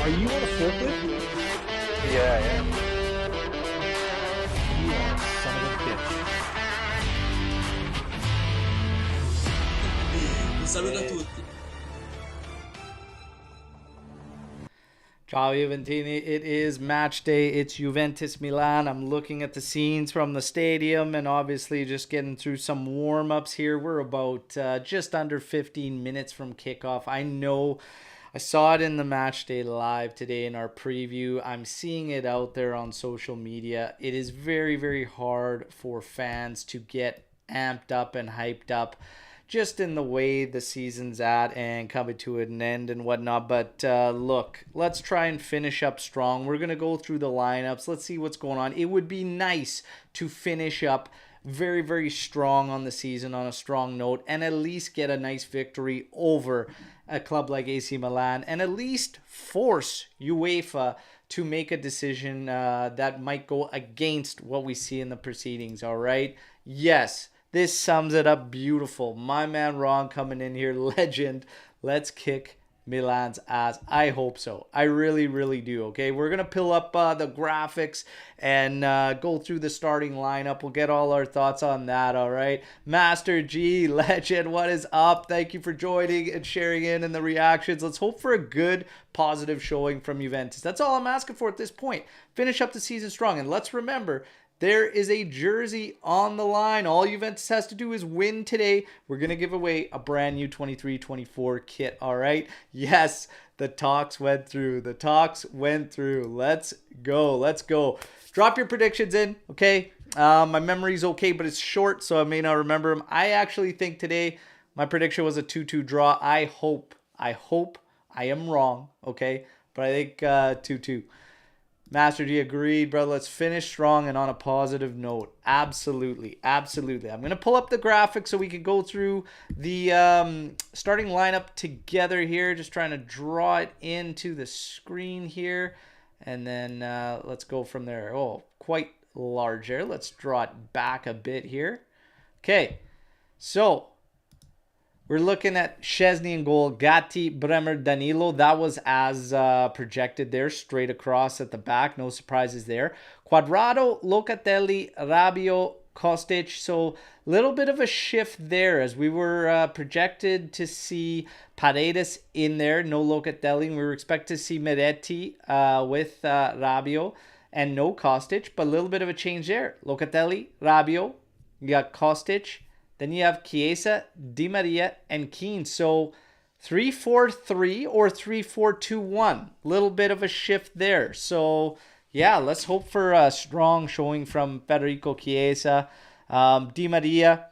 Are you on a forklift? Yeah, yeah. You are a son of a bitch. Un saluto a tutti. Ciao Juventini, it is match day. It's Juventus Milan. I'm looking at the scenes from the stadium and obviously just getting through some warm-ups here. We're about just under 15 minutes from kickoff. I know I saw it in the match day live today in our preview. I'm seeing it out there on social media. It is very, very hard for fans to get amped up and hyped up just in the way the season's at and coming to an end and whatnot. But look, let's try and finish up strong. We're going to go through the lineups. Let's see what's going on. It would be nice to finish up very, very strong on the season on a strong note and at least get a nice victory over a club like AC Milan and at least force UEFA to make a decision that might go against what we see in the proceedings, all right? Yes, this sums it up beautiful. My man Ron coming in here, legend. Let's kick Milan's ass. I hope so. I really, really do. Okay, we're going to pull up the graphics and go through the starting lineup. We'll get all our thoughts on that, all right? Master G, legend, what is up? Thank you for joining and sharing in the reactions. Let's hope for a good, positive showing from Juventus. That's all I'm asking for at this point. Finish up the season strong. And let's remember, there is a jersey on the line. All Juventus has to do is win today. We're going to give away a brand new 23-24 kit, all right? Yes, the talks went through. The talks went through. Let's go. Let's go. Drop your predictions in, okay? My memory's okay, but it's short, so I may not remember them. I actually think today my prediction was a 2-2 draw. I hope I am wrong, okay? But I think 2-2. Master G agreed, bro. Let's finish strong and on a positive note. Absolutely. Absolutely. I'm going to pull up the graphics so we can go through the starting lineup together here. Just trying to draw it into the screen here. And then let's go from there. Oh, quite large there. Let's draw it back a bit here. Okay. So we're looking at Szczesny in goal, Gatti, Bremer, Danilo. That was as projected there, straight across at the back. No surprises there. Quadrado, Locatelli, Rabiot, Kostic. So a little bit of a shift there as we were projected to see Paredes in there. No Locatelli. We were expected to see Meretti with Rabiot and no Kostic. But a little bit of a change there. Locatelli, Rabiot. You got Kostic. Then you have Chiesa, Di Maria, and Keane. So 3-4-3 or 3-4-2-1. Little bit of a shift there. So yeah, let's hope for a strong showing from Federico Chiesa. Di Maria,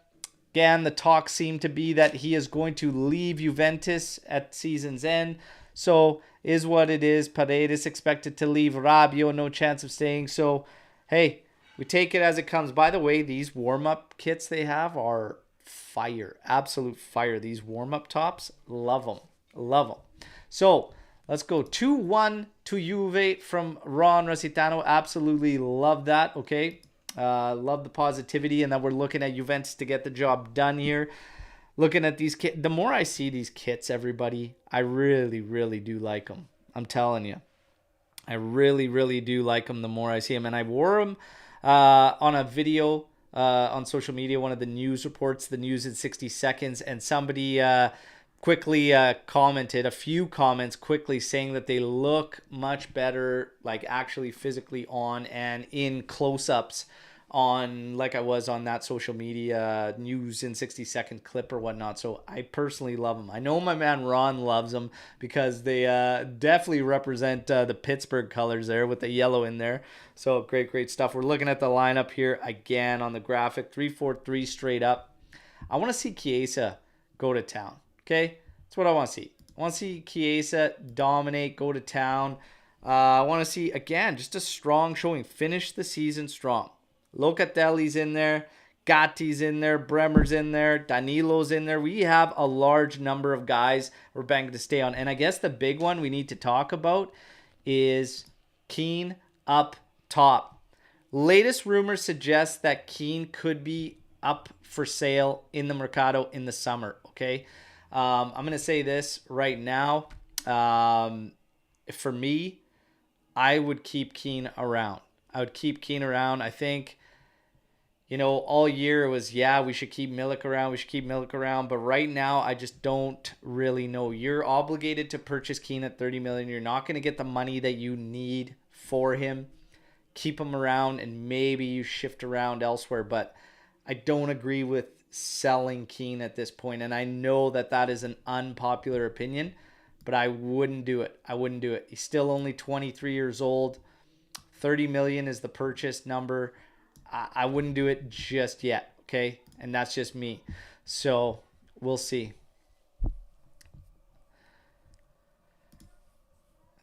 again, the talk seemed to be that he is going to leave Juventus at season's end. So is what it is. Paredes expected to leave. Rabiot, no chance of staying. So hey, we take it as it comes. By the way, these warm-up kits they have are fire. Absolute fire. These warm-up tops, love them. Love them. So let's go 2-1 to Juve from Ron Recitano. Absolutely love that. Okay. Love the positivity and that we're looking at Juventus to get the job done here. Looking at these kits. The more I see these kits, everybody, I really, really do like them. I'm telling you. I really, really do like them the more I see them. And I wore them on a video on social media, one of the news reports, the news in 60 seconds, and somebody quickly commented, a few comments quickly saying that they look much better, like actually physically on and in close-ups on, like I was on that social media news in 60-second clip or whatnot. So I personally love them. I know my man Ron loves them because they definitely represent the Pittsburgh colors there with the yellow in there. So great, great stuff. We're looking at the lineup here again on the graphic, 3-4-3 straight up. I want to see Chiesa go to town. Okay, that's what I want to see. I want to see Chiesa dominate, go to town. I want to see, again, just a strong showing. Finish the season strong. Locatelli's in there. Gatti's in there. Bremer's in there. Danilo's in there. We have a large number of guys we're banking to stay on. And I guess the big one we need to talk about is Keane up top. Latest rumors suggest that Keane could be up for sale in the Mercado in the summer, okay? I'm going to say this right now. for me, I would keep Keane around. I would keep Keane around. I think, all year it was, we should keep Milik around. We should keep Milik around. But right now, I just don't really know. You're obligated to purchase Keane at 30 million. You're not going to get the money that you need for him. Keep him around, and maybe you shift around elsewhere. But I don't agree with selling Keane at this point. And I know that is an unpopular opinion, but I wouldn't do it. I wouldn't do it. He's still only 23 years old. 30 million is the purchase number. I wouldn't do it just yet, okay? And that's just me. So we'll see.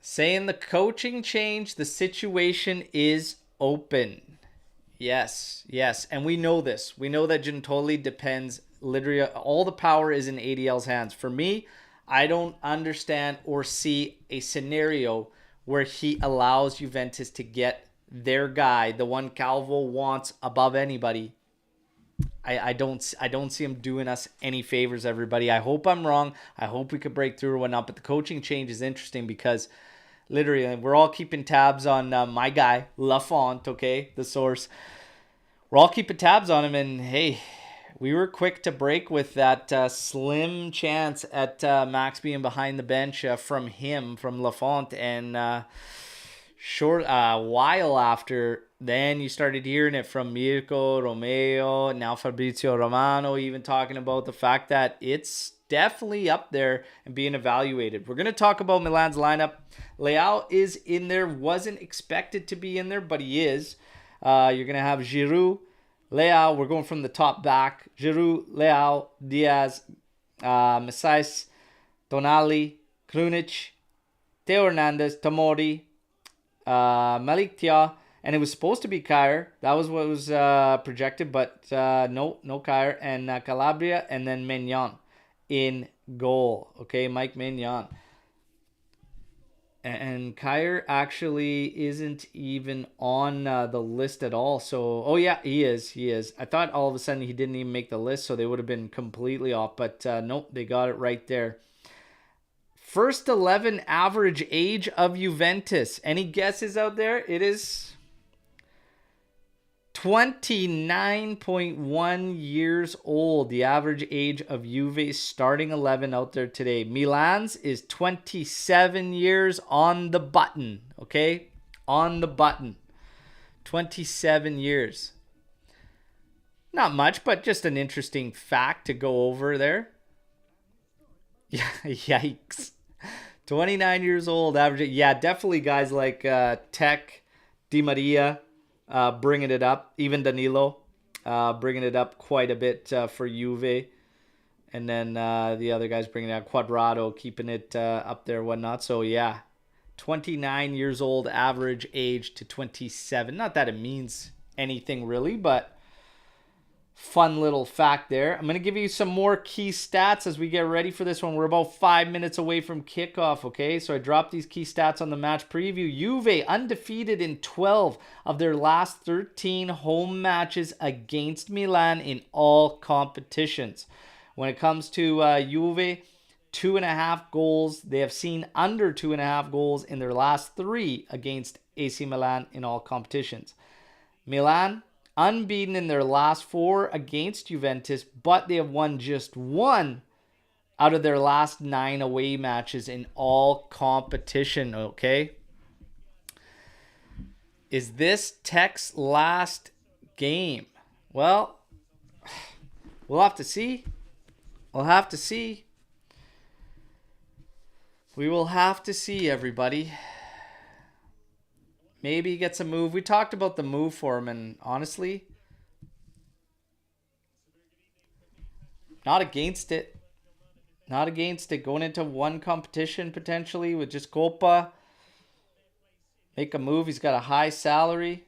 Saying the coaching change, the situation is open. Yes. And we know this. We know that Giuntoli depends. Literally, all the power is in ADL's hands. For me, I don't understand or see a scenario where he allows Juventus to get their guy, the one Calvo wants above anybody. I don't see him doing us any favors, everybody. I hope I'm wrong. I hope we could break through or whatnot. But the coaching change is interesting because literally we're all keeping tabs on my guy, Lafont, okay, the source. We're all keeping tabs on him, and hey, we were quick to break with that slim chance at Max being behind the bench from Lafont, and short while after, then you started hearing it from Mirko, Romeo, now Fabrizio Romano, even talking about the fact that it's definitely up there and being evaluated. We're going to talk about Milan's lineup. Leao is in there, wasn't expected to be in there, but he is. You're going to have Giroud, Leao, we're going from the top back. Giroud, Leao, Diaz, Mesais, Tonali, Krunic, Theo Hernandez, Tomori, Malik Tia, and it was supposed to be Kjaer. That was what was projected, but no Kjaer, and Calabria, and then Maignan in goal. Okay, Mike Maignan. And Kjaer actually isn't even on the list at all. So, oh yeah, he is. I thought all of a sudden he didn't even make the list, so they would have been completely off. But nope, they got it right there. First 11 average age of Juventus. Any guesses out there? It is 29.1 years old. The average age of Juve's starting 11 out there today. Milan's is 27 years on the button. Okay? On the button. 27 years. Not much, but just an interesting fact to go over there. Yikes. 29 years old, average. Yeah, definitely guys like Tech, Di Maria bringing it up. Even Danilo bringing it up quite a bit for Juve. And then the other guys bringing it up. Quadrado keeping it up there, whatnot. So, yeah, 29 years old, average age to 27. Not that it means anything really, but fun little fact there. I'm going to give you some more key stats as we get ready for this one. We're about 5 minutes away from kickoff, okay? So I dropped these key stats on the match preview. Juve undefeated in 12 of their last 13 home matches against Milan in all competitions. When it comes to Juve, 2.5 goals. They have seen under 2.5 goals in their last 3 against AC Milan in all competitions. Milan, unbeaten in their last 4 against Juventus, but they have won just 1 out of their last 9 away matches in all competition, okay? Is this Tech's last game? Well, we'll have to see. We'll have to see. We will have to see, everybody. Maybe he gets a move. We talked about the move for him, and honestly, not against it. Not against it. Going into one competition potentially with just Copa. Make a move. He's got a high salary.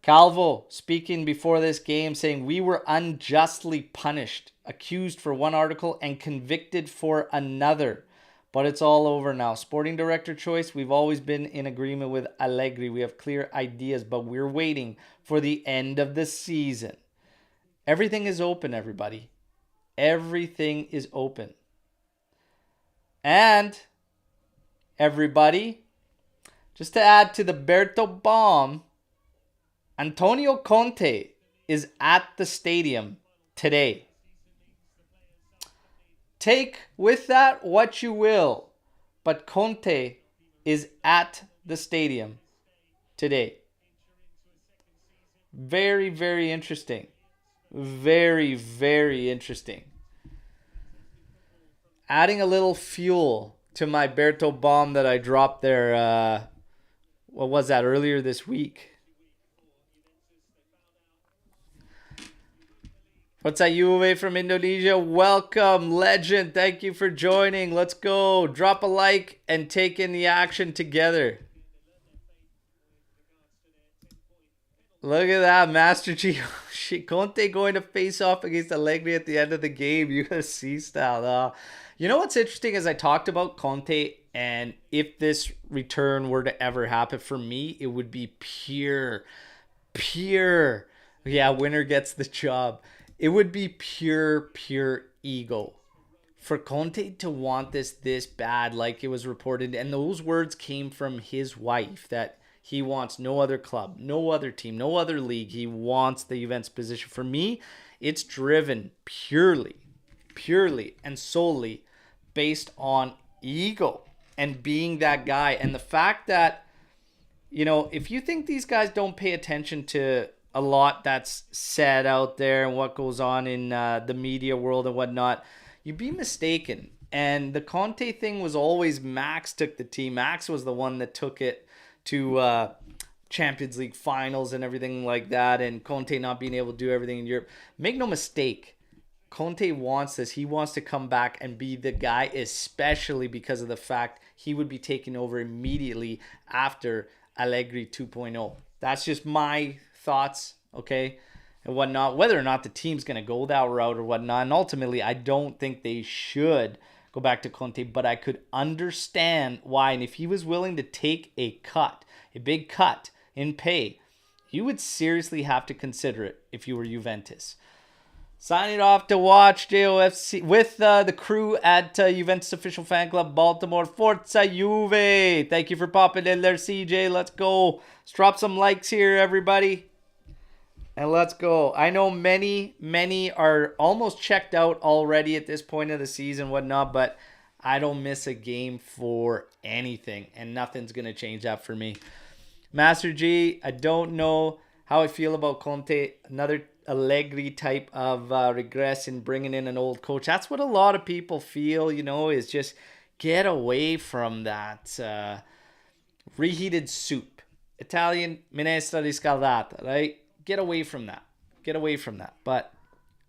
Calvo speaking before this game saying we were unjustly punished, accused for one article and convicted for another. But it's all over now. Sporting director choice, we've always been in agreement with Allegri. We have clear ideas, but we're waiting for the end of the season. Everything is open, everybody. Everything is open. And everybody, just to add to the Berto bomb, Antonio Conte is at the stadium today. Take with that what you will, but Conte is at the stadium today. Very, very interesting. Very, very interesting. Adding a little fuel to my Berto bomb that I dropped there, what was that, earlier this week? What's that, Juve from Indonesia? Welcome, legend. Thank you for joining. Let's go. Drop a like and take in the action together. Look at that, Master G. Conte going to face off against Allegri at the end of the game. UFC style. You know what's interesting is I talked about Conte, and if this return were to ever happen for me, it would be pure. Yeah, winner gets the job. It would be pure ego. For Conte to want this bad, like it was reported, and those words came from his wife, that he wants no other club, no other team, no other league. He wants the Juventus position. For me, it's driven purely and solely based on ego and being that guy. And the fact that, you know, if you think these guys don't pay attention to a lot that's said out there and what goes on in the media world and whatnot, you'd be mistaken. And the Conte thing was always Max took the team. Max was the one that took it to Champions League finals and everything like that, and Conte not being able to do everything in Europe. Make no mistake, Conte wants this. He wants to come back and be the guy, especially because of the fact he would be taking over immediately after Allegri 2.0. That's just my thoughts, okay, and whatnot. Whether or not the team's going to go that route or whatnot, and ultimately I don't think they should go back to Conte, but I could understand why. And if he was willing to take a big cut in pay, you would seriously have to consider it if you were Juventus. Signing off to watch JOFC with the crew at Juventus Official Fan Club Baltimore. Forza Juve. Thank you for popping in there, CJ. Let's go. Let's drop some likes here, everybody. And let's go. I know many are almost checked out already at this point of the season, whatnot, but I don't miss a game for anything, and nothing's going to change that for me. Master G, I don't know how I feel about Conte. Another Allegri type of regress in bringing in an old coach. That's what a lot of people feel, you know, is just get away from that reheated soup. Italian minestra riscaldata, right? Get away from that. But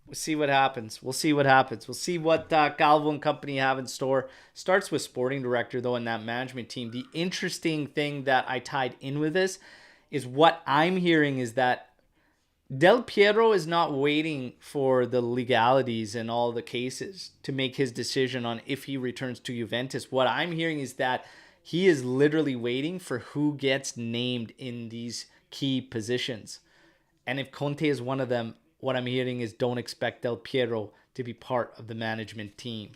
we'll see what happens. We'll see what Calvo and company have in store. Starts with sporting director, though, and that management team. The interesting thing that I tied in with this is what I'm hearing is that Del Piero is not waiting for the legalities and all the cases to make his decision on if he returns to Juventus. What I'm hearing is that he is literally waiting for who gets named in these key positions. And if Conte is one of them, what I'm hearing is don't expect Del Piero to be part of the management team.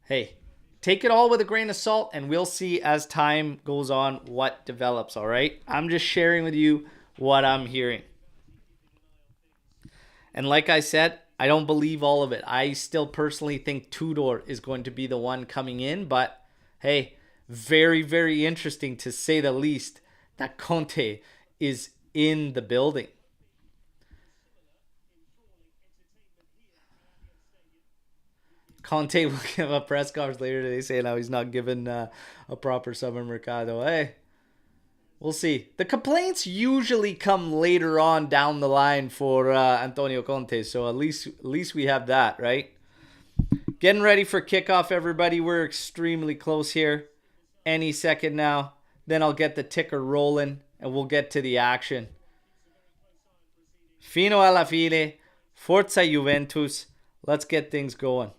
Hey, take it all with a grain of salt, and we'll see as time goes on what develops, all right? I'm just sharing with you what I'm hearing. And like I said, I don't believe all of it. I still personally think Tudor is going to be the one coming in. But, hey, very, very interesting to say the least that Conte is in the building. Conte will give a press conference later today saying how he's not given a proper summer mercado. Hey, we'll see. The complaints usually come later on down the line for Antonio Conte, so at least we have that, right? Getting ready for kickoff, everybody. We're extremely close here. Any second now. Then I'll get the ticker rolling, and we'll get to the action. Fino alla fine. Forza Juventus. Let's get things going.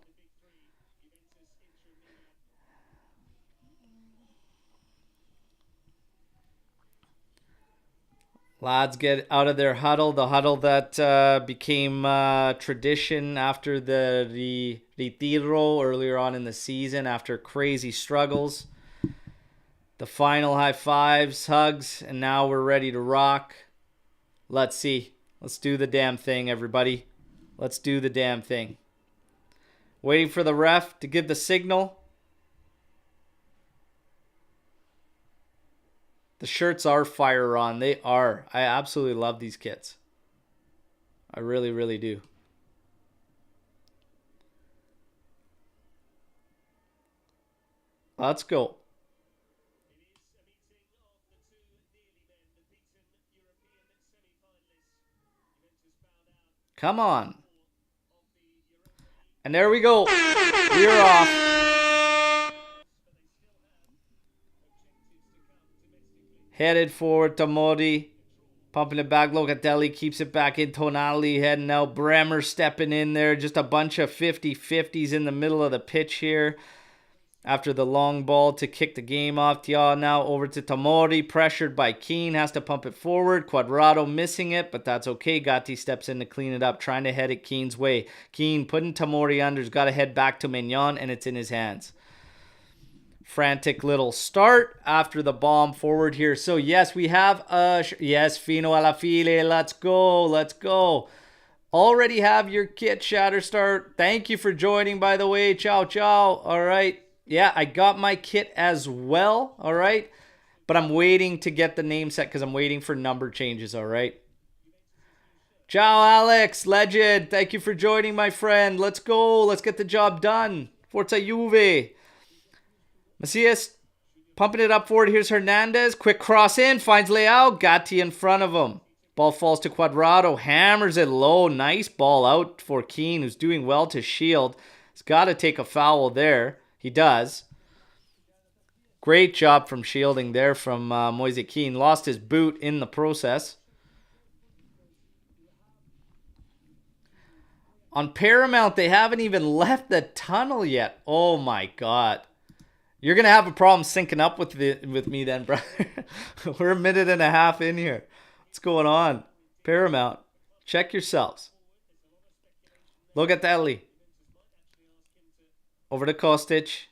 Lads get out of their huddle. The huddle that became tradition after the retiro earlier on in the season after crazy struggles. The final high fives, hugs, and now we're ready to rock. Let's see. Let's do the damn thing, everybody. Let's do the damn thing. Waiting for the ref to give the signal. The shirts are fire on. They are. I absolutely love these kits. I really, really do. Let's go. Come on. And there we go. We're off. Headed forward to Modi. Pumping it back. Locatelli keeps it back in. Tonali heading out. Bremer stepping in there. Just a bunch of 50-50s in the middle of the pitch here. After the long ball to kick the game off. Thiago now over to Tomori. Pressured by Keane. Has to pump it forward. Cuadrado missing it, but that's okay. Gatti steps in to clean it up. Trying to head it Keane's way. Keane putting Tomori under. He's got to head back to Mignon, and it's in his hands. Frantic little start after the bomb forward here. So, yes, we have yes, fino alla file. Let's go. Let's go. Already have your kit, Shatterstar. Thank you for joining, by the way. Ciao, ciao. All right. Yeah, I got my kit as well, all right? But I'm waiting to get the name set because I'm waiting for number changes, all right? Ciao, Alex, legend. Thank you for joining, my friend. Let's go. Let's get the job done. Forza Juve. Macias pumping it up forward. Here's Hernandez. Quick cross in. Finds Leao. Gatti in front of him. Ball falls to Cuadrado. Hammers it low. Nice ball out for Keane, who's doing well to shield. He's got to take a foul there. He does. Great job from shielding there from Moise Keane. Lost his boot in the process. On Paramount, they haven't even left the tunnel yet. Oh my God. You're going to have a problem syncing up with me then, brother. We're a minute and a half in here. What's going on? Paramount, check yourselves. Locatelli. Over to Kostic.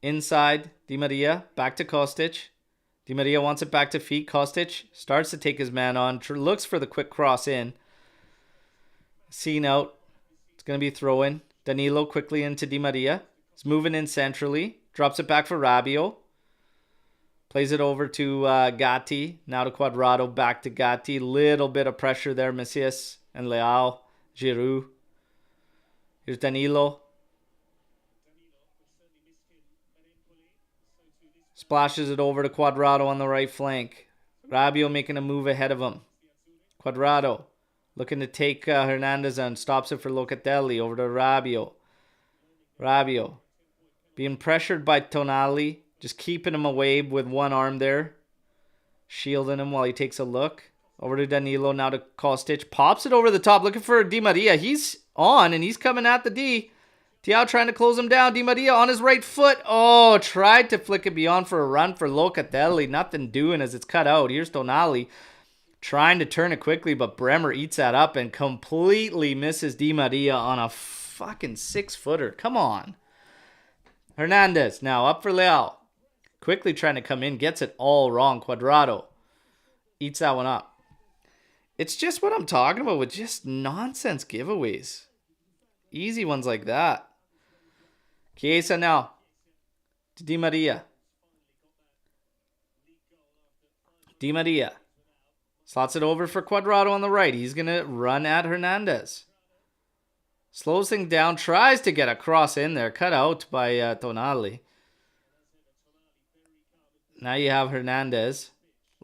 Inside. Di Maria. Back to Kostic. Di Maria wants it back to feet. Kostic starts to take his man on. Looks for the quick cross in. Seen out. It's going to be throw-in. Danilo quickly into Di Maria. He's moving in centrally. Drops it back for Rabiot. Plays it over to Gatti. Now to Cuadrado. Back to Gatti. Little bit of pressure there. Macias and Leao. Giroud. Here's Danilo. Splashes it over to Cuadrado on the right flank. Rabiot making a move ahead of him. Cuadrado looking to take Hernandez on. Stops it for Locatelli. Over to Rabiot. Rabiot being pressured by Tonali. Just keeping him away with one arm there. Shielding him while he takes a look. Over to Danilo. Now to Kostic. Pops it over the top. Looking for Di Maria. He's on and he's coming at the D. Thiago trying to close him down. Di Maria on his right foot. Oh, tried to flick it beyond for a run for Locatelli. Nothing doing as it's cut out. Here's Tonali trying to turn it quickly, but Bremer eats that up and completely misses Di Maria on a fucking 6-footer. Come on. Hernandez now up for Leao. Quickly trying to come in. Gets it all wrong. Cuadrado eats that one up. It's just what I'm talking about with just nonsense giveaways. Easy ones like that. Chiesa now to Di Maria. Di Maria slots it over for Cuadrado on the right. He's going to run at Hernandez. Slows things down. Tries to get a cross in there. Cut out by Tonali. Now you have Hernandez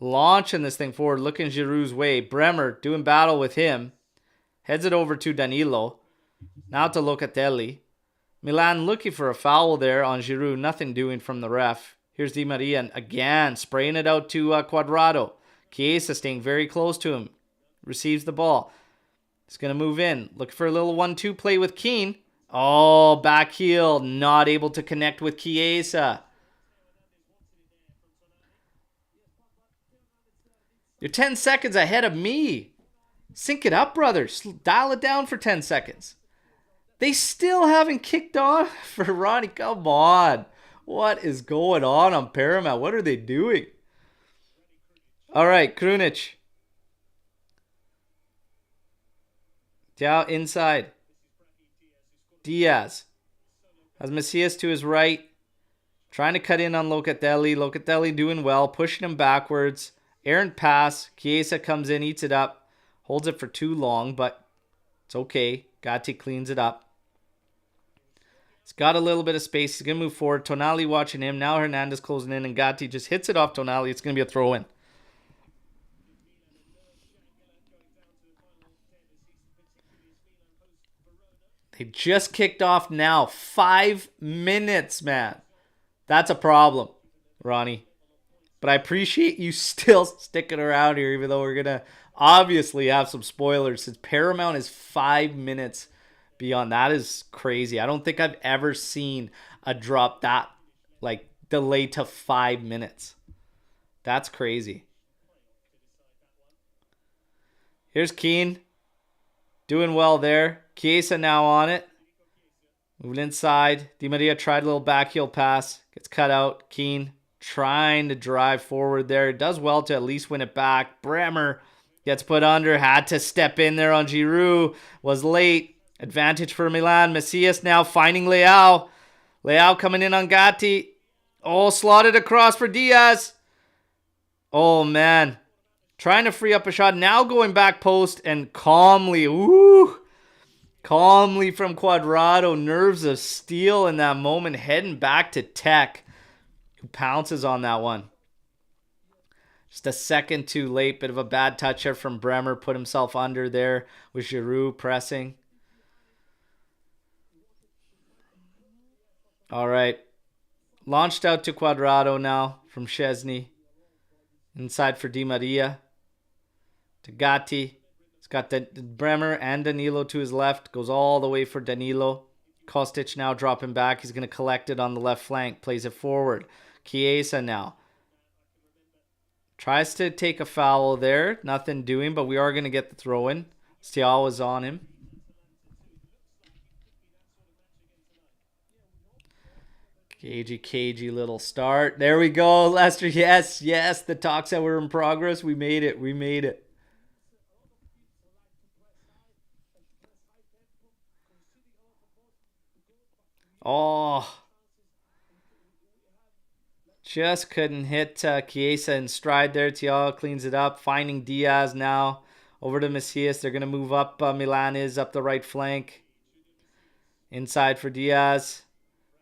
launching this thing forward. Looking Giroud's way. Bremer doing battle with him. Heads it over to Danilo. Now to Locatelli. Milan looking for a foul there on Giroud. Nothing doing from the ref. Here's Di Maria again. Spraying it out to Cuadrado. Chiesa staying very close to him. Receives the ball. He's going to move in. Looking for a little 1-2 play with Keane. Oh, back heel. Not able to connect with Chiesa. You're 10 seconds ahead of me. Sync it up, brothers. Dial it down for 10 seconds. They still haven't kicked on for Ronnie. Come on. What is going on Paramount? What are they doing? All right, Krunic. Down inside. Diaz. Has Macias to his right. Trying to cut in on Locatelli. Locatelli doing well. Pushing him backwards. Errant pass. Chiesa comes in, eats it up. Holds it for too long, but it's okay. Gatti cleans it up. He's got a little bit of space. He's going to move forward. Tonali watching him. Now Hernandez closing in, and Gatti just hits it off Tonali. It's going to be a throw-in. They just kicked off now. 5 minutes, man. That's a problem, Ronnie. But I appreciate you still sticking around here, even though we're going to obviously have some spoilers. Since Paramount is 5 minutes beyond. That is crazy. I don't think I've ever seen a drop that, like, delay to 5 minutes. That's crazy. Here's Keane. Doing well there. Chiesa now on it. Moving inside. Di Maria tried a little backheel pass. Gets cut out. Keane trying to drive forward there. Does well to at least win it back. Bremer gets put under. Had to step in there on Giroud. Was late. Advantage for Milan. Macias now finding Leao. Leao coming in on Gatti. Oh, slotted across for Diaz. Oh, man. Trying to free up a shot. Now going back post and calmly. Ooh. Calmly from Quadrado. Nerves of steel in that moment. Heading back to Tech, who pounces on that one. Just a second too late. Bit of a bad touch there from Bremer. Put himself under there with Giroud pressing. All right. Launched out to Quadrado now from Szczesny. Inside for Di Maria. To Gatti. He's got Bremer and Danilo to his left. Goes all the way for Danilo. Kostic now dropping back. He's going to collect it on the left flank. Plays it forward. Chiesa now. Tries to take a foul there. Nothing doing, but we are going to get the throw in. Stiao is on him. Cagey little start. There we go, Leicester. Yes. The talks that were in progress. We made it. Oh. Just couldn't hit Chiesa in stride there. Thiago cleans it up. Finding Diaz now. Over to Macias. They're going to move up. Milan is up the right flank. Inside for Diaz.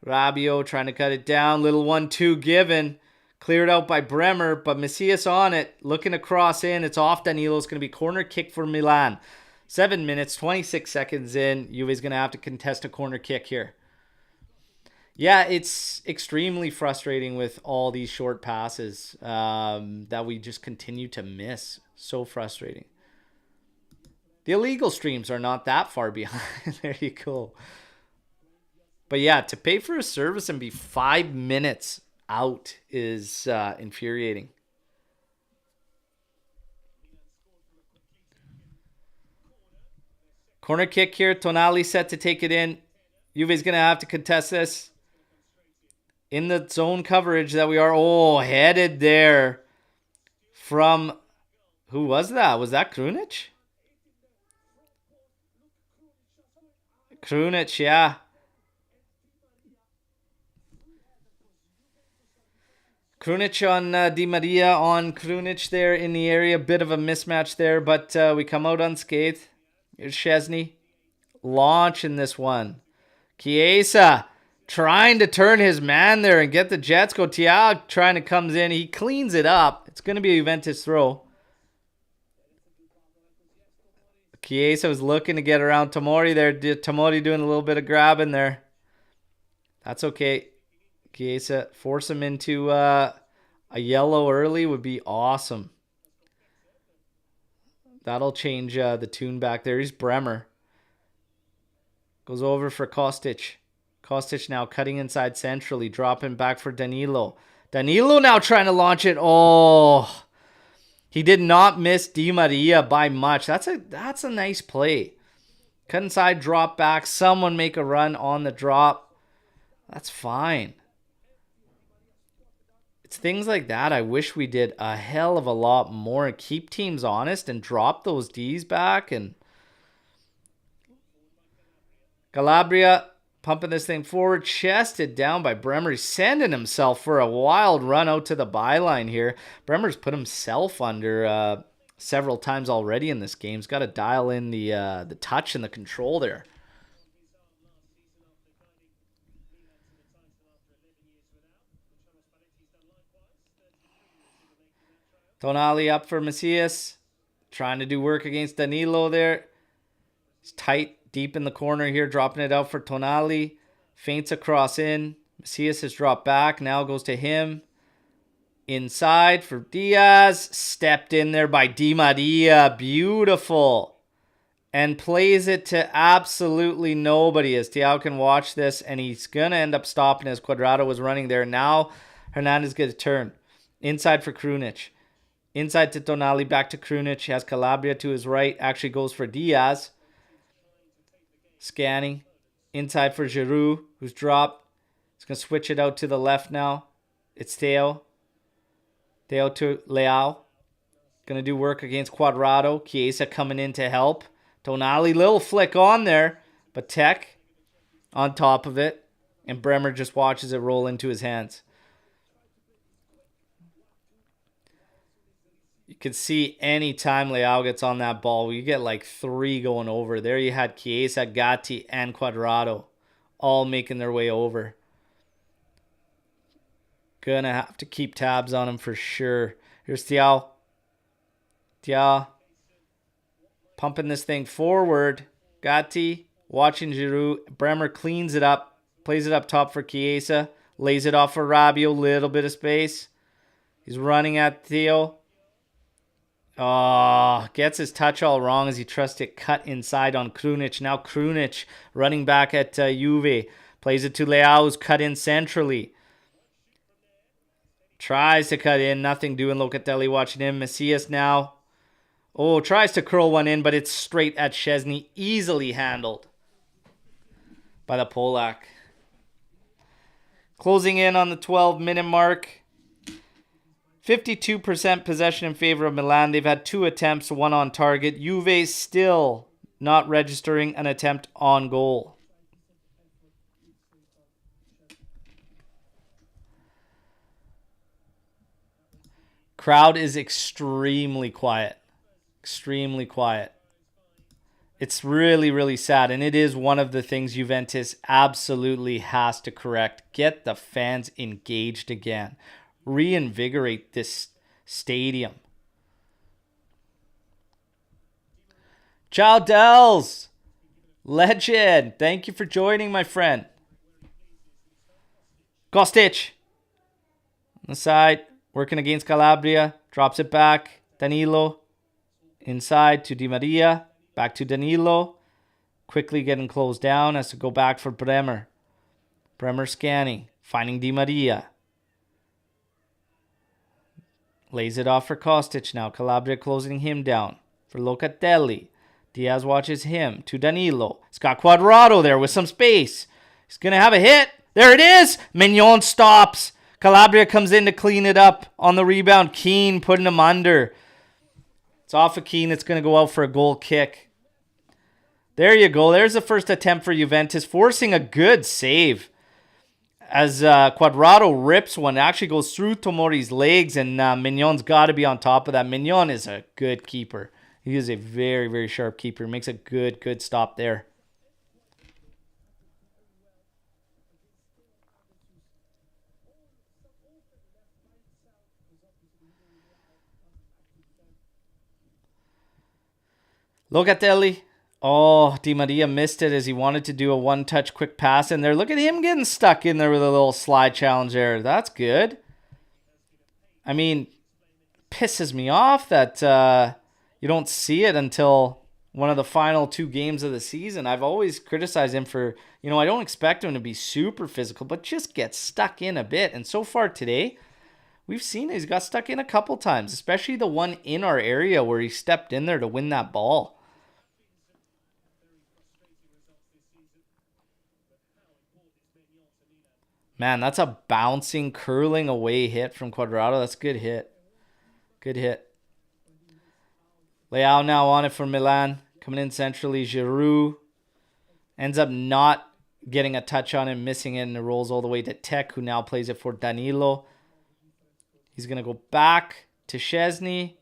Rabiot trying to cut it down. Little 1-2 given. Cleared out by Bremer, but Macias on it. Looking to cross in. It's off Danilo. It's going to be corner kick for Milan. 7 minutes, 26 seconds in. Juve's going to have to contest a corner kick here. Yeah, it's extremely frustrating with all these short passes that we just continue to miss. So frustrating. The illegal streams are not that far behind. There you go. But yeah, to pay for a service and be 5 minutes out is infuriating. Corner kick here. Tonali set to take it in. Juve's going to have to contest this. In the zone coverage that we are. Oh, headed there from... Who was that? Was that Krunic? Krunic, yeah. Krunic on Di Maria on Krunic there in the area. Bit of a mismatch there, but we come out unscathed. Here's Szczesny launching this one. Chiesa trying to turn his man there and get the Jets go. Thiago trying to comes in. He cleans it up. It's going to be a Juventus throw. Chiesa was looking to get around Tomori there. Tomori doing a little bit of grabbing there. That's okay. Chiesa, force him into a yellow early would be awesome. That'll change the tune back there. He's Bremer. Goes over for Kostic. Kostic now cutting inside centrally. Dropping back for Danilo. Danilo now trying to launch it. Oh. He did not miss Di Maria by much. That's a nice play. Cut inside, drop back. Someone make a run on the drop. That's fine. It's things like that I wish we did a hell of a lot more. Keep teams honest and drop those Ds back. And Calabria pumping this thing forward. Chested down by Bremer. He's sending himself for a wild run out to the byline here. Bremer's put himself under several times already in this game. He's got to dial in the touch and the control there. Tonali up for Macias. Trying to do work against Danilo there. He's tight, deep in the corner here. Dropping it out for Tonali. Feints across in. Macias has dropped back. Now goes to him. Inside for Diaz. Stepped in there by Di Maria. Beautiful. And plays it to absolutely nobody as Thiago can watch this. And he's going to end up stopping as Cuadrado was running there. Now Hernandez gets a turn. Inside for Krunic. Inside to Tonali, back to Krunic. He has Calabria to his right. Actually goes for Diaz. Scanning. Inside for Giroud, who's dropped. He's going to switch it out to the left now. It's Theo. Theo to Leao. Going to do work against Cuadrado. Chiesa coming in to help. Tonali, little flick on there. But Tech on top of it. And Bremer just watches it roll into his hands. You can see any time Leao gets on that ball, you get like 3 going over. There you had Chiesa, Gatti, and Cuadrado all making their way over. Gonna have to keep tabs on him for sure. Here's Thiago. Thiago pumping this thing forward. Gatti watching Giroud. Bremer cleans it up. Plays it up top for Chiesa. Lays it off for Rabiot. Little bit of space. He's running at Theo. Oh, gets his touch all wrong as he trusts it cut inside on Krunic. Now Krunic running back at Juve. Plays it to Leao, who's cut in centrally. Tries to cut in. Nothing doing. Locatelli watching him. Macias now. Oh, tries to curl one in, but it's straight at Szczesny. Easily handled by the Polak. Closing in on the 12-minute mark. 52% possession in favor of Milan. They've had 2 attempts, 1 on target. Juve still not registering an attempt on goal. Crowd is extremely quiet. Extremely quiet. It's really, really sad. And it is one of the things Juventus absolutely has to correct. Get the fans engaged again. Reinvigorate this stadium. Ciao, Dells. Legend. Thank you for joining, my friend. Kostic. On the side. Working against Calabria. Drops it back. Danilo. Inside to Di Maria. Back to Danilo. Quickly getting closed down. Has to go back for Bremer. Bremer scanning. Finding Di Maria. Lays it off for Kostic now. Calabria closing him down. For Locatelli. Diaz watches him. To Danilo. It's got Cuadrado there with some space. He's going to have a hit. There it is. Mignon stops. Calabria comes in to clean it up. On the rebound, Keane putting him under. It's off of Keane. It's going to go out for a goal kick. There you go. There's the first attempt for Juventus. Forcing a good save. As Cuadrado rips one, it actually goes through Tomori's legs, and Mignon's got to be on top of that. Mignon is a good keeper. He is a very, very sharp keeper. Makes a good stop there. Locatelli. Oh, Di Maria missed it as he wanted to do a one-touch quick pass in there. Look at him getting stuck in there with a little slide challenge there. That's good. I mean, pisses me off that you don't see it until one of the final 2 games of the season. I've always criticized him for, I don't expect him to be super physical, but just get stuck in a bit. And so far today, We've seen he's got stuck in a couple times, especially the one in our area where he stepped in there to win that ball. Man, that's a bouncing, curling away hit from Cuadrado. That's a good hit. Good hit. Leao now on it for Milan. Coming in centrally, Giroud ends up not getting a touch on him, missing it, and it rolls all the way to Tech, who now plays it for Danilo. He's going to go back to Szczesny.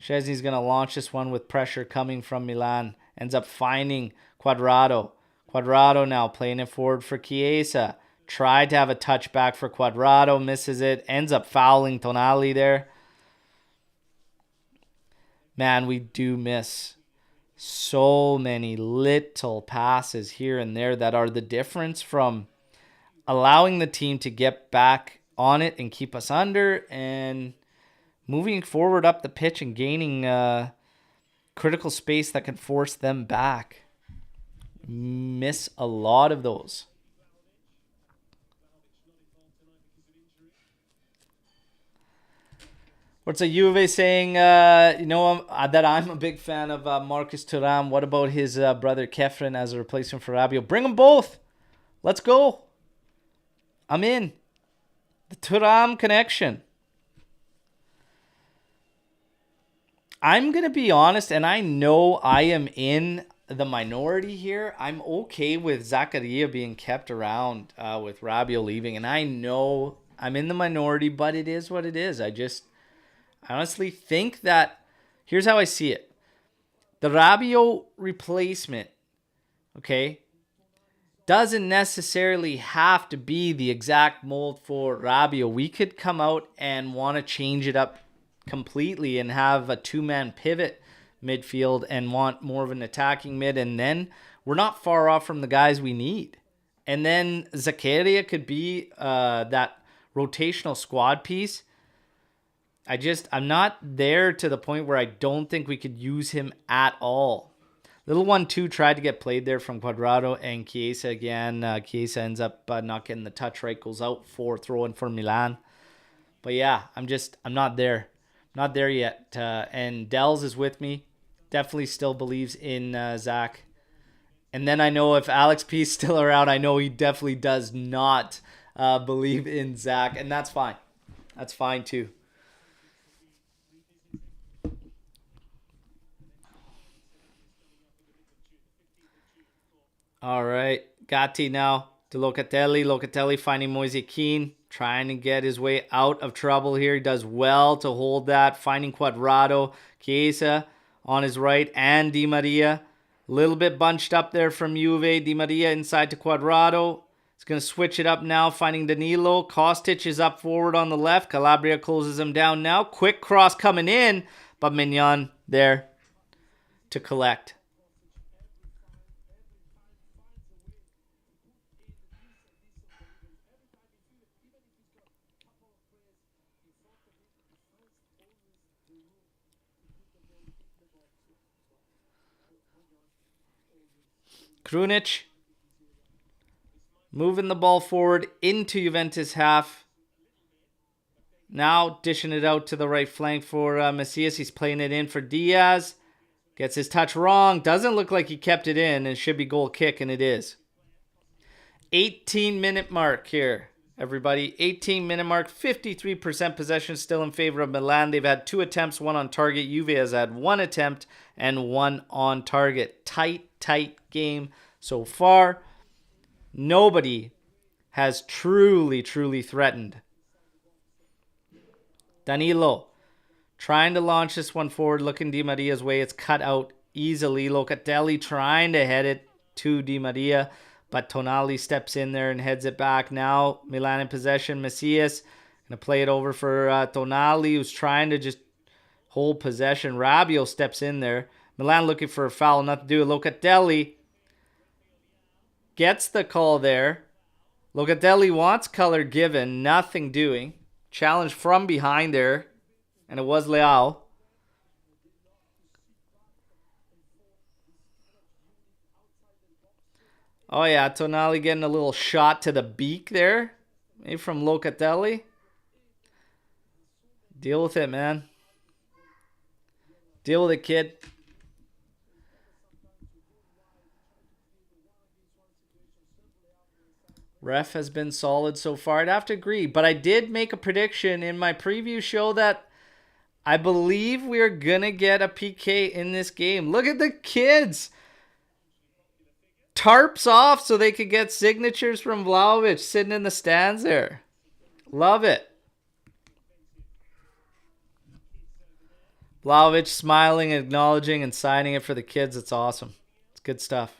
Szczesny's going to launch this one with pressure coming from Milan. Ends up finding Cuadrado. Cuadrado now playing it forward for Chiesa. Tried to have a touchback for Cuadrado, misses it. Ends up fouling Tonali there. Man, we do miss so many little passes here and there that are the difference from allowing the team to get back on it and keep us under and moving forward up the pitch and gaining critical space that can force them back. Miss a lot of those. What's a Juve saying? That I'm a big fan of Marcus Thuram. What about his brother Kefren as a replacement for Rabiot? Bring them both. Let's go. I'm in. The Thuram connection. I'm going to be honest, and I know I am in the minority here. I'm okay with Zakaria being kept around with Rabiot leaving, and I know I'm in the minority, but it is what it is. I honestly think that, here's how I see it. The Rabiot replacement, okay, doesn't necessarily have to be the exact mold for Rabiot. We could come out and want to change it up completely and have a two-man pivot midfield and want more of an attacking mid, and then we're not far off from the guys we need. And then Zakaria could be that rotational squad piece. I'm not there to the point where I don't think we could use him at all. Little 1-2 tried to get played there from Cuadrado and Chiesa again. Chiesa ends up not getting the touch right, goes out for throwing for Milan. But yeah, I'm not there. Not there yet. And Dells is with me. Definitely still believes in Zach. And then I know if Alex P is still around, I know he definitely does not believe in Zach. And that's fine. That's fine too. All right, Gatti now to Locatelli. Locatelli finding Moise Kean, trying to get his way out of trouble here. He does well to hold that, finding Cuadrado. Chiesa on his right and Di Maria. A little bit bunched up there from Juve. Di Maria inside to Cuadrado. He's going to switch it up now, finding Danilo. Kostic is up forward on the left. Calabria closes him down now. Quick cross coming in, but Mignon there to collect. Krunic moving the ball forward into Juventus half. Now dishing it out to the right flank for Macias. He's playing it in for Diaz. Gets his touch wrong. Doesn't look like he kept it in. It should be goal kick, and it is. 18-minute mark here, everybody. 18-minute mark. 53% possession still in favor of Milan. They've had 2 attempts, 1 on target. Juve has had 1 attempt and 1 on target. Tight game so far. Nobody has truly threatened. Danilo trying to launch this one forward, looking Di Maria's way. It's cut out easily. Locatelli trying to head it to Di Maria, but Tonali steps in there and heads it back. Now Milan in possession. Macias going to play it over for Tonali, who's trying to just hold possession. Rabiot steps in there. Milan looking for a foul, not to do it. Locatelli gets the call there. Locatelli wants color given, nothing doing. Challenge from behind there, and it was Leao. Oh yeah, Tonali getting a little shot to the beak there, maybe from Locatelli. Deal with it, man. Deal with it, kid. Ref has been solid so far. I'd have to agree. But I did make a prediction in my preview show that I believe we are going to get a PK in this game. Look at the kids. Tarps off so they could get signatures from Vlahovic sitting in the stands there. Love it. Vlahovic smiling, acknowledging, and signing it for the kids. It's awesome. It's good stuff.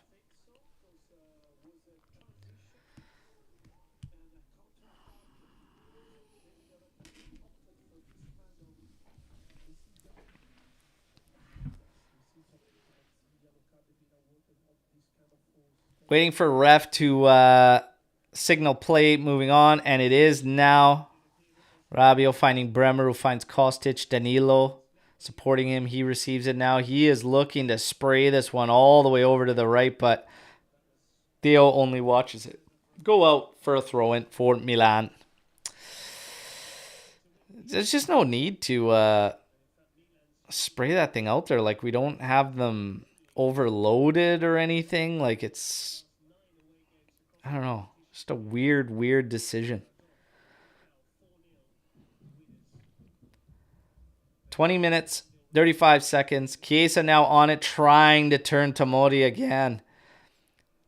Waiting for ref to signal play, moving on, and it is now. Rabiot finding Bremer, who finds Kostic. Danilo supporting him. He receives it now. He is looking to spray this one all the way over to the right, but Theo only watches it go out for a throw-in for Milan. There's just no need to spray that thing out there. Like, we don't have them overloaded or anything. Like, it's, I don't know, just a weird decision. 20 minutes, 35 seconds. Chiesa now on it, trying to turn Tomori again.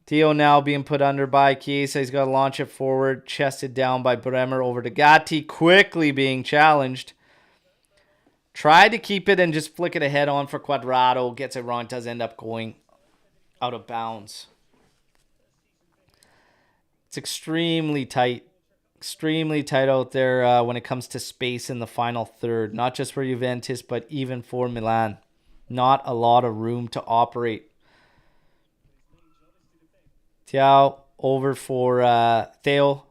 Theo now being put under by Chiesa. He's got to launch it forward, chested down by Bremer over to Gatti, quickly being challenged. Tried to keep it and just flick it ahead on for Quadrado. Gets it wrong. Does end up going out of bounds. It's extremely tight. Extremely tight out there when it comes to space in the final third. Not just for Juventus, but even for Milan. Not a lot of room to operate. Thiago over for Theo.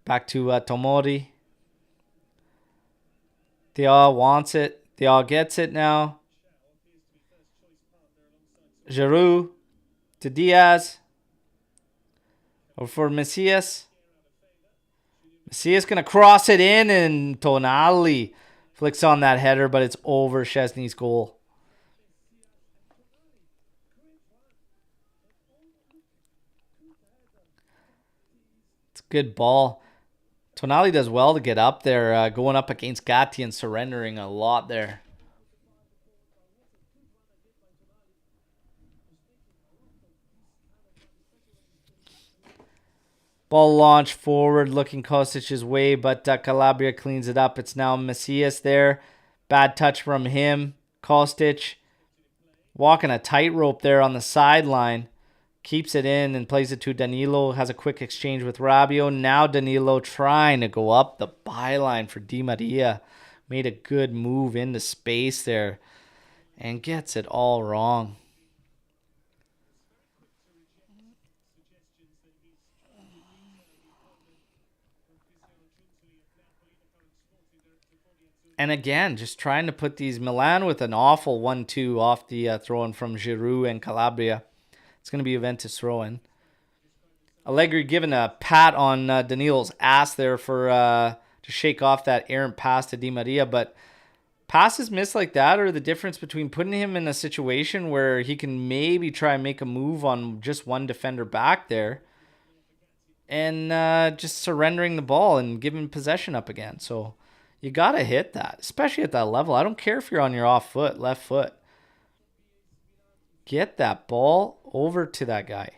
Back to Tomori. Thiago wants it. Thiago gets it now. Giroud to Diaz. Over for Messias. Messias going to cross it in, and Tonali flicks on that header, but it's over Szczesny's goal. It's a good ball. Tonali does well to get up there, going up against Gatti and surrendering a lot there. Ball launch forward, looking Kostic's way, but Calabria cleans it up. It's now Messias there. Bad touch from him. Kostic walking a tightrope there on the sideline. Keeps it in and plays it to Danilo. Has a quick exchange with Rabiot. Now Danilo trying to go up the byline for Di Maria. Made a good move into space there and gets it all wrong. And again, just trying to put these Milan with an awful 1-2 off the throw-in from Giroud and Calabria. It's going to be Juventus throw-in. Allegri giving a pat on Danilo's ass there for to shake off that errant pass to Di Maria. But passes missed like that are the difference between putting him in a situation where he can maybe try and make a move on just one defender back there and just surrendering the ball and giving possession up again. So you got to hit that, especially at that level. I don't care if you're on your off foot, left foot. Get that ball over to that guy.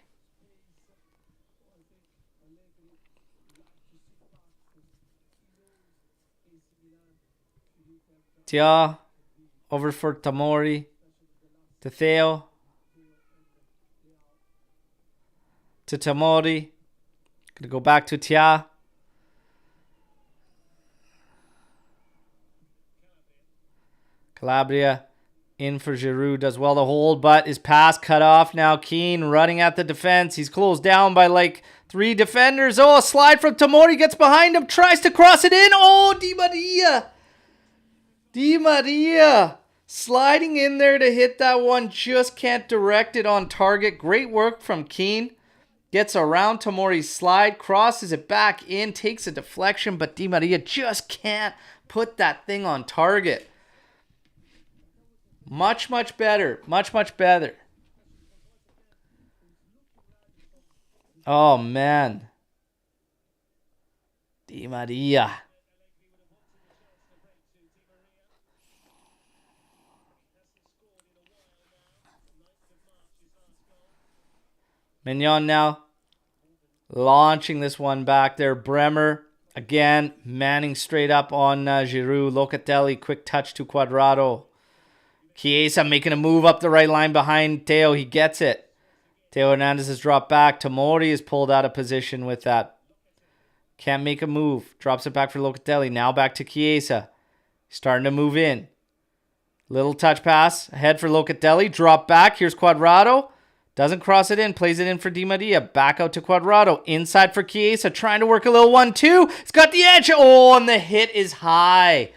Tia over for Tomori. To Theo. To Tomori. Gonna go back to Tia. Calabria in for Giroud. Does well to hold, but his pass cut off. Now Keane running at the defense. He's closed down by like 3 defenders. Oh, a slide from Tomori. Gets behind him. Tries to cross it in. Oh, Di Maria. Di Maria. Sliding in there to hit that one. Just can't direct it on target. Great work from Keane. Gets around Tomori's slide. Crosses it back in. Takes a deflection, but Di Maria just can't Put that thing on target. Much, much better. Much, much better. Oh, man. Di Maria. Mignon now launching this one back there. Bremer again manning straight up on Giroud. Locatelli, quick touch to Cuadrado. Chiesa making a move up the right line behind Theo. He gets it. Theo Hernandez has dropped back. Tomori is pulled out of position with that. Can't make a move. Drops it back for Locatelli. Now back to Chiesa. Starting to move in. Little touch pass. Ahead for Locatelli. Drop back. Here's Cuadrado. Doesn't cross it in. Plays it in for Di Maria. Back out to Cuadrado. Inside for Chiesa. Trying to work a little 1-2. It's got the edge. Oh, and the hit is high.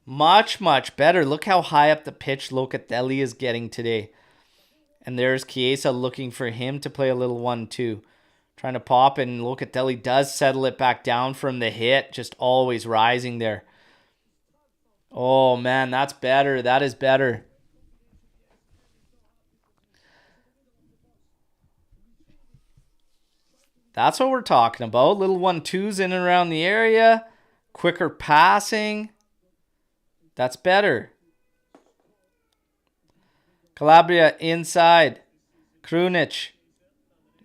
Much, much better. Look how high up the pitch Locatelli is getting today. And there's Chiesa looking for him to play a little 1-2. Trying to pop, and Locatelli does settle it back down from the hit. Just always rising there. Oh, man, that's better. That is better. That's what we're talking about. Little 1-2s in and around the area. Quicker passing. That's better. Calabria inside. Krunic.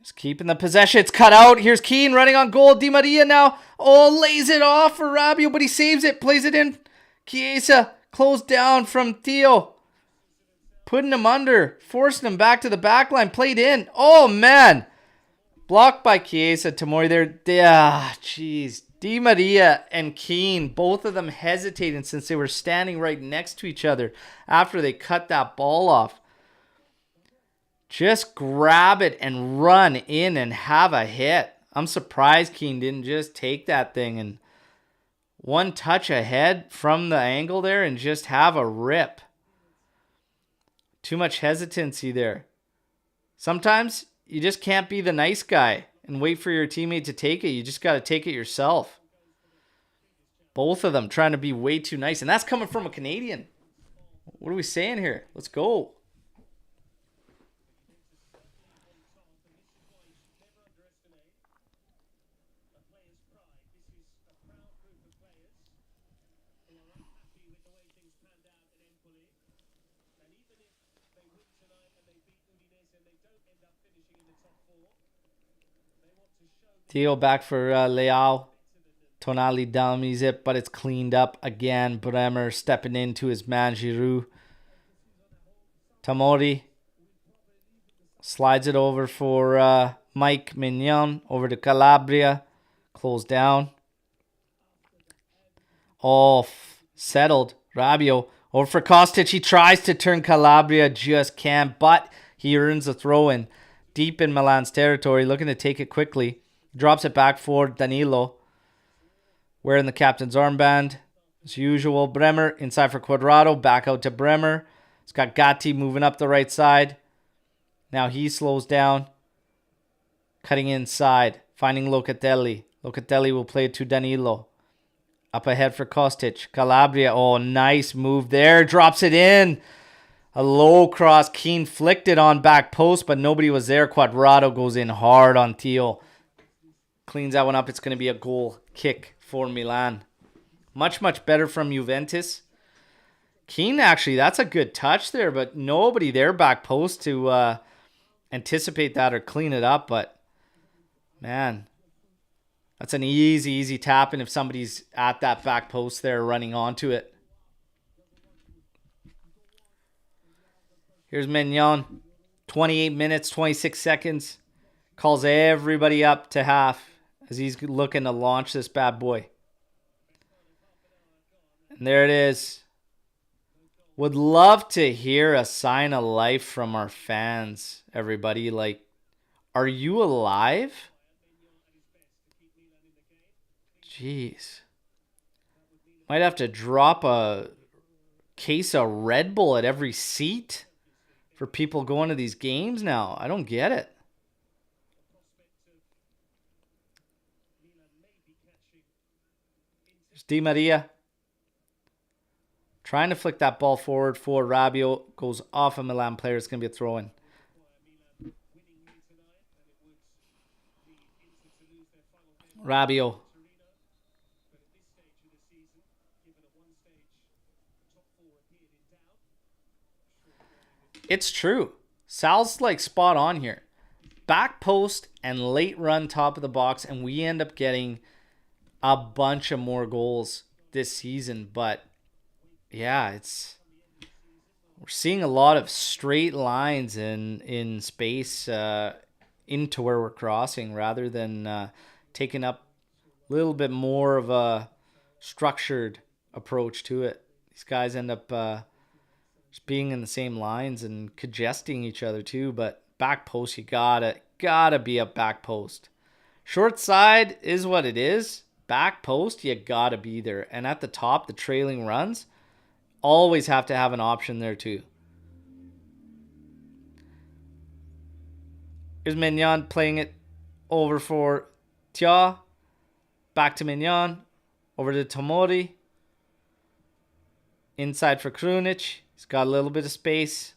Just keeping the possession. It's cut out. Here's Keane running on goal. Di Maria now. Oh, lays it off for Rabiot, but he saves it. Plays it in. Chiesa closed down from Theo. Putting him under. Forcing him back to the back line. Played in. Oh, man. Blocked by Chiesa. Tomori there. Yeah, jeez. Di Maria and Keane, both of them hesitating since they were standing right next to each other after they cut that ball off. Just grab it and run in and have a hit. I'm surprised Keane didn't just take that thing and one touch ahead from the angle there and just have a rip. Too much hesitancy there. Sometimes you just can't be the nice guy and wait for your teammate to take it. You just got to take it yourself. Both of them trying to be way too nice. And that's coming from a Canadian. What are we saying here? Let's go. Theo back for Leao. Tonali dummies it, but it's cleaned up again. Bremer stepping into his man Giroud. Tomori slides it over for Mike Mignon. Over to Calabria. Closed down. Oh, settled. Rabiot. Over for Kostic. He tries to turn Calabria. Just can't. But he earns a throw in. Deep in Milan's territory. Looking to take it quickly. Drops it back for Danilo. Wearing the captain's armband. As usual, Bremer inside for Cuadrado. Back out to Bremer. It's got Gatti moving up the right side. Now he slows down. Cutting inside. Finding Locatelli. Locatelli will play it to Danilo. Up ahead for Kostic. Calabria. Oh, nice move there. Drops it in. A low cross. Keane flicked it on back post, but nobody was there. Cuadrado goes in hard on Theo. Cleans that one up. It's going to be a goal kick for Milan. Much, much better from Juventus. Keane, actually, that's a good touch there, but nobody there back post to anticipate that or clean it up. But, man, that's an easy tap. And if somebody's at that back post there running onto it. Here's Mignon. 28 minutes, 26 seconds. Calls everybody up to half as he's looking to launch this bad boy. And there it is. Would love to hear a sign of life from our fans, everybody. Like, are you alive? Jeez. Might have to drop a case of Red Bull at every seat for people going to these games now. I don't get it. Di Maria Trying to flick that ball forward for Rabiot. Goes off a Milan player. It's going to be a throw-in. Rabiot. It's true. Sal's like spot on here. Back post and late run top of the box, and we end up getting a bunch of more goals this season. But yeah, we're seeing a lot of straight lines in space into where we're crossing, rather than taking up a little bit more of a structured approach to it. These guys end up just being in the same lines and congesting each other too. But back post, you gotta be up back post. Short side is what it is. Back post, you gotta be there. And at the top, the trailing runs, always have to have an option there too. Here's Mignon playing it over for Tia. Back to Mignon. Over to Tomori. Inside for Krunic. He's got a little bit of space.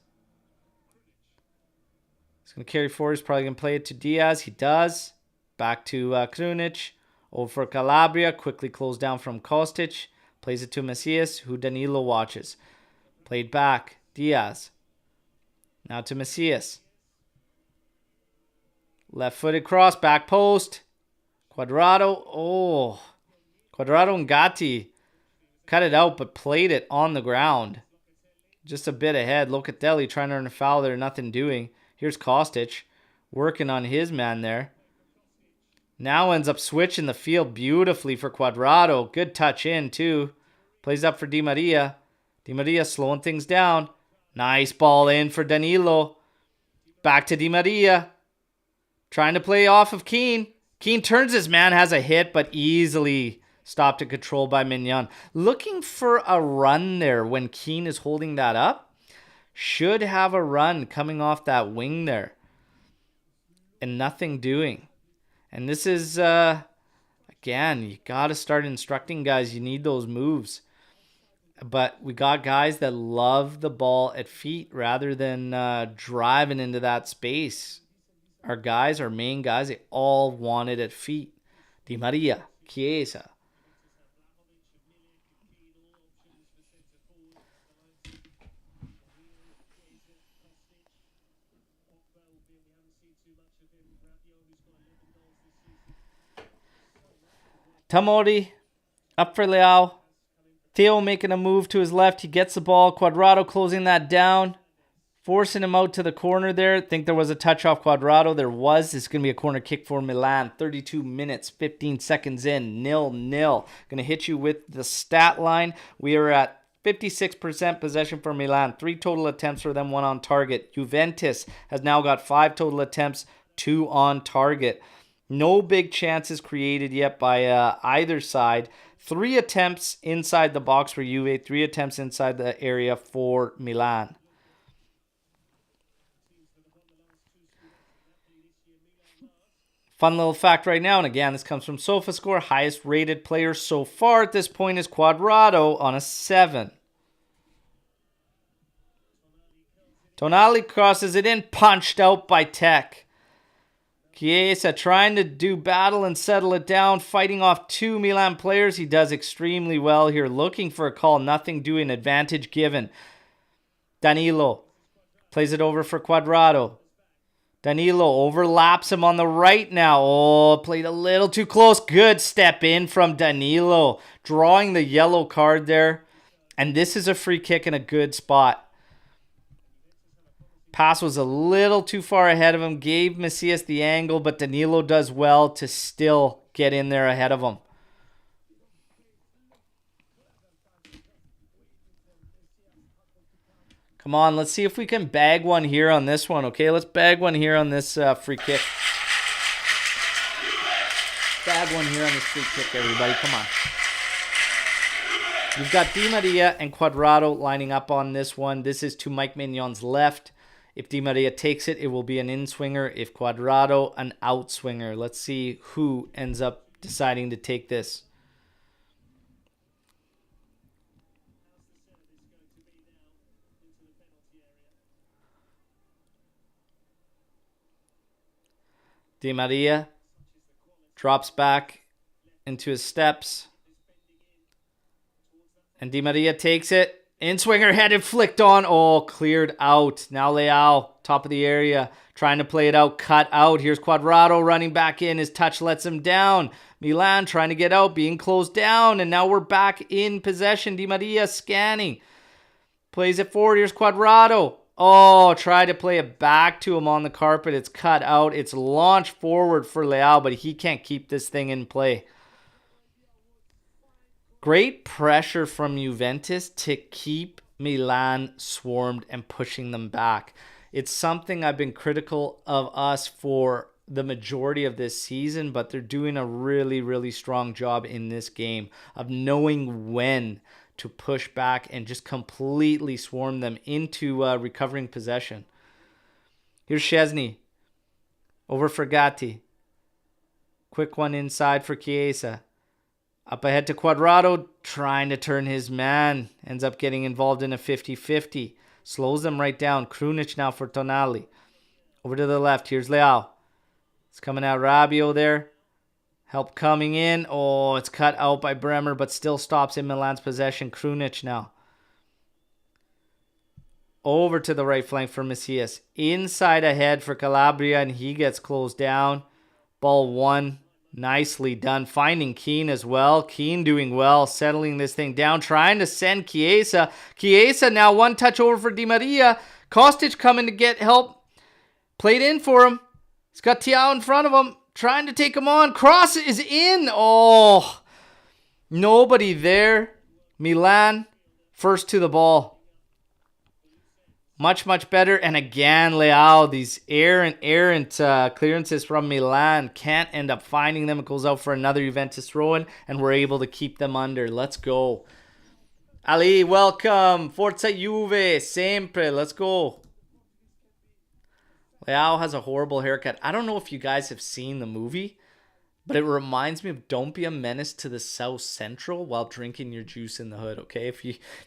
He's going to carry forward. He's probably going to play it to Diaz. He does. Back to Krunic. Over for Calabria. Quickly closed down from Kostic. Plays it to Macias, who Danilo watches. Played back. Diaz. Now to Macias. Left-footed cross. Back post. Quadrado. Oh. Quadrado and Gatti cut it out, but played it on the ground. Just a bit ahead. Locatelli trying to earn a foul there. Nothing doing. Here's Kostic working on his man there. Now ends up switching the field beautifully for Quadrado. Good touch in too. Plays up for Di Maria. Di Maria slowing things down. Nice ball in for Danilo. Back to Di Maria. Trying to play off of Keane. Keane turns his man, has a hit, but easily stopped and controlled by Mignon. Looking for a run there when Keane is holding that up. Should have a run coming off that wing there. And nothing doing. And this is, again, you got to start instructing guys. You need those moves. But we got guys that love the ball at feet rather than driving into that space. Our guys, our main guys, they all want it at feet. Di Maria, Chiesa. Tomori up for Leao. Theo making a move to his left. He gets the ball. Quadrado closing that down. Forcing him out to the corner there. I think there was a touch off Quadrado. There was. It's going to be a corner kick for Milan. 32 minutes, 15 seconds in. 0-0. Going to hit you with the stat line. We are at 56% possession for Milan. 3 total attempts for them, 1 on target. Juventus has now got 5 total attempts, 2 on target. No big chances created yet by either side. 3 attempts inside the box for Juve. 3 attempts inside the area for Milan. Fun little fact right now, and again, this comes from SofaScore. Highest rated player so far at this point is Quadrado on a 7. Tonali crosses it in, punched out by Tech. Chiesa trying to do battle and settle it down, fighting off 2 Milan players. He does extremely well here, looking for a call, nothing doing, advantage given. Danilo plays it over for Quadrado. Danilo overlaps him on the right now. Oh, played a little too close. Good step in from Danilo, drawing the yellow card there. And this is a free kick in a good spot. Pass was a little too far ahead of him. Gave Macias the angle, but Danilo does well to still get in there ahead of him. Come on, let's see if we can bag one here on this one, okay? Let's bag one here on this free kick. Bag one here on this free kick, everybody. Come on. You've got Di Maria and Quadrado lining up on this one. This is to Mike Mignon's left. If Di Maria takes it, it will be an in-swinger. If Quadrado, an out-swinger. Let's see who ends up deciding to take this. Di Maria drops back into his steps. And Di Maria takes it. In-swinger headed, flicked on. Oh, cleared out. Now Leao, top of the area, trying to play it out, cut out. Here's Cuadrado running back in. His touch lets him down. Milan trying to get out, being closed down. And now we're back in possession. Di Maria scanning. Plays it forward. Here's Cuadrado. Oh, try to play it back to him on the carpet. It's cut out. It's launched forward for Leao, but he can't keep this thing in play. Great pressure from Juventus to keep Milan swarmed and pushing them back. It's something I've been critical of us for the majority of this season, but they're doing a really, really strong job in this game of knowing when to push back and just completely swarm them into recovering possession. Here's Szczesny. Over for Gatti. Quick one inside for Chiesa. Up ahead to Cuadrado, trying to turn his man. Ends up getting involved in a 50-50. Slows them right down. Krunic now for Tonali. Over to the left. Here's Leao. It's coming out. Rabiot there. Help coming in. Oh, it's cut out by Bremer, but still stops in Milan's possession. Krunic now. Over to the right flank for Macias. Inside ahead for Calabria, and he gets closed down. Ball one. Nicely done. Finding Keane as well. Keane doing well. Settling this thing down. Trying to send Chiesa. Chiesa now one touch over for Di Maria. Kostic coming to get help. Played in for him. He's got Thiago in front of him. Trying to take him on. Cross is in. Oh. Nobody there. Milan first to the ball. Much, much better. And again, Leao, these errant clearances from Milan can't end up finding them. It goes out for another Juventus throw-in, and we're able to keep them under. Let's go. Ali, welcome. Forza Juve, sempre. Let's go. Leao has a horrible haircut. I don't know if you guys have seen the movie, but it reminds me of Don't Be a Menace to the South Central while drinking your juice in the hood, okay? If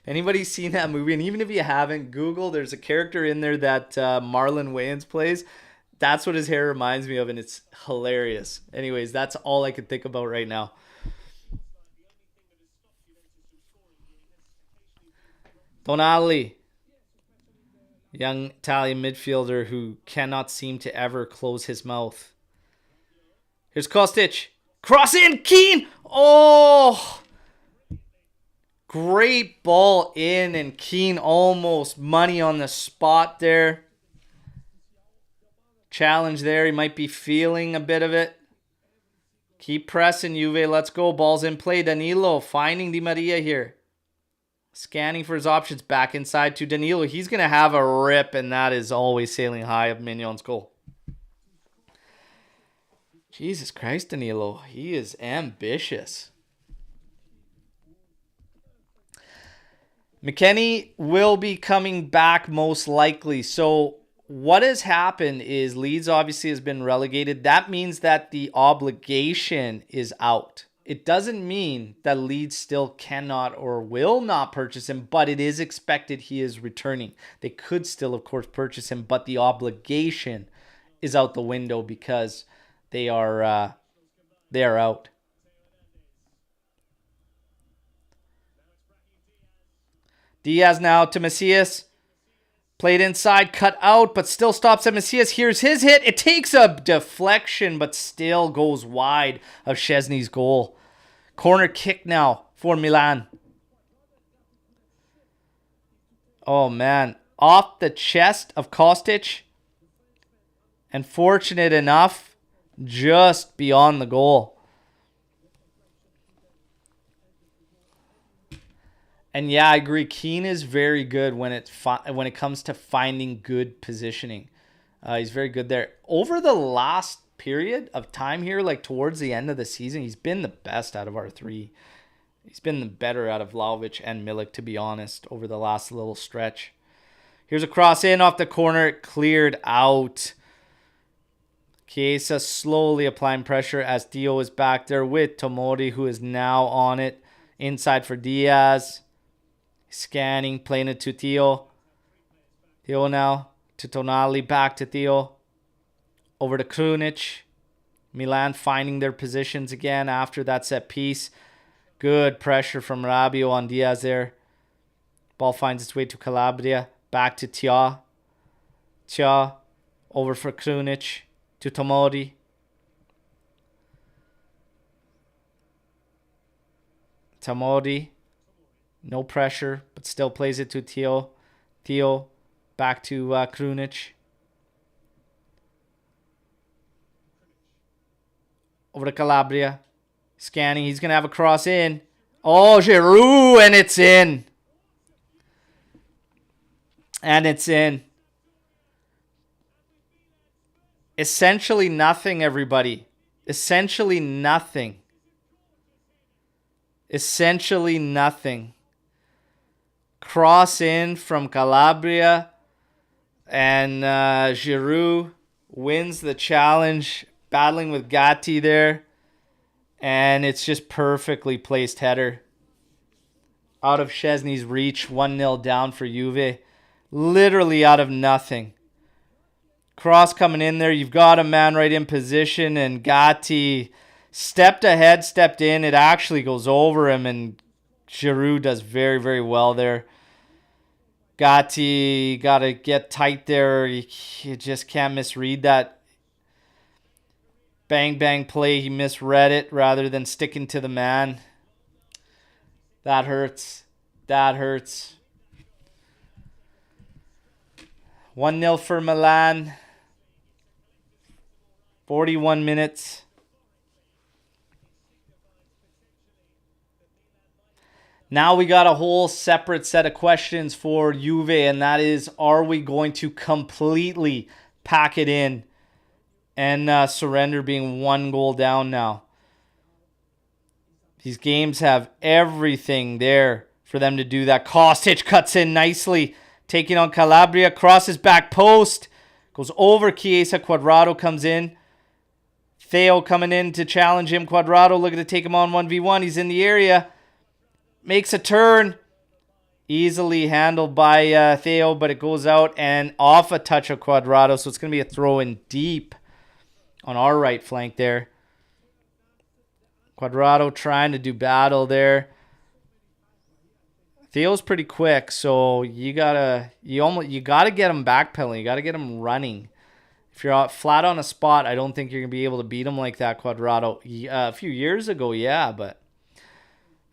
anybody's seen that movie, and even if you haven't, Google, there's a character in there that Marlon Wayans plays. That's what his hair reminds me of, and it's hilarious. Anyways, that's all I could think about right now. Tonali. Young Italian midfielder who cannot seem to ever close his mouth. Here's Kostic. Cross in. Keane. Oh. Great ball in. And Keane almost money on the spot there. Challenge there. He might be feeling a bit of it. Keep pressing, Juve. Let's go. Ball's in play. Danilo finding Di Maria here. Scanning for his options. Back inside to Danilo. He's going to have a rip. And that is always sailing high of Mignon's goal. Jesus Christ, Danilo. He is ambitious. McKennie will be coming back most likely. So what has happened is Leeds obviously has been relegated. That means that the obligation is out. It doesn't mean that Leeds still cannot or will not purchase him, but it is expected he is returning. They could still, of course, purchase him, but the obligation is out the window because they are out. Diaz now to Macias. Played inside, cut out, but still stops at Macias. Here's his hit. It takes a deflection, but still goes wide of Szczesny's goal. Corner kick now for Milan. Oh, man. Off the chest of Kostic. And fortunate enough, just beyond the goal. And yeah, I agree. Keane is very good when it comes to finding good positioning. He's very good there. Over the last period of time here, like towards the end of the season, he's been the best out of our three. He's been the better out of Vlahovic and Milik, to be honest, over the last little stretch. Here's a cross in off the corner. Cleared out. Chiesa slowly applying pressure as Theo is back there with Tomori, who is now on it. Inside for Diaz. Scanning, playing it to Theo. Theo now to Tonali, back to Theo. Over to Krunic. Milan finding their positions again after that set piece. Good pressure from Rabiot on Diaz there. Ball finds its way to Calabria. Back to Tia. Tia over for Krunic to Tomori. Tomori. No pressure, but still plays it to Theo. Theo back to Krunic. Over to Calabria. Scanning. He's going to have a cross in. Oh, Giroud, and it's in. And it's in. Essentially nothing, everybody. Essentially nothing. Essentially nothing. Cross in from Calabria. And Giroud wins the challenge. Battling with Gatti there. And it's just perfectly placed header. Out of Szczesny's reach. 1-0 down for Juve. Literally out of nothing. Cross coming in there. You've got a man right in position. And Gatti stepped ahead, stepped in. It actually goes over him. And Giroud does very, very well there. Gatti got to get tight there. You just can't misread that. Bang, bang play. He misread it rather than sticking to the man. That hurts. That hurts. 1-0 for Milan. 41 minutes. Now we got a whole separate set of questions for Juve, and that is, are we going to completely pack it in and surrender being 1 goal down now? These games have everything there for them to do that. Kostic cuts in nicely, taking on Calabria, crosses back post, goes over Chiesa. Cuadrado comes in. Theo coming in to challenge him. Cuadrado looking to take him on 1v1. He's in the area. Makes a turn. Easily handled by Theo, but it goes out and off a touch of Cuadrado. So it's going to be a throw in deep on our right flank there. Cuadrado trying to do battle there. Theo's pretty quick, so you gotta get him backpedaling. You gotta get him running. If you're out flat on a spot, I don't think you're gonna be able to beat him like that, Cuadrado. A few years ago, yeah, but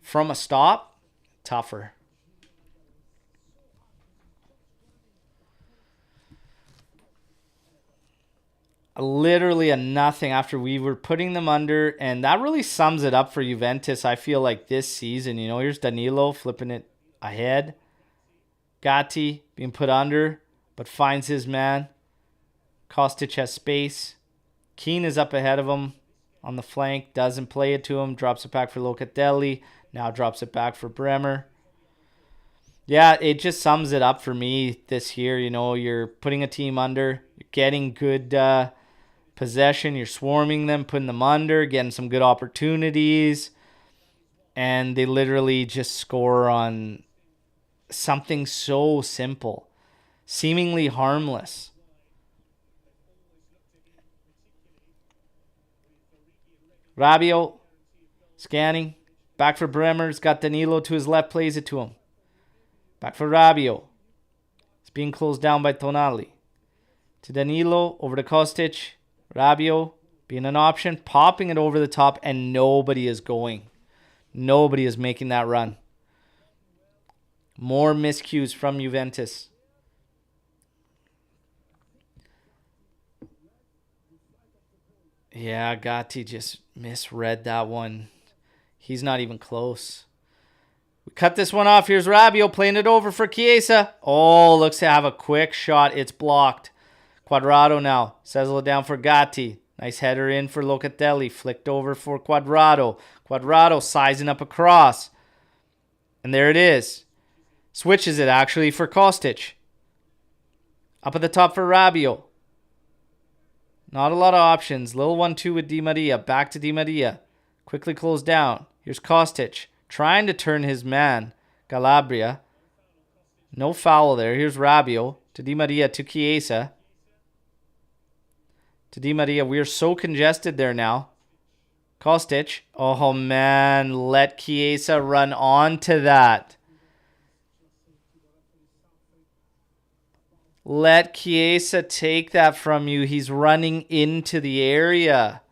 from a stop, tougher. Literally a nothing after we were putting them under, and that really sums it up for Juventus, I feel like, this season. You know, here's Danilo flipping it ahead. Gatti being put under, but finds his man. Kostic has space. Keane is up ahead of him on the flank. Doesn't play it to him. Drops it back for Locatelli. Now drops it back for Bremer. Yeah, it just sums it up for me this year. You know, you're putting a team under. You're getting good possession. You're swarming them, putting them under, getting some good opportunities. And they literally just score on something so simple, seemingly harmless. Rabiot scanning. Back for Bremer. He's got Danilo to his left. Plays it to him. Back for Rabiot. It's being closed down by Tonali. To Danilo. Over to Kostic. Rabiot being an option. Popping it over the top. And nobody is going. Nobody is making that run. More miscues from Juventus. Yeah, Gatti just misread that one. He's not even close. We cut this one off. Here's Rabiot playing it over for Chiesa. Oh, looks to have a quick shot. It's blocked. Cuadrado now. Settles it down for Gatti. Nice header in for Locatelli. Flicked over for Cuadrado. Cuadrado sizing up a cross. And there it is. Switches it actually for Kostic. Up at the top for Rabiot. Not a lot of options. Little 1-2 with Di Maria. Back to Di Maria. Quickly closed down. Here's Kostic. Trying to turn his man. Calabria. No foul there. Here's Rabiot. To Di Maria. To Chiesa. To Di Maria. We are so congested there now. Kostic. Oh, man. Let Chiesa run on to that. Let Chiesa take that from you. He's running into the area.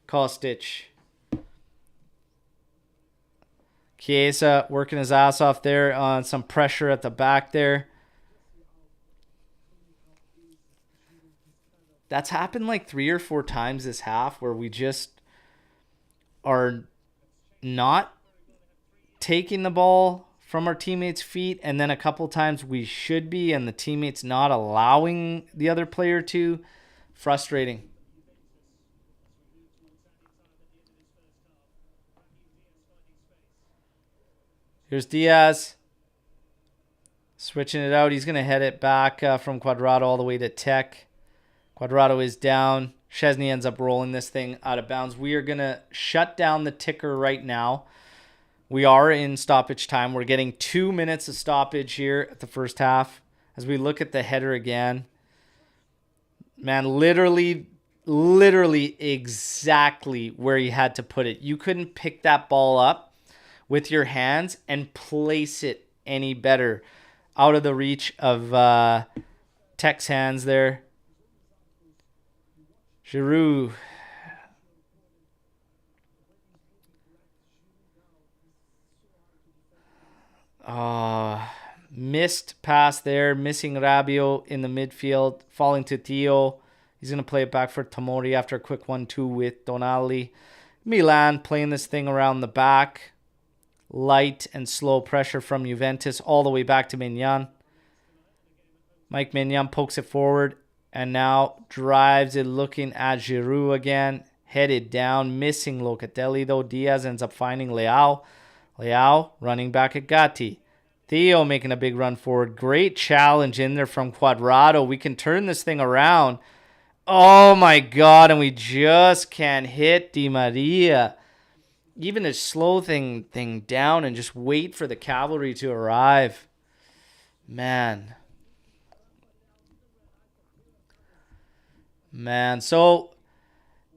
Kostic. Chiesa working his ass off there on some pressure at the back there. That's happened like 3 or 4 times this half where we just are not taking the ball from our teammates' feet, and then a couple times we should be, and the teammates not allowing the other player to. Frustrating. Here's Diaz. Switching it out. He's going to head it back from Cuadrado all the way to Tech. Cuadrado is down. Szczesny ends up rolling this thing out of bounds. We are going to shut down the ticker right now. We are in stoppage time. We're getting 2 minutes of stoppage here at the first half. As we look at the header again. Man, literally exactly where he had to put it. You couldn't pick that ball up with your hands and place it any better. Out of the reach of Tech's hands there. Giroud. Missed pass there. Missing Rabiot in the midfield. Falling to Theo. He's going to play it back for Tomori after a quick 1-2 with Donali. Milan playing this thing around the back. Light and slow pressure from Juventus all the way back to Mignon. Mike Mignon pokes it forward and now drives it looking at Giroud again. Headed down. Missing Locatelli though. Diaz ends up finding Leao. Leao running back at Gatti. Theo making a big run forward. Great challenge in there from Cuadrado. We can turn this thing around. Oh my God, and we just can't hit Di Maria. Even to slow thing down and just wait for the cavalry to arrive. Man. So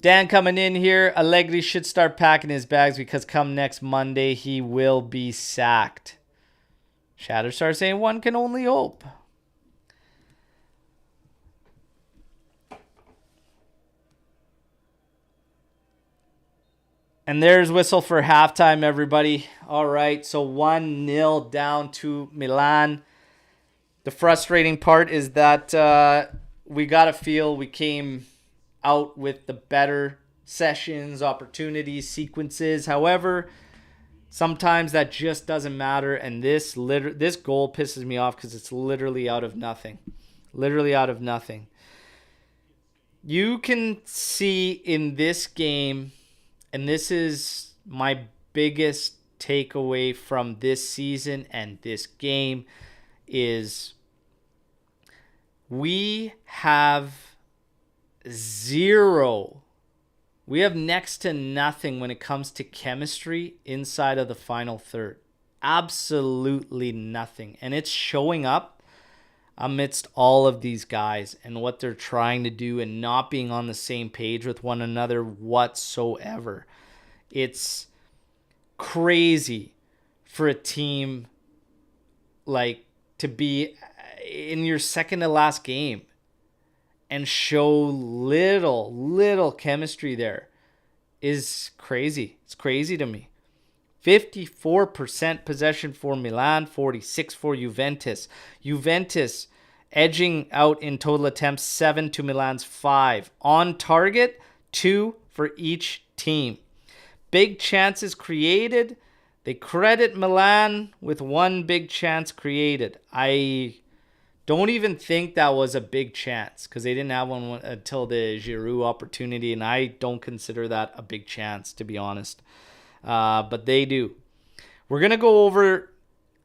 Dan coming in here. Allegri should start packing his bags because come next Monday, he will be sacked. Shatter starts saying one can only hope. And there's whistle for halftime, everybody. All right, so 1-0 down to Milan. The frustrating part is that we got to feel we came out with the better sessions, opportunities, sequences. However, sometimes that just doesn't matter, and this goal pisses me off because it's literally out of nothing. Literally out of nothing. You can see in this game, and this is my biggest takeaway from this season and this game, is we have zero. We have next to nothing when it comes to chemistry inside of the final third. Absolutely nothing. And it's showing up amidst all of these guys and what they're trying to do and not being on the same page with one another whatsoever. It's crazy for a team like to be in your second to last game and show little chemistry there. Is crazy. It's crazy to me. 54% possession for Milan, 46% for Juventus. Juventus edging out in total attempts, 7 to Milan's 5. On target, 2 for each team. Big chances created. They credit Milan with 1 big chance created. I don't even think that was a big chance because they didn't have one until the Giroud opportunity, and I don't consider that a big chance, to be honest. But they do. We're going to go over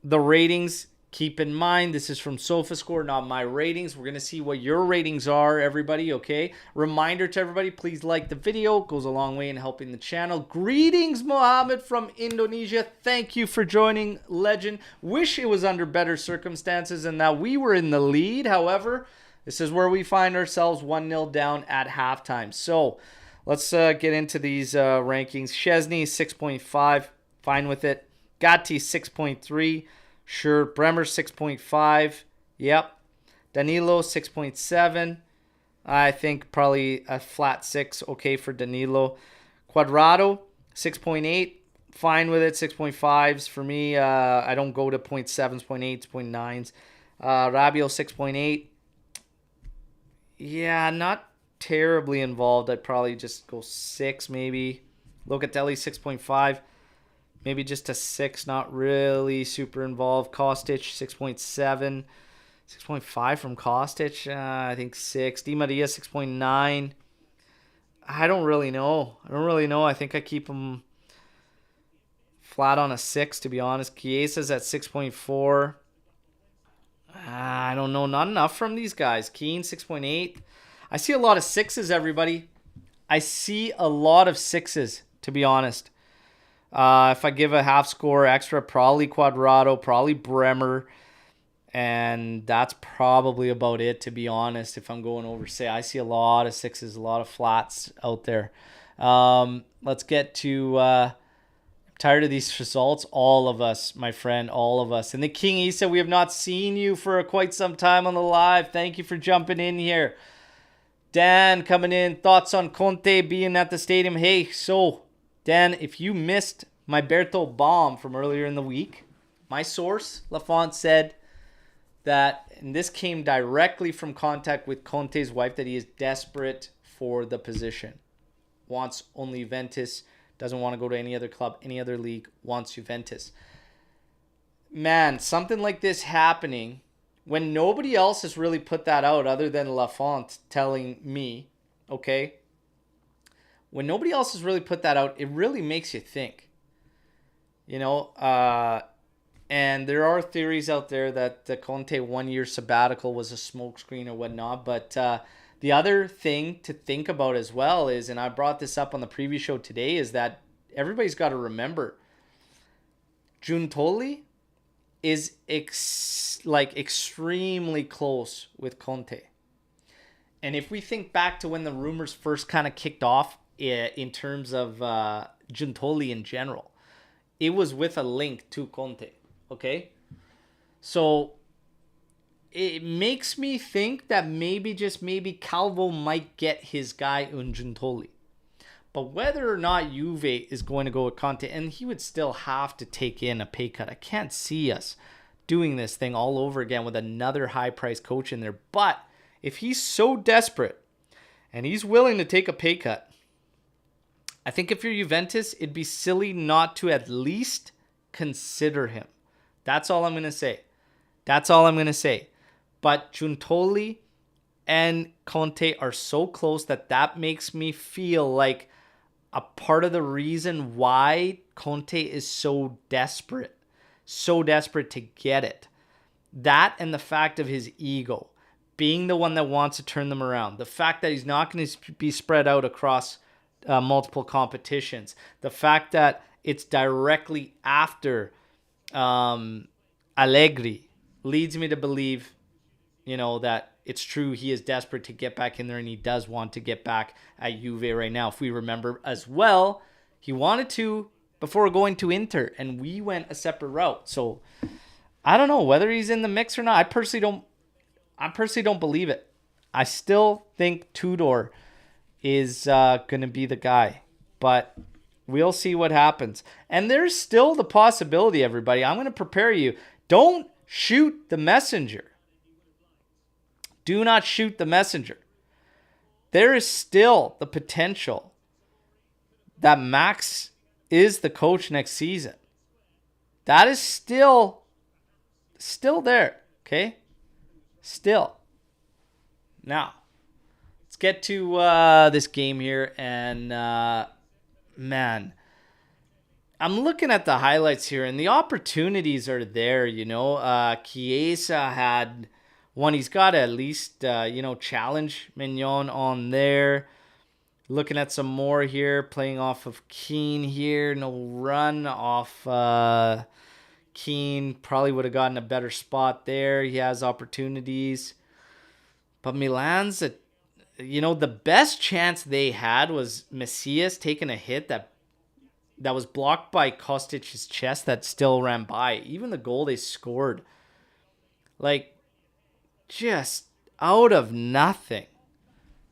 the ratings. Keep in mind, this is from SofaScore, not my ratings. We're going to see what your ratings are, everybody, okay? Reminder to everybody, please like the video. It goes a long way in helping the channel. Greetings, Mohammed from Indonesia. Thank you for joining, legend. Wish it was under better circumstances and that we were in the lead. However, This is where we find ourselves 1-0 down at halftime. So let's get into these rankings. Szczesny, 6.5. Fine with it. Gatti, 6.3. Sure. Bremer, 6.5. Yep. Danilo, 6.7. I think probably a flat 6. Okay for Danilo. Quadrado, 6.8. Fine with it. 6.5s for me. I don't go to 0.7s, 0.8s, 0.9s. Rabiot, 6.8. Yeah, not terribly involved. I'd probably just go 6 maybe. Locatelli, 6.5. Maybe just a 6, not really super involved. Kostic, 6.7. 6.5 from Kostic. I think 6. Di Maria, 6.9. I don't really know. I think I keep him flat on a 6, to be honest. Chiesa's at 6.4. I don't know. Not enough from these guys. Keane, 6.8. I see a lot of 6s, everybody. I see a lot of 6s, to be honest. If I give a half score extra, probably Quadrado, probably Bremer. And that's probably about it, to be honest, if I'm going over. Say, I see a lot of 6s, a lot of flats out there. Let's get to... I'm tired of these results. All of us, my friend, all of us. And the King, he said, we have not seen you for quite some time on the live. Thank you for jumping in here. Dan coming in. Thoughts on Conte being at the stadium? Hey, so, Dan, if you missed my Berto bomb from earlier in the week, my source, Lafont, said that, and this came directly from contact with Conte's wife, that he is desperate for the position. Wants only Juventus. Doesn't want to go to any other club, any other league. Wants Juventus. Man, something like this happening when nobody else has really put that out other than Lafont telling me, okay? When nobody else has really put that out, it really makes you think. You know, and there are theories out there that the Conte 1-year sabbatical was a smokescreen or whatnot. But the other thing to think about as well is, and I brought this up on the previous show today, is that everybody's got to remember Giuntoli is extremely close with Conte. And if we think back to when the rumors first kind of kicked off in terms of Giuntoli in general, it was with a link to Conte. Okay? So it makes me think that maybe, just maybe, Calvo might get his guy in Giuntoli. But whether or not Juve is going to go with Conte, and he would still have to take in a pay cut. I can't see us doing this thing all over again with another high-priced coach in there. But if he's so desperate and he's willing to take a pay cut, I think if you're Juventus, it'd be silly not to at least consider him. That's all I'm going to say. But Giuntoli and Conte are so close that makes me feel like a part of the reason why Conte is so desperate to get it. That, and the fact of his ego, being the one that wants to turn them around. The fact that he's not going to be spread out across multiple competitions. The fact that it's directly after Allegri leads me to believe, that it's true. He is desperate to get back in there, and he does want to get back at Juve right now. If we remember as well, he wanted to before going to Inter, and we went a separate route. So I don't know whether he's in the mix or not. I personally don't believe it. I still think Tudor is going to be the guy, but we'll see what happens. And there's still the possibility, everybody. I'm going to prepare you. Don't shoot the messenger. Do not shoot the messenger. There is still the potential that Max is the coach next season. That is still there, okay? Still. Now, let's get to this game here. And, man, I'm looking at the highlights here, and the opportunities are there, Chiesa had one. He's got to at least, challenge Mignon on there. Looking at some more here, playing off of Keane here. No run off Keane. Probably would have gotten a better spot there. He has opportunities. But Milan's, the best chance they had was Messias taking a hit that was blocked by Kostic's chest that still ran by. Even the goal they scored, like, just out of nothing.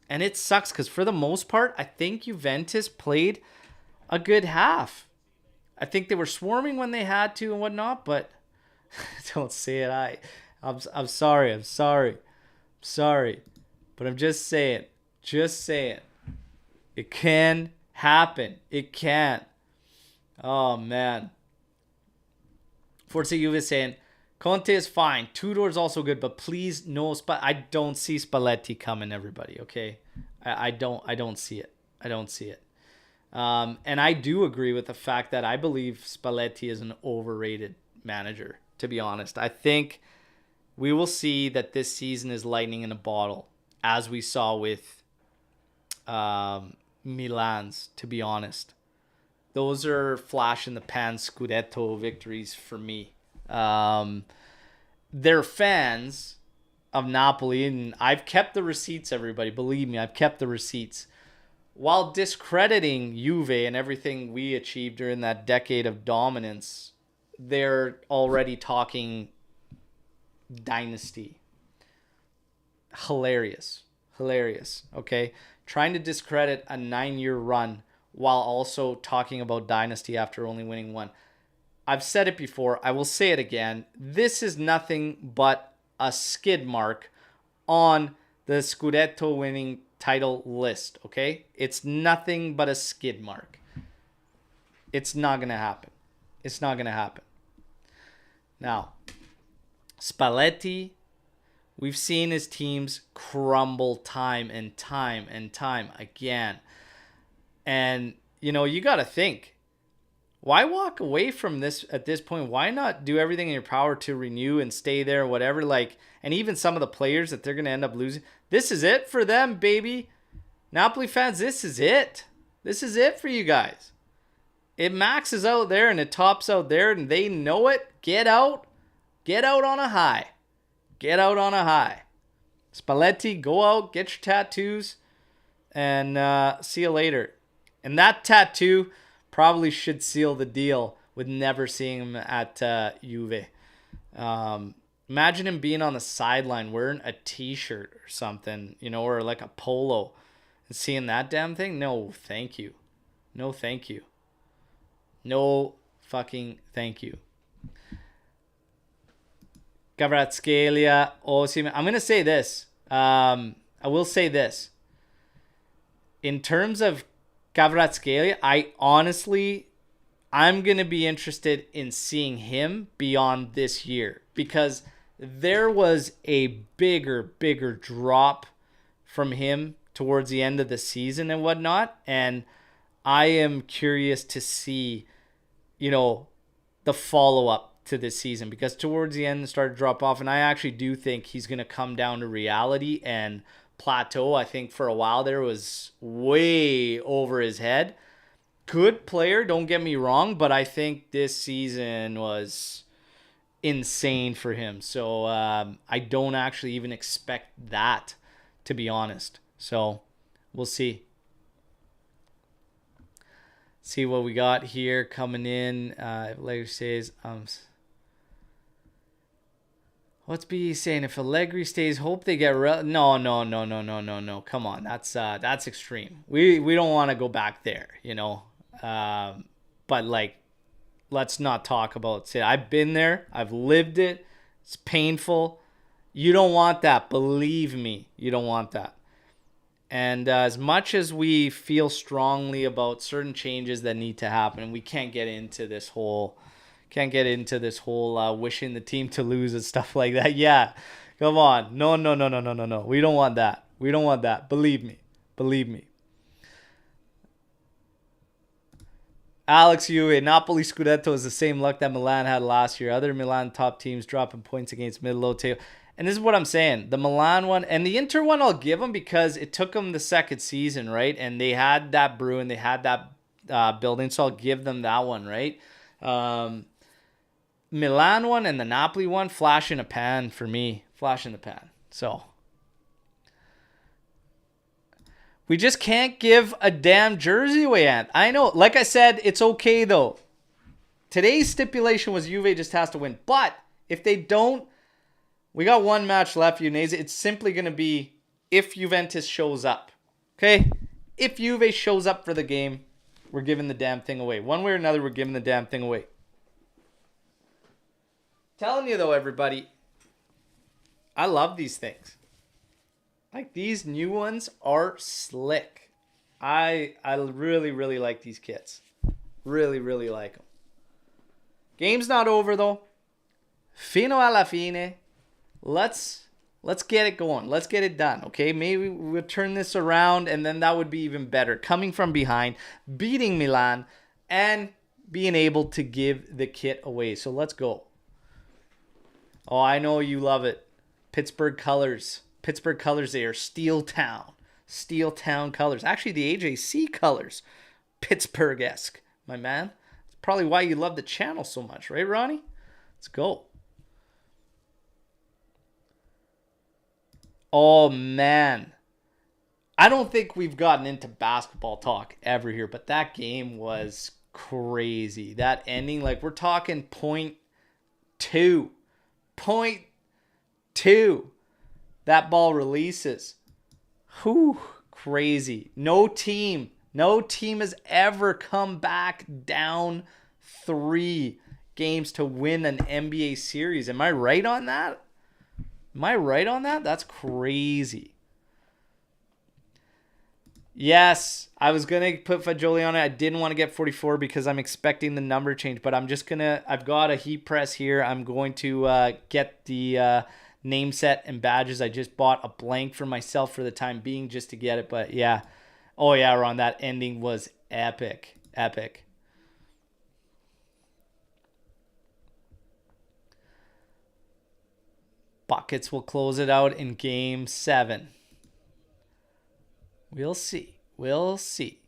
And it sucks because for the most part, I think Juventus played a good half. I think they were swarming when they had to and whatnot, but don't say it. I'm sorry. But I'm just saying. It can happen. It can. Oh, man. Forza Juve saying, Conte is fine. Tudor's also good, but please no. I don't see Spalletti coming, everybody, okay? I don't see it. And I do agree with the fact that I believe Spalletti is an overrated manager, to be honest. I think we will see that this season is lightning in a bottle, as we saw with Milan's, to be honest. Those are flash in the pan Scudetto victories for me. They're fans of Napoli, and I've kept the receipts, everybody. Believe me, I've kept the receipts. While discrediting Juve and everything we achieved during that decade of dominance, they're already talking dynasty. Hilarious, okay? Trying to discredit a 9-year run while also talking about dynasty after only winning one. I've said it before. I will say it again. This is nothing but a skid mark on the Scudetto winning title list, okay? It's nothing but a skid mark. It's not going to happen. Now, Spalletti, we've seen his teams crumble time and time again. And, you got to think, why walk away from this at this point? Why not do everything in your power to renew and stay there or whatever? And even some of the players that they're going to end up losing. This is it for them, baby. Napoli fans, this is it. This is it for you guys. It maxes out there and it tops out there and they know it. Get out on a high. Spalletti, go out, get your tattoos, and see you later. And that tattoo probably should seal the deal with never seeing him at Juve. Imagine him being on the sideline wearing a t-shirt or something, or like a polo, and seeing that damn thing. No, thank you. No fucking thank you. Kvaratskhelia, Osimhen. I'm going to say this. I will say this. In terms of Kvaratskhelia, I'm going to be interested in seeing him beyond this year because there was a bigger drop from him towards the end of the season and whatnot. And I am curious to see, the follow-up to this season because towards the end it started to drop off. And I actually do think he's going to come down to reality and plateau. I think for a while there was way over his head. Good player, don't get me wrong, but I think this season was insane for him. So I don't actually even expect that, to be honest. So we'll see. See what we got here coming in. Allegri says, what's B saying? If Allegri stays, hope they get no. Come on, that's extreme. We don't want to go back there, But let's not talk about it. I've been there. I've lived it. It's painful. You don't want that. Believe me, you don't want that. And as much as we feel strongly about certain changes that need to happen, we can't get into this whole wishing the team to lose and stuff like that. Yeah, come on. No. We don't want that. Believe me. Alex Juve, Napoli Scudetto is the same luck that Milan had last year. Other Milan top teams dropping points against mid-low table. And this is what I'm saying. The Milan one and the Inter one I'll give them because it took them the second season, right? And they had that brew and they had that building, so I'll give them that one, right? Milan one and the Napoli one, flash in a pan for me. Flash in the pan. So We just can't give a damn jersey away, Ant. I know. Like I said, it's okay, though. Today's stipulation was Juve just has to win. But if they don't, we got one match left, Udinese. It's simply going to be if Juventus shows up. Okay? If Juve shows up for the game, we're giving the damn thing away. One way or another, we're giving the damn thing away. Telling you, though, everybody, I love these things. Like, these new ones are slick. I really, really like these kits. Really, really like them. Game's not over, though. Fino alla fine. Let's get it going. Let's get it done, okay? Maybe we'll turn this around, and then that would be even better. Coming from behind, beating Milan, and being able to give the kit away. So let's go. Oh, I know you love it. Pittsburgh colors. Pittsburgh colors, they are Steel Town. Steel Town colors. Actually, the AJC colors. Pittsburgh-esque, my man. That's probably why you love the channel so much, right, Ronnie? Let's go. Oh, man. I don't think we've gotten into basketball talk ever here, but that game was crazy. That ending, like, we're talking point two. Point two. That ball releases. Whew, crazy. No team has ever come back down 3 games to win an NBA series. Am I right on that? That's crazy. Yes, I was going to put Fagioli on it. I didn't want to get 44 because I'm expecting the number change, but I'm just going to, I've got a heat press here. I'm going to get the name set and badges. I just bought a blank for myself for the time being just to get it. But yeah. Oh yeah, Ron, that ending was epic. Epic. Buckets will close it out in game 7. We'll see. We'll see.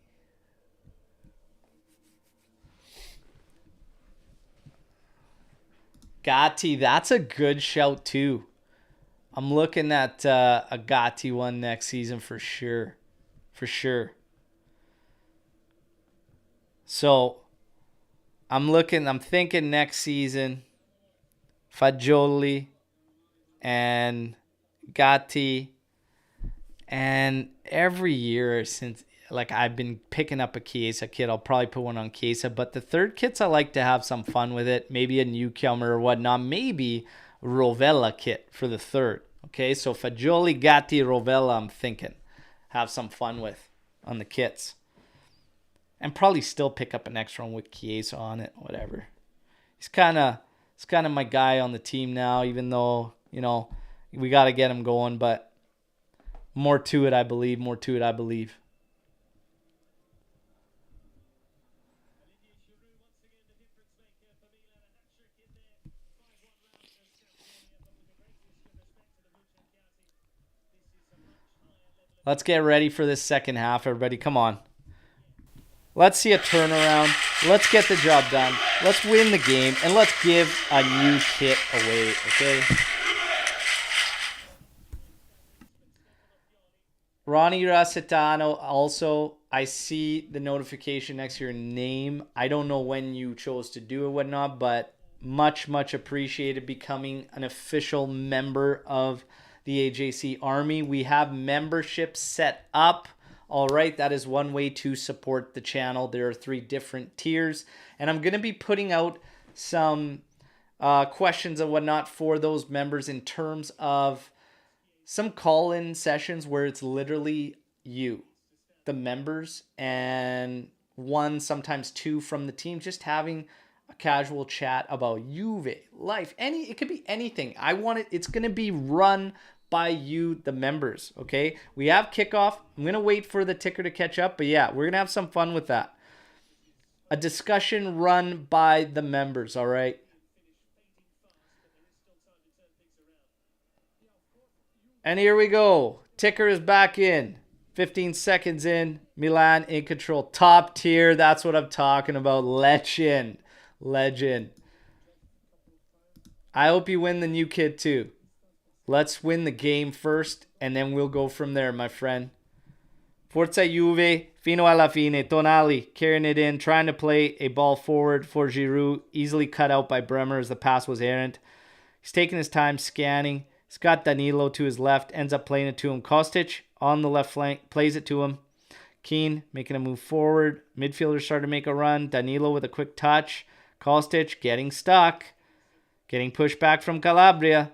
Gatti, that's a good shout too. I'm looking at a Gatti one next season for sure. For sure. So, I'm thinking next season, Fagioli and Gatti. And every year since, like, I've been picking up a Chiesa kit, I'll probably put one on Chiesa. But the third kits, I like to have some fun with it. Maybe a newcomer or whatnot. Maybe Rovella kit for the third. Okay, so Fagioli, Gatti, Rovella, I'm thinking. Have some fun with on the kits. And probably still pick up an extra one with Chiesa on it, whatever. He's kind of my guy on the team now, even though, you know, we got to get him going. But more to it, I believe. Let's get ready for this second half, everybody. Come on. Let's see a turnaround. Let's get the job done. Let's win the game. And let's give a new kit away, okay? Ronnie Rasetano, also, I see the notification next to your name. I don't know when you chose to do it, whatnot, but much, much appreciated becoming an official member of the AJC Army. We have memberships set up. All right, that is one way to support the channel. There are 3 different tiers, and I'm going to be putting out some questions and whatnot for those members in terms of some call-in sessions where it's literally you, the members, and 1, sometimes 2 from the team, just having a casual chat about Juve, life, it could be anything. It's going to be run by you, the members, okay? We have kickoff. I'm going to wait for the ticker to catch up, but yeah, we're going to have some fun with that. A discussion run by the members, all right? And here we go. Ticker is back in. 15 seconds in. Milan in control. Top tier. That's what I'm talking about. Legend. I hope you win the new kid too. Let's win the game first, and then we'll go from there, my friend. Forza Juve, fino alla fine. Tonali carrying it in, trying to play a ball forward for Giroud. Easily cut out by Bremer as the pass was errant. He's taking his time scanning. He's got Danilo to his left, ends up playing it to him. Kostic on the left flank, plays it to him. Keane making a move forward. Midfielders start to make a run. Danilo with a quick touch. Kostic getting stuck. Getting pushed back from Calabria.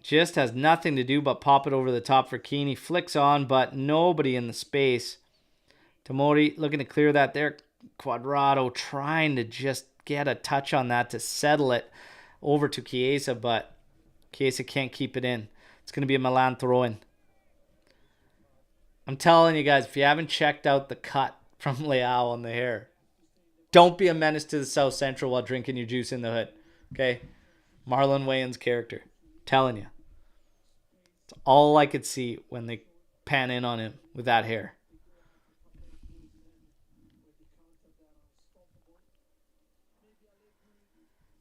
Just has nothing to do but pop it over the top for Keane. He flicks on, but nobody in the space. Tomori looking to clear that there. Cuadrado trying to just get a touch on that to settle it over to Chiesa, but Chiesa can't keep it in. It's going to be a Milan throw-in. I'm telling you guys, if you haven't checked out the cut from Leao on the hair, don't be a menace to the South Central while drinking your juice in the hood. Okay? Marlon Wayans' character. Telling you. It's all I could see when they pan in on him with that hair.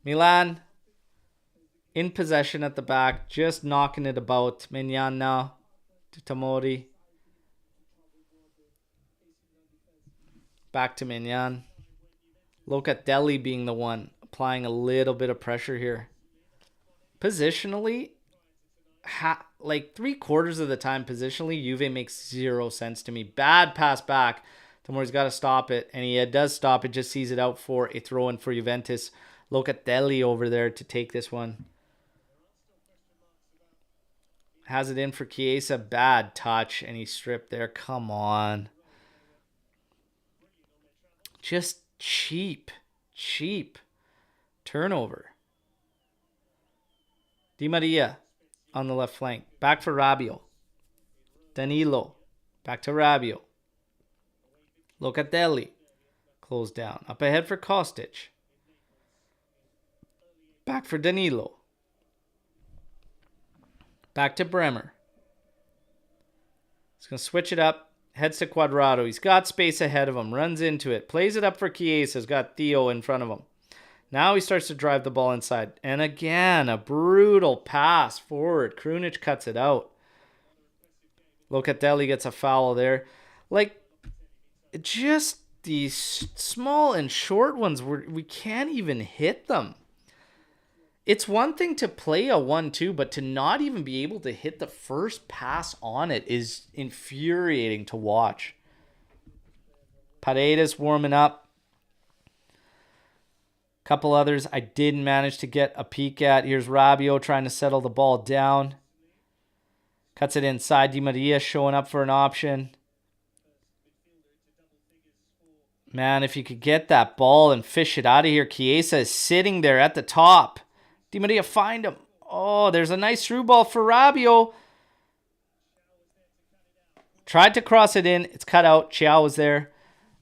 Milan in possession at the back, just knocking it about. Mignan now to Tomori. Back to Mignan. Locatelli being the one applying a little bit of pressure here. Positionally, like 3/4 of the time, positionally, Juve makes zero sense to me. Bad pass back. Tomori's got to stop it, and he does stop it, just sees it out for a throw-in for Juventus. Locatelli over there to take this one. Has it in for Chiesa. Bad touch, and he's stripped there. Come on. Just cheap turnover. Di Maria on the left flank. Back for Rabiot. Danilo. Back to Rabiot. Locatelli. Closed down. Up ahead for Kostic. Back for Danilo. Back to Bremer. He's going to switch it up. Heads to Cuadrado. He's got space ahead of him. Runs into it. Plays it up for Chiesa. He's got Theo in front of him. Now he starts to drive the ball inside. And again, a brutal pass forward. Krunic cuts it out. Locatelli gets a foul there. Like, just these small and short ones, we can't even hit them. It's one thing to play a 1-2, but to not even be able to hit the first pass on it is infuriating to watch. Paredes warming up. Couple others I didn't manage to get a peek at. Here's Rabiot trying to settle the ball down. Cuts it inside. Di Maria showing up for an option. Man, if you could get that ball and fish it out of here. Chiesa is sitting there at the top. Di Maria, find him. Oh, there's a nice through ball for Rabiot. Tried to cross it in. It's cut out. Chiao was there.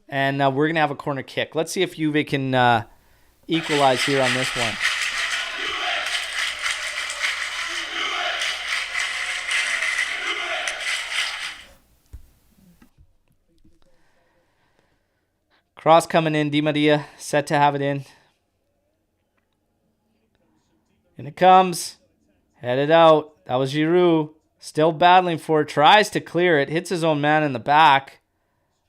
And we're going to have a corner kick. Let's see if Juve can equalize here on this one. Cross coming in. Di Maria set to have it in. And it comes. Headed out. That was Giroud. Still battling for it. Tries to clear it. Hits his own man in the back.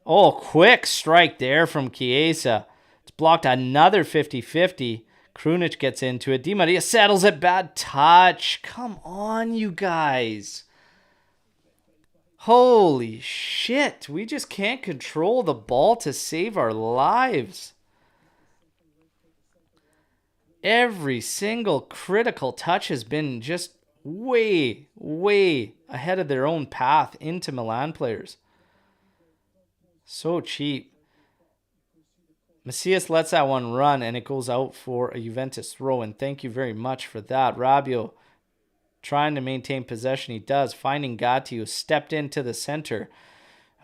Oh, quick strike there from Chiesa. It's blocked another 50-50. Krunic gets into it. Di Maria settles it. Bad touch. Come on, you guys. Holy shit. We just can't control the ball to save our lives. Every single critical touch has been just way, way ahead of their own path into Milan players. So cheap. Macias lets that one run, and it goes out for a Juventus throw-in. Thank you very much for that. Rabiot trying to maintain possession. He does. Finding Gatti, who stepped into the center.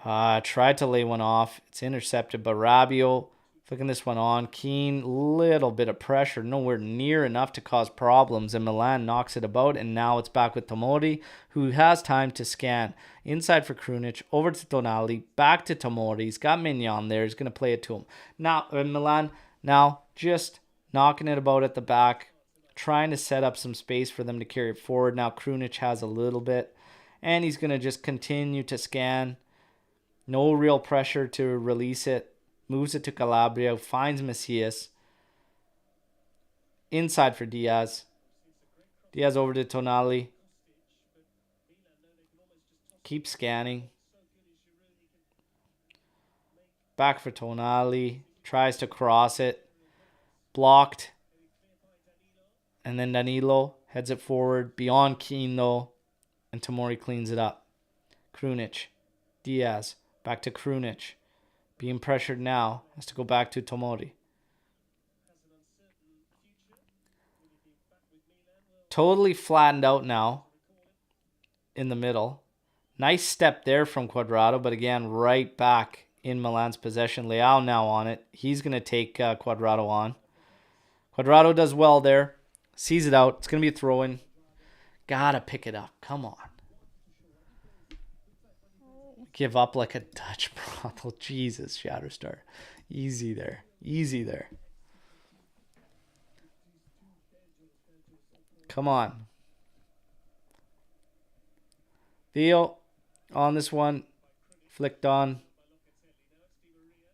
Tried to lay one off. It's intercepted, but Rabiot flicking this one on. Keane, little bit of pressure. Nowhere near enough to cause problems. And Milan knocks it about, and now it's back with Tomori, who has time to scan. Inside for Krunic, over to Tonali, back to Tomori. He's got Mignan there. He's going to play it to him. Now, Milan, now just knocking it about at the back, trying to set up some space for them to carry it forward. Now Krunic has a little bit, And he's going to just continue to scan. No real pressure to release it. Moves it to Calabria. Finds Macias. Inside for Diaz. Diaz over to Tonali. Keep scanning. Back for Tonali. Tries to cross it. Blocked. And then Danilo heads it forward. Beyond Keane though. And Tomori cleans it up. Krunic. Diaz. Back to Krunic. Being pressured now. Has to go back to Tomori. Totally flattened out now. In the middle. Nice step there from Cuadrado. But again, right back in Milan's possession. Leao now on it. He's going to take Cuadrado on. Cuadrado does well there. Sees it out. It's going to be a throw-in. Gotta pick it up. Come on. Give up like a Dutch brothel. Jesus, Shatterstar. Easy there. Easy there. Come on. Theo on this one. Flicked on.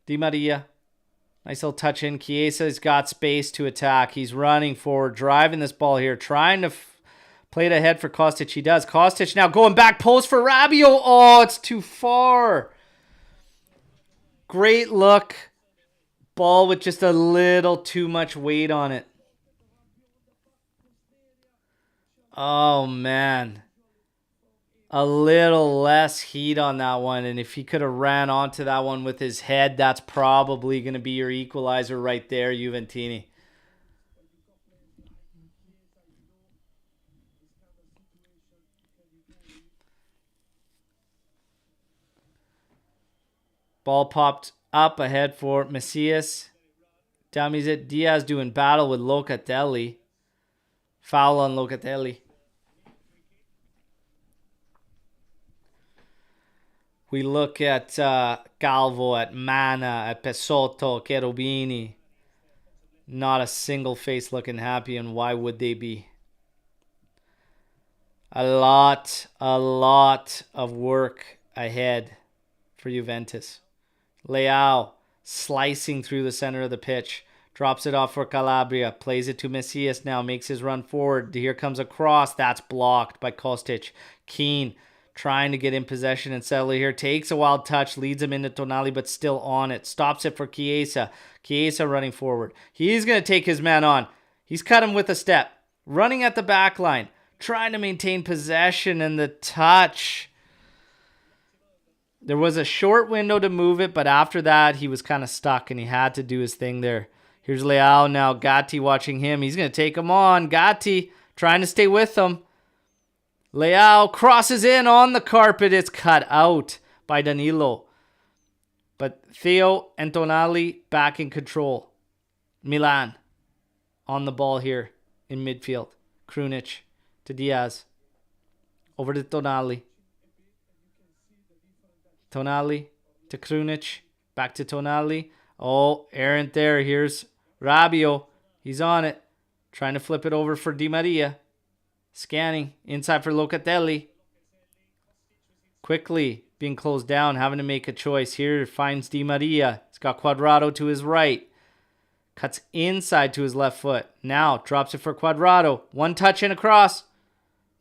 Di Maria. Nice little touch in. Chiesa's got space to attack. He's running forward. Driving this ball here. Trying to play it ahead for Kostic. He does. Kostic now going back post for Rabiot. Oh, it's too far. Great look. Ball with just a little too much weight on it. Oh, man. A little less heat on that one. And if he could have ran onto that one with his head, that's probably going to be your equalizer right there, Juventini. Ball popped up ahead for Macias. Dummies it. Diaz doing battle with Locatelli. Foul on Locatelli. We look at Calvo, at Mana, at Pesotto, Cherubini. Not a single face looking happy, and why would they be? A lot of work ahead for Juventus. Leao slicing through the center of the pitch. Drops it off for Calabria. Plays it to Macias now. Makes his run forward. Here comes a cross. That's blocked by Kostic. Keane trying to get in possession and settle it here. Takes a wild touch. Leads him into Tonali, but still on it. Stops it for Chiesa. Chiesa running forward. He's going to take his man on. He's cut him with a step. Running at the back line. Trying to maintain possession and the touch. There was a short window to move it, but after that, he was kind of stuck and he had to do his thing there. Here's Leao now. Gatti watching him. He's going to take him on. Gatti trying to stay with him. Leao crosses in on the carpet. It's cut out by Danilo. But Theo and Tonali back in control. Milan on the ball here in midfield. Krunic to Diaz. Over to Tonali. Tonali to Krunic. Back to Tonali. Oh, errant there. Here's Rabiot. He's on it. Trying to flip it over for Di Maria. Scanning. Inside for Locatelli. Quickly being closed down. Having to make a choice. Here finds Di Maria. He's got Cuadrado to his right. Cuts inside to his left foot. Now drops it for Cuadrado. One touch and across.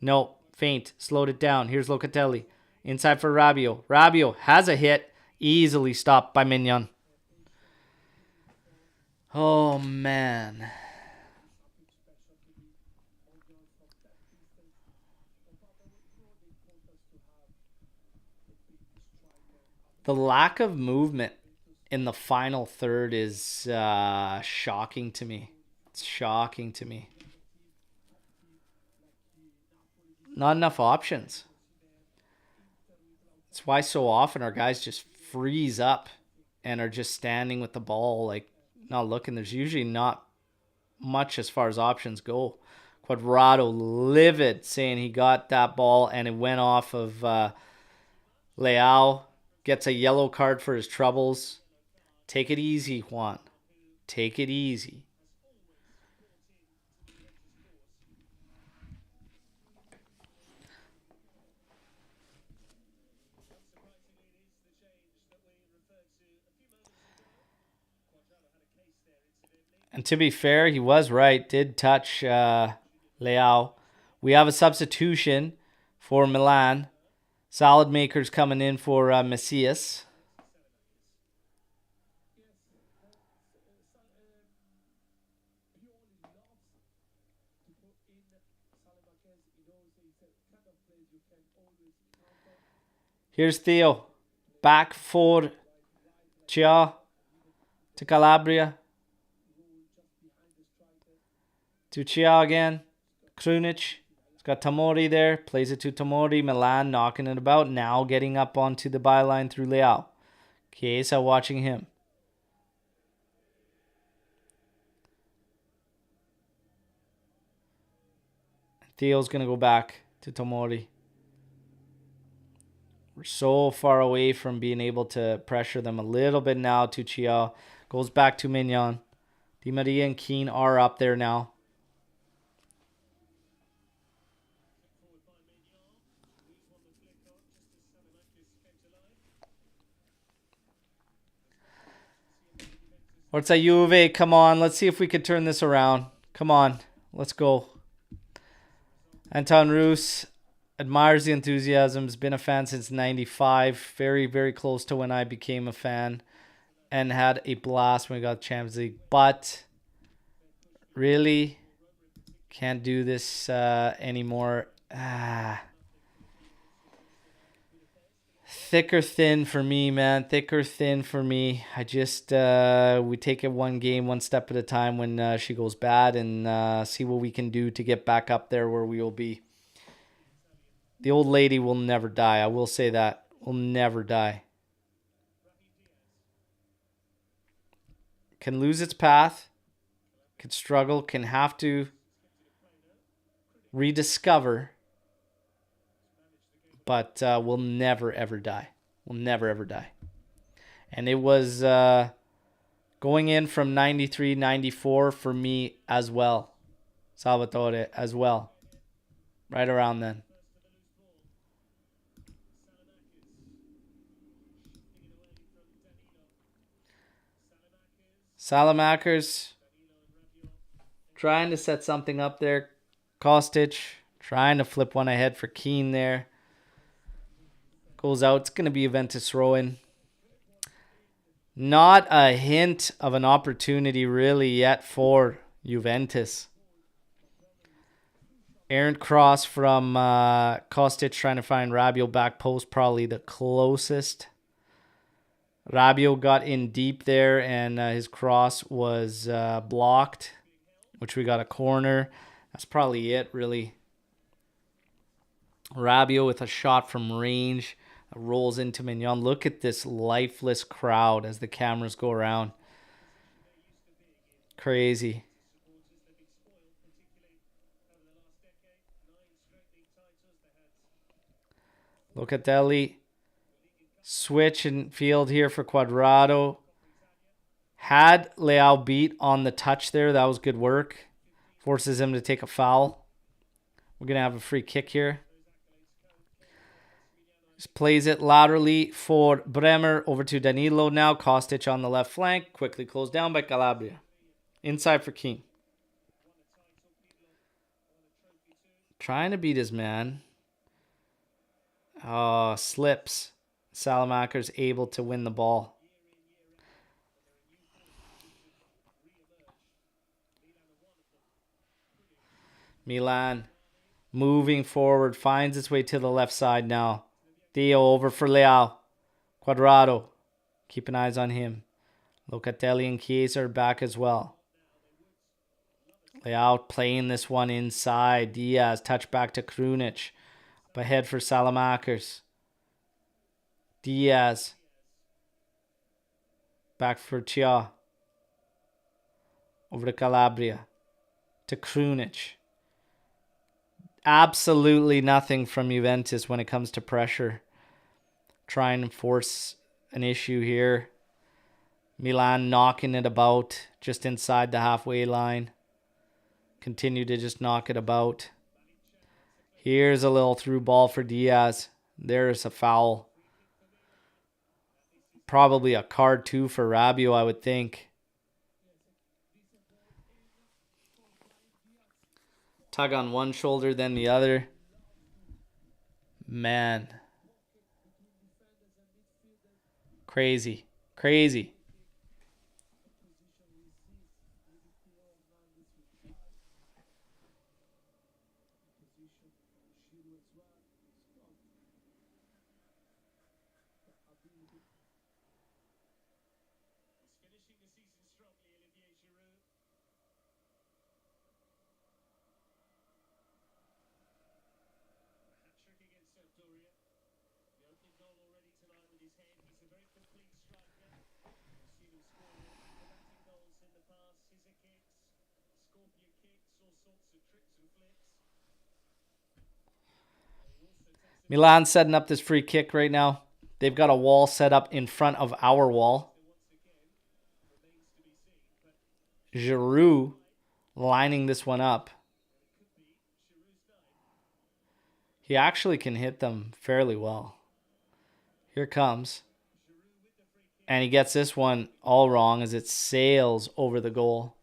No. Faint. Slowed it down. Here's Locatelli. Inside for Rabiot. Rabiot has a hit. Easily stopped by Mignon. Oh, man. The lack of movement in the final third is shocking to me. It's shocking to me. Not enough options. That's why so often our guys just freeze up and are just standing with the ball, like not looking. There's usually not much as far as options go. Cuadrado livid, saying he got that ball and it went off of Leao. Gets a yellow card for his troubles. Take it easy, Juan. Take it easy. And to be fair, he was right. Did touch Leao. We have a substitution for Milan. Salad makers coming in for Messias. Here's Theo. Back for Chia to Calabria. To Chia again. Krunic. He's got Tomori there. Plays it to Tomori. Milan knocking it about. Now getting up onto the byline through Leao. Chiesa watching him. Theo's going to go back to Tomori. We're so far away from being able to pressure them a little bit now. To Chia. Goes back to Mignon. Di Maria and Keane are up there now. Forza Juve, come on. Let's see if we could turn this around. Come on. Let's go. Anton Roos admires the enthusiasm. Has been a fan since 95. Very, very close to when I became a fan. And had a blast when we got the Champions League. But really can't do this anymore. Thick or thin for me, man. Thick or thin for me. I just, we take it one game, one step at a time when she goes bad and see what we can do to get back up there where we will be. The old lady will never die. I will say that. Will never die. Can lose its path. Can struggle. Can have to rediscover. But will never, ever die. Will never, ever die. And it was going in from 93, 94 for me as well. Salvatore as well. Right around then. Salamakers trying to set something up there. Kostic trying to flip one ahead for Keane there. Goes out. It's going to be Juventus throw-in. Not a hint of an opportunity really yet for Juventus. Errant cross from Kostic trying to find Rabiot back post. Probably the closest. Rabiot got in deep there and his cross was blocked, which we got a corner. That's probably it really. Rabiot with a shot from range. Rolls into Mignon. Look at this lifeless crowd as the cameras go around. Crazy. Locatelli. Switch and field here for Cuadrado. Had Leao beat on the touch there. That was good work. Forces him to take a foul. We're going to have a free kick here. Just plays it laterally for Bremer. Over to Danilo now. Kostic on the left flank. Quickly closed down by Calabria. Inside for Keane. Trying to beat his man. Oh, slips. Salamaker's able to win the ball. Milan moving forward. Finds its way to the left side now. Theo over for Leao. Cuadrado. Keep an eyes on him. Locatelli and Chiesa are back as well. Leao playing this one inside. Diaz touch back to Krunic. Up ahead for Salamakers. Diaz. Back for Chia. Over to Calabria. To Krunic. Absolutely nothing from Juventus when it comes to pressure. Try and force an issue here. Milan knocking it about just inside the halfway line. Continue to just knock it about. Here's a little through ball for Diaz. There's a foul. Probably a card too for Rabiot, I would think. Tug on one shoulder, then the other. Man. Crazy. Crazy. Milan setting up this free kick right now. They've got a wall set up in front of our wall. Giroud lining this one up. He actually can hit them fairly well. Here it comes. And he gets this one all wrong as it sails over the goal.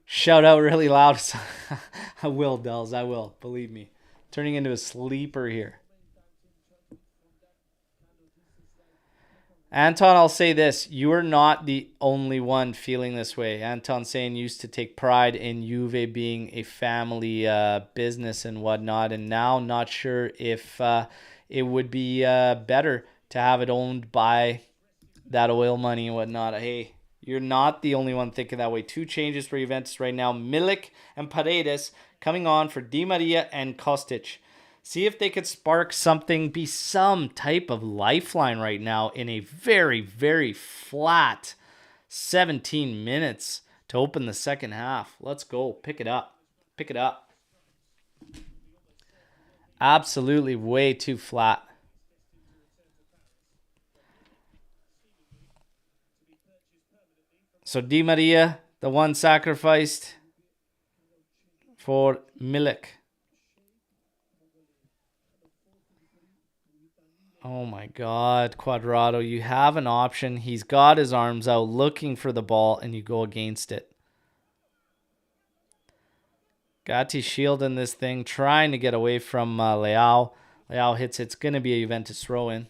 Shout out really loud. I will, Dells. I will. Believe me. Turning into a sleeper here. Anton, I'll say this. You are not the only one feeling this way. Anton saying used to take pride in Juve being a family business and whatnot. And now not sure if it would be better to have it owned by that oil money and whatnot. Hey, you're not the only one thinking that way. 2 changes for Juventus right now. Milik and Paredes coming on for Di Maria and Kostic. See if they could spark something, be some type of lifeline right now in a very, very flat 17 minutes to open the second half. Let's go. Pick it up. Pick it up. Absolutely way too flat. So Di Maria, the one sacrificed for Milik. Oh my God, Quadrado, you have an option. He's got his arms out looking for the ball and you go against it. Gatti shielding this thing, trying to get away from Leao. Leao hits it. It's going to be a Juventus throw-in.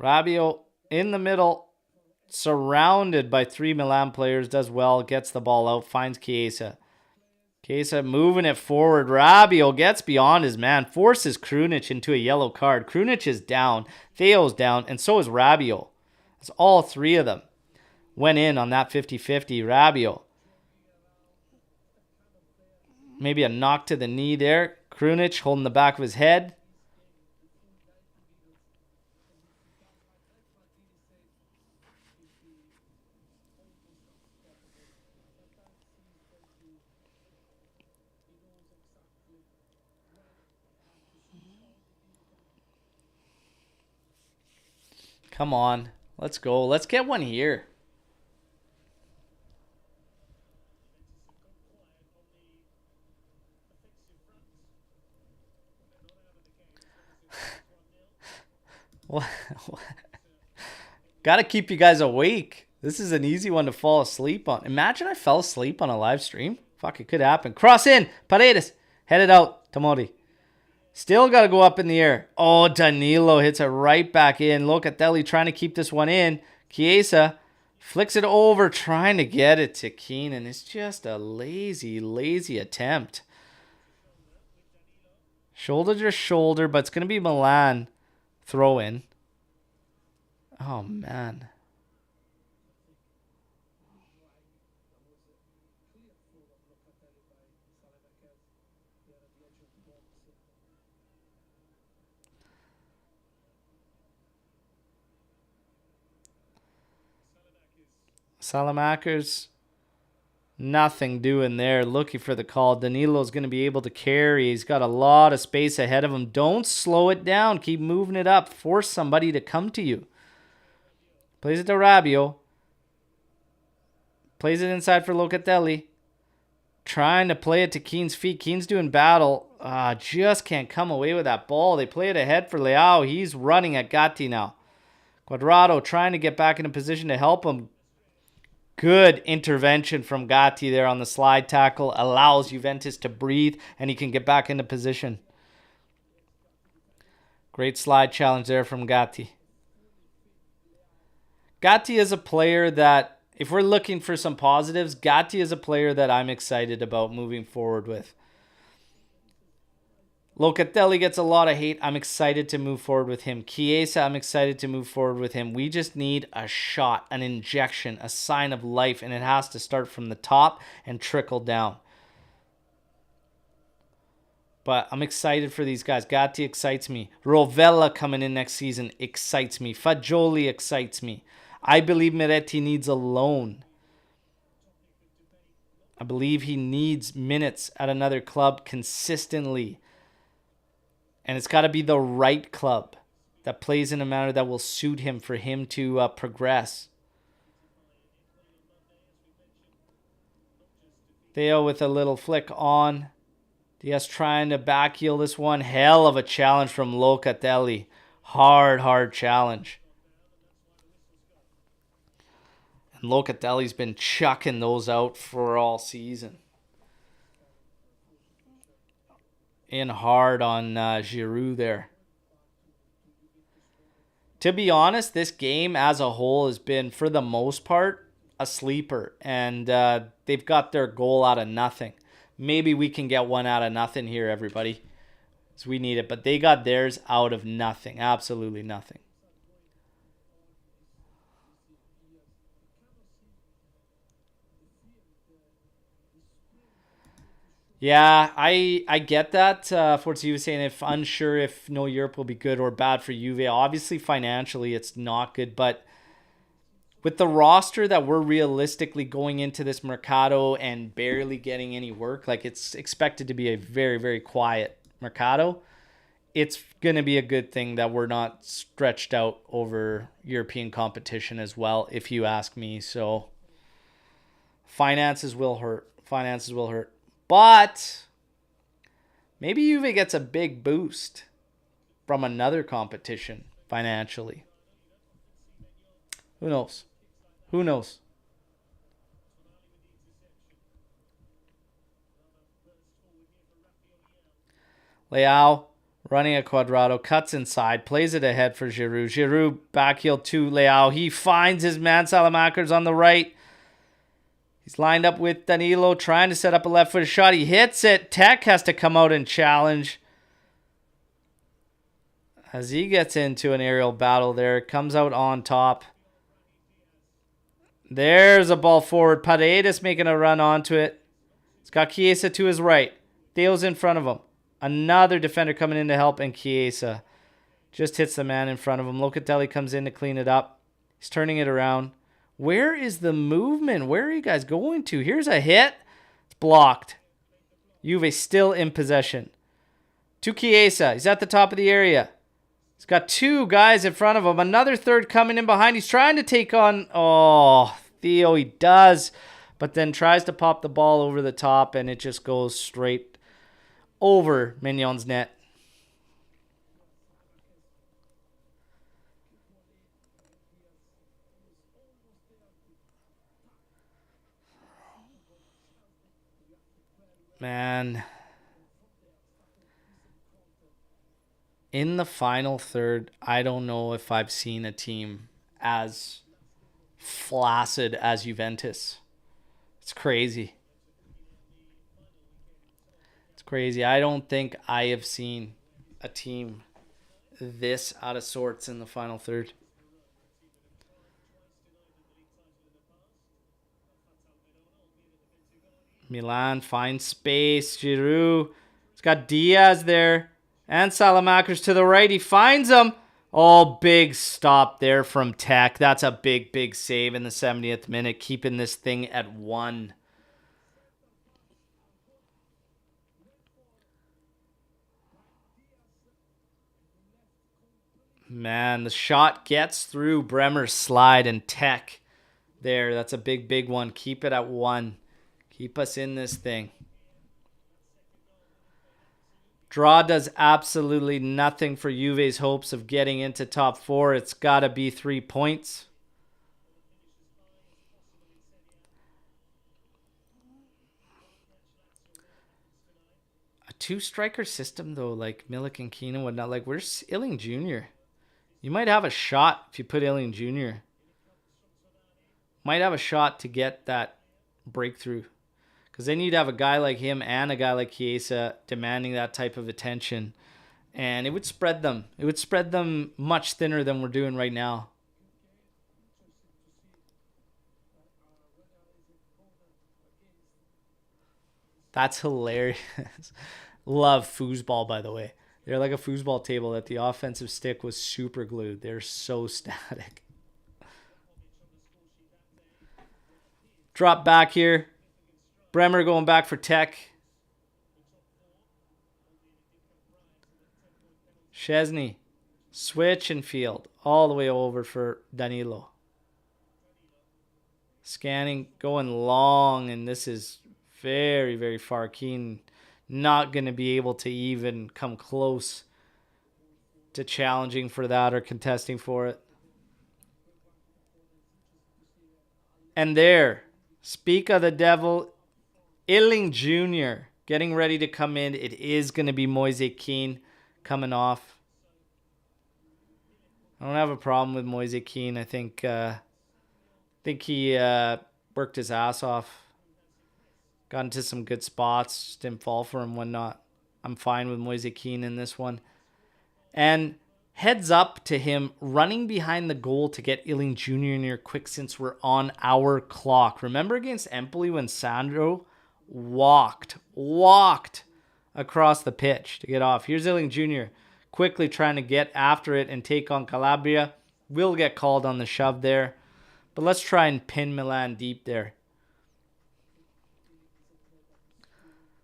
Rabiot in the middle, surrounded by 3 Milan players, does well, gets the ball out, finds Chiesa. Chiesa moving it forward. Rabiot gets beyond his man, forces Krunic into a yellow card. Krunic is down, Theo's down, and so is Rabiot. It's all 3 of them. Went in on that 50-50. Rabiot. Maybe a knock to the knee there. Krunic holding the back of his head. Come on. Let's go. Let's get one here. Got to keep you guys awake. This is an easy one to fall asleep on. Imagine I fell asleep on a live stream. Fuck, it could happen. Cross in. Paredes. Headed out. Tomori. Still got to go up in the air. Oh, Danilo hits it right back in. Locatelli trying to keep this one in. Chiesa flicks it over, trying to get it to Keenan. It's just a lazy, lazy attempt. Shoulder to shoulder, but it's going to be Milan throw in. Oh, man. Salamakers, nothing doing there. Looking for the call. Danilo's going to be able to carry. He's got a lot of space ahead of him. Don't slow it down. Keep moving it up. Force somebody to come to you. Plays it to Rabiot. Plays it inside for Locatelli. trying to play it to Keane's feet. Keane's doing battle. Just can't come away with that ball. They play it ahead for Leao. He's running at Gatti now. Cuadrado trying to get back in a position to help him. Good intervention from Gatti there on the slide tackle. Allows Juventus to breathe, and he can get back into position. Great slide challenge there from Gatti. Gatti is a player that, if we're looking for some positives, Gatti is a player that I'm excited about moving forward with. Locatelli gets a lot of hate. I'm excited to move forward with him. Chiesa, I'm excited to move forward with him. We just need a shot, an injection, a sign of life, and it has to start from the top and trickle down. But I'm excited for these guys. Gatti excites me. Rovella coming in next season excites me. Fagioli excites me. I believe Miretti needs a loan. I believe he needs minutes at another club consistently. And it's got to be the right club that plays in a manner that will suit him for him to progress. Theo with a little flick on. Diaz trying to back heel this one. Hell of a challenge from Locatelli. Hard challenge. And Locatelli's been chucking those out for all season. In hard on Giroud there. To be honest, this game as a whole has been, for the most part, a sleeper. And they've got their goal out of nothing. Maybe we can get one out of nothing here, everybody. Because we need it. But they got theirs out of nothing. Absolutely nothing. Yeah, I get that. Forza Juve saying if unsure if no Europe will be good or bad for Juve. Obviously, financially, it's not good. But with the roster that we're realistically going into this Mercato and barely getting any work, like it's expected to be a very, very quiet Mercato. It's going to be a good thing that we're not stretched out over European competition as well, if you ask me. So finances will hurt. Finances will hurt. But maybe Juve gets a big boost from another competition financially. Who knows? Who knows? Leao running a Cuadrado, cuts inside, plays it ahead for Giroud. Giroud back heel to Leao. He finds his man Salamakers on the right. He's lined up with Danilo, trying to set up a left-footed shot. He hits it. Tech has to come out and challenge. As he gets into an aerial battle there, comes out on top. There's a ball forward. Paredes making a run onto it. It's got Chiesa to his right. Theo's in front of him. Another defender coming in to help, and Chiesa just hits the man in front of him. Locatelli comes in to clean it up. He's turning it around. Where is the movement? Where are you guys going to? Here's a hit. It's blocked. Juve still in possession. To Chiesa. He's at the top of the area. He's got two guys in front of him. Another third coming in behind. He's trying to take on... Oh, Theo, he does. But then tries to pop the ball over the top, and it just goes straight over Mignon's net. Man, in the final third, I don't know if I've seen a team as flaccid as Juventus. It's crazy. It's crazy. I don't think I have seen a team this out of sorts in the final third. Milan finds space. Giroud. It's got Diaz there. And Salamakers to the right. He finds him. Oh, big stop there from Tech. That's a big, big save in the 70th minute. Keeping this thing at 1. Man, the shot gets through Bremer's slide and Tech there. That's a big, big one. Keep it at 1. Keep us in this thing. Draw does absolutely nothing for Juve's hopes of getting into top 4. It's got to be 3 points. A 2-striker system, though, like Milik and Keane and whatnot. Like, where's Illing Jr.? You might have a shot if you put Illing Jr. Might have a shot to get that breakthrough. Because then you'd have a guy like him and a guy like Chiesa demanding that type of attention. And it would spread them. It would spread them much thinner than we're doing right now. That's hilarious. Love foosball, by the way. They're like a foosball table that the offensive stick was super glued. They're so static. Drop back here. Bremer going back for Tech. Szczesny. Switch and field. All the way over for Danilo. Scanning. Going long. And this is very, very far. Keane not going to be able to even come close to challenging for that or contesting for it. And there. Speak of the devil. Illing Jr. getting ready to come in. It is going to be Moise Kean coming off. I don't have a problem with Moise Kean. I think he worked his ass off. Got into some good spots. Just didn't fall for him when not. I'm fine with Moise Kean in this one. And heads up to him running behind the goal to get Illing Jr. near quick since we're on our clock. Remember against Empoli when Sandro walked across the pitch to get off. Here's Illing Jr. quickly trying to get after it and take on Calabria. Will get called on the shove there. But let's try and pin Milan deep there.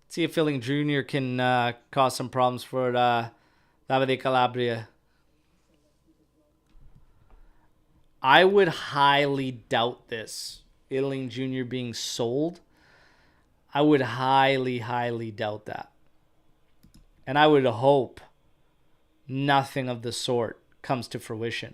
See if Illing Jr. can cause some problems for Davide Calabria. I would highly doubt this. Illing Jr. being sold. I would highly, highly doubt that. And I would hope nothing of the sort comes to fruition.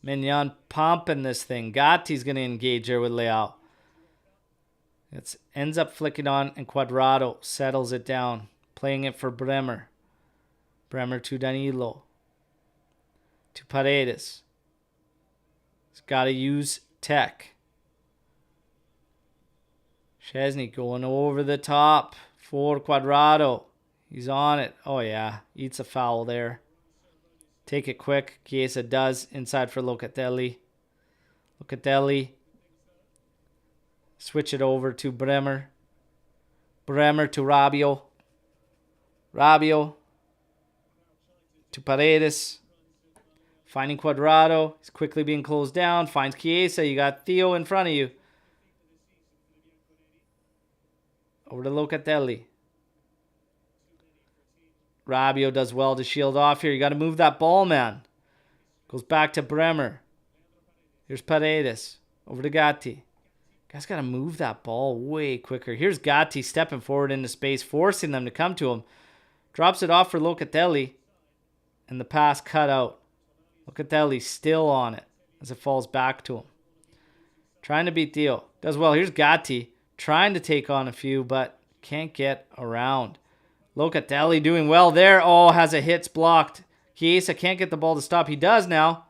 Mignon pumping this thing. Gatti's going to engage here with Leao. It ends up flicking on, and Cuadrado settles it down. Playing it for Bremer. Bremer to Danilo. To Paredes. He's got to use Tech. Szczesny going over the top for Cuadrado. He's on it. Oh, yeah. Eats a foul there. Take it quick. Chiesa does. Inside for Locatelli. Locatelli. Switch it over to Bremer. Bremer to Rabiot. Rabiot to Paredes. Finding Cuadrado. He's quickly being closed down. Finds Chiesa. You got Theo in front of you. Over to Locatelli. Rabiot does well to shield off here. You got to move that ball, man. Goes back to Bremer. Here's Paredes. Over to Gatti. Guys got to move that ball way quicker. Here's Gatti stepping forward into space, forcing them to come to him. Drops it off for Locatelli. And the pass cut out. Locatelli still on it as it falls back to him. Trying to beat Theo. Does well. Here's Gatti. Trying to take on a few, but can't get around. Locatelli doing well there. Oh, has a hits blocked. Chiesa can't get the ball to stop. He does now.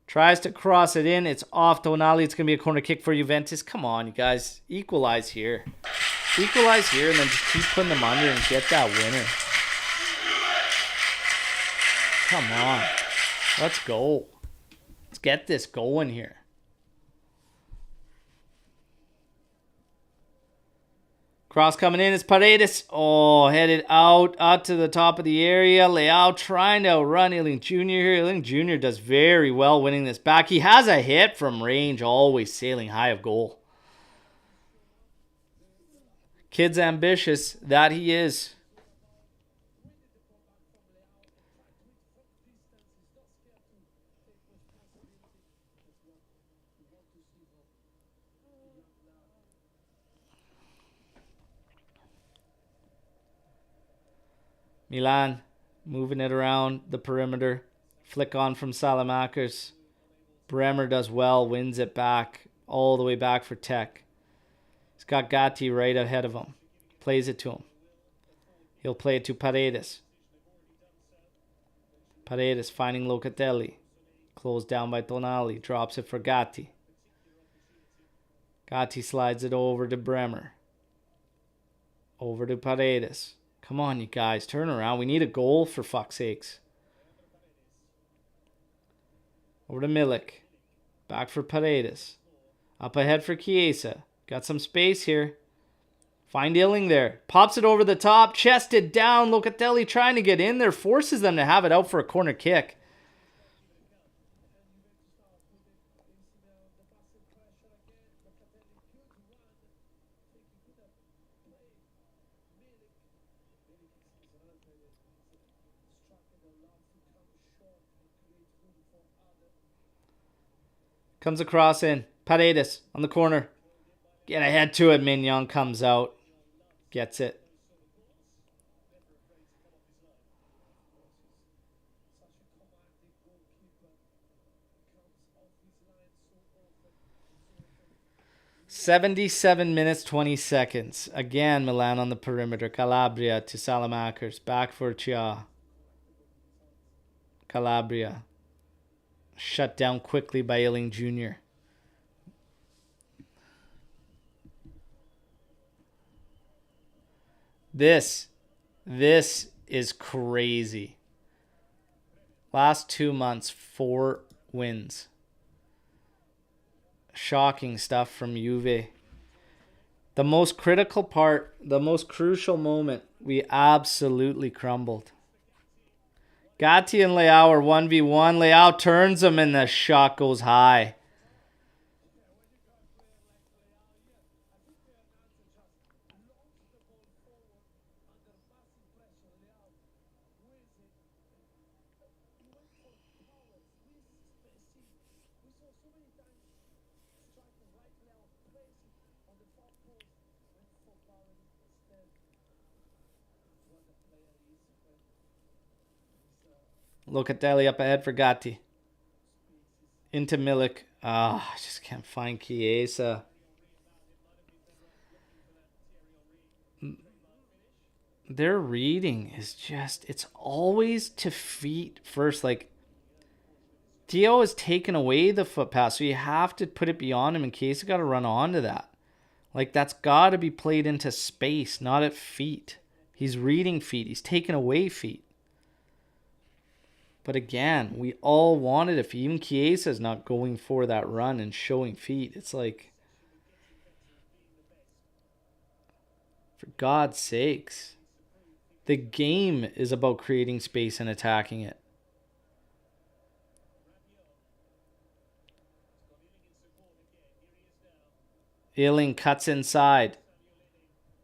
Tries to cross it in. It's off Tonali. It's going to be a corner kick for Juventus. Come on, you guys. Equalize here. Equalize here and then just keep putting them under and get that winner. Come on. Let's go. Let's get this going here. Cross coming in. It's Paredes. Oh, headed out to the top of the area. Leao trying to outrun Illing Jr. here. Illing Jr. does very well winning this back. He has a hit from range, always sailing high of goal. Kid's ambitious. That he is. Milan moving it around the perimeter. Flick on from Salamakers. Bremer does well, wins it back, all the way back for Tech. He's got Gatti right ahead of him. Plays it to him. He'll play it to Paredes. Paredes finding Locatelli. Closed down by Tonali. Drops it for Gatti. Gatti slides it over to Bremer. Over to Paredes. Come on, you guys. Turn around. We need a goal, for fuck's sakes. Over to Milik. Back for Paredes. Up ahead for Chiesa. Got some space here. Find Illing there. Pops it over the top. Chested down. Locatelli trying to get in there. Forces them to have it out for a corner kick. Comes across in. Paredes on the corner. Get ahead to it. Mignon comes out. Gets it. "77 minutes, 20 seconds. Again, Milan on the perimeter. Calabria to Salamakers. Back for Chia. Calabria. Shut down quickly by Illing Jr. This is crazy. Last 2 months, 4 wins. Shocking stuff from Juve. The most critical part, the most crucial moment, we absolutely crumbled. Gatti and Leao are 1v1. Leao turns him and the shot goes high. Locatelli up ahead for Gatti. Into Milik. I just can't find Chiesa. Their reading is just, it's always to feet first. Like, Dio has taken away the foot pass, so you have to put it beyond him, and Chiesa got to run onto that. Like, that's got to be played into space, not at feet. He's reading feet. He's taking away feet. But again, we all wanted, if even Chiesa's not going for that run and showing feet, it's like, for God's sakes. The game is about creating space and attacking it. Illing cuts inside.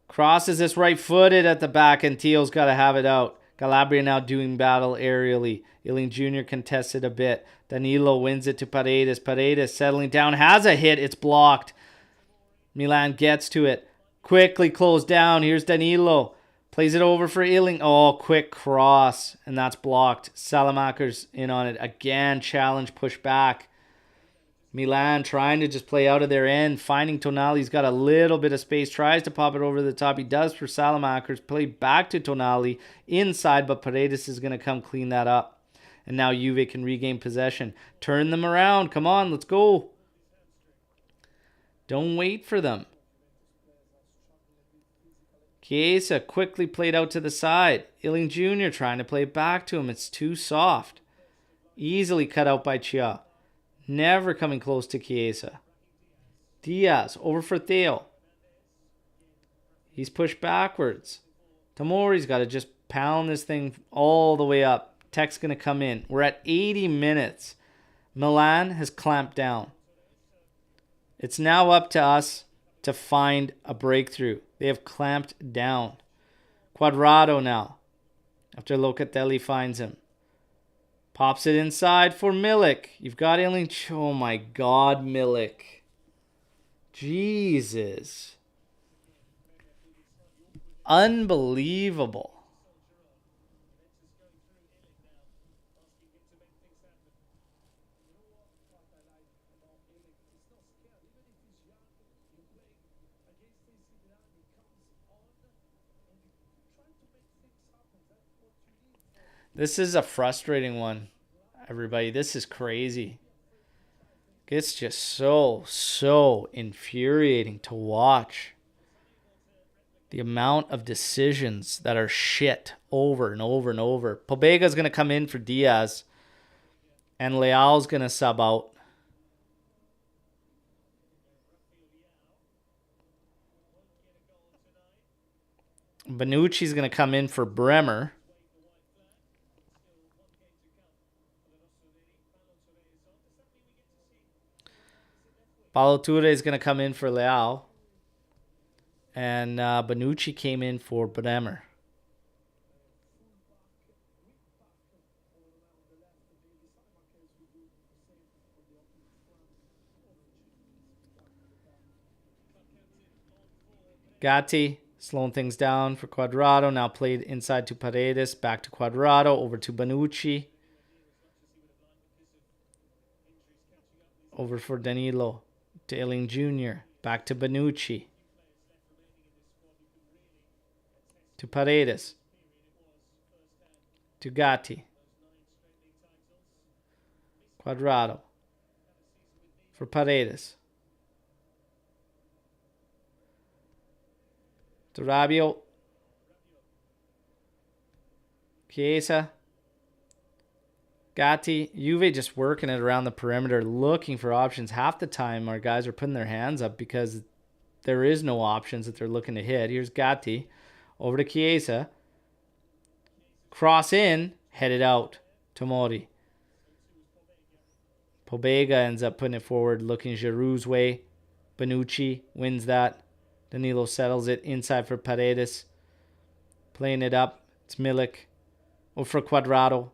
Crosses this right-footed at the back, and Teal's got to have it out. Calabria now doing battle aerially. Illing Jr. contested a bit. Danilo wins it to Paredes. Paredes settling down. Has a hit. It's blocked. Milan gets to it. Quickly closed down. Here's Danilo. Plays it over for Illing. Oh, quick cross. And that's blocked. Salamakers in on it. Again, challenge, push back. Milan trying to just play out of their end. Finding Tonali's got a little bit of space. Tries to pop it over the top. He does for Salamakers. Play back to Tonali. Inside, but Paredes is going to come clean that up. And now Juve can regain possession. Turn them around. Come on, let's go. Don't wait for them. Chiesa quickly played out to the side. Illing Jr. trying to play it back to him. It's too soft. Easily cut out by Chia. Never coming close to Chiesa. Diaz over for Theo. He's pushed backwards. Tomori's got to just pound this thing all the way up. Tech's going to come in. We're at 80 minutes. Milan has clamped down. It's now up to us to find a breakthrough. They have clamped down. Quadrado now. After Locatelli finds him. Pops it inside for Milik. You've got Illing. Oh my God, Milik. Jesus. Unbelievable. This is a frustrating one, everybody. This is crazy. It's just so infuriating to watch. The amount of decisions that are shit over and over and over. Pobega's going to come in for Diaz. And Leal's going to sub out. Bonucci's going to come in for Bremer. Balotelli is going to come in for Leal. And Bonucci came in for Bremer. Gatti slowing things down for Cuadrado. Now played inside to Paredes. Back to Cuadrado. Over to Bonucci. Over for Danilo. To Ayling Jr. Back to Bonucci. To Paredes. To Gatti. Cuadrado. For Paredes. To Rabiot. Chiesa. Gatti. Juve just working it around the perimeter, looking for options. Half the time, our guys are putting their hands up because there is no options that they're looking to hit. Here's Gatti. Over to Chiesa. Cross in. Headed out. Tomori. Pobega ends up putting it forward, looking Giroud's way. Bonucci wins that. Danilo settles it inside for Paredes. Playing it up. It's Milik. Over for Cuadrado.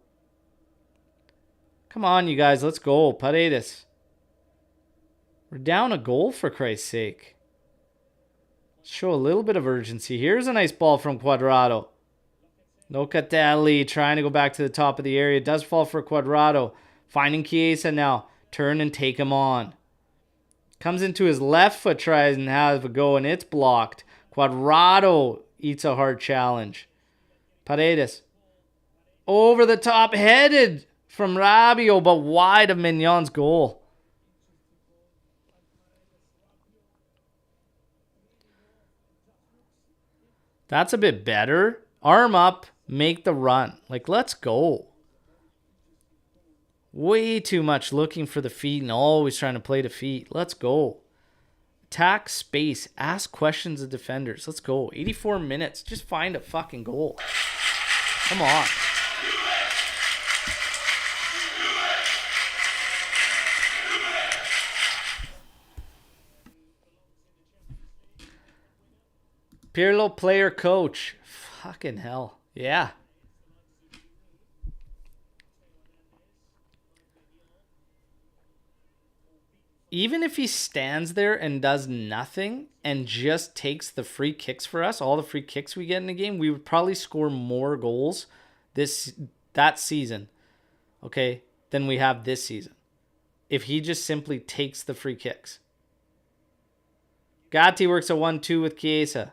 Come on, you guys. Let's go. Paredes. We're down a goal, for Christ's sake. Show a little bit of urgency. Here's a nice ball from Cuadrado. Locatelli trying to go back to the top of the area. It does fall for Cuadrado. Finding Chiesa now. Turn and take him on. Comes into his left foot, tries and has a go, and it's blocked. Cuadrado eats a hard challenge. Paredes. Over the top, headed from Rabiot, but wide of Mignon's goal. That's a bit better. Arm up, make the run. Like, let's go. Way too much looking for the feet and always trying to play the feet. Let's go. Attack space. Ask questions of defenders. Let's go. 84 minutes. Just find a fucking goal. Come on. Pirlo, player, coach. Fucking hell. Yeah. Even if he stands there and does nothing and just takes the free kicks for us, all the free kicks we get in the game, we would probably score more goals that season, okay, than we have this season. If he just simply takes the free kicks. Gatti works a 1-2 with Chiesa.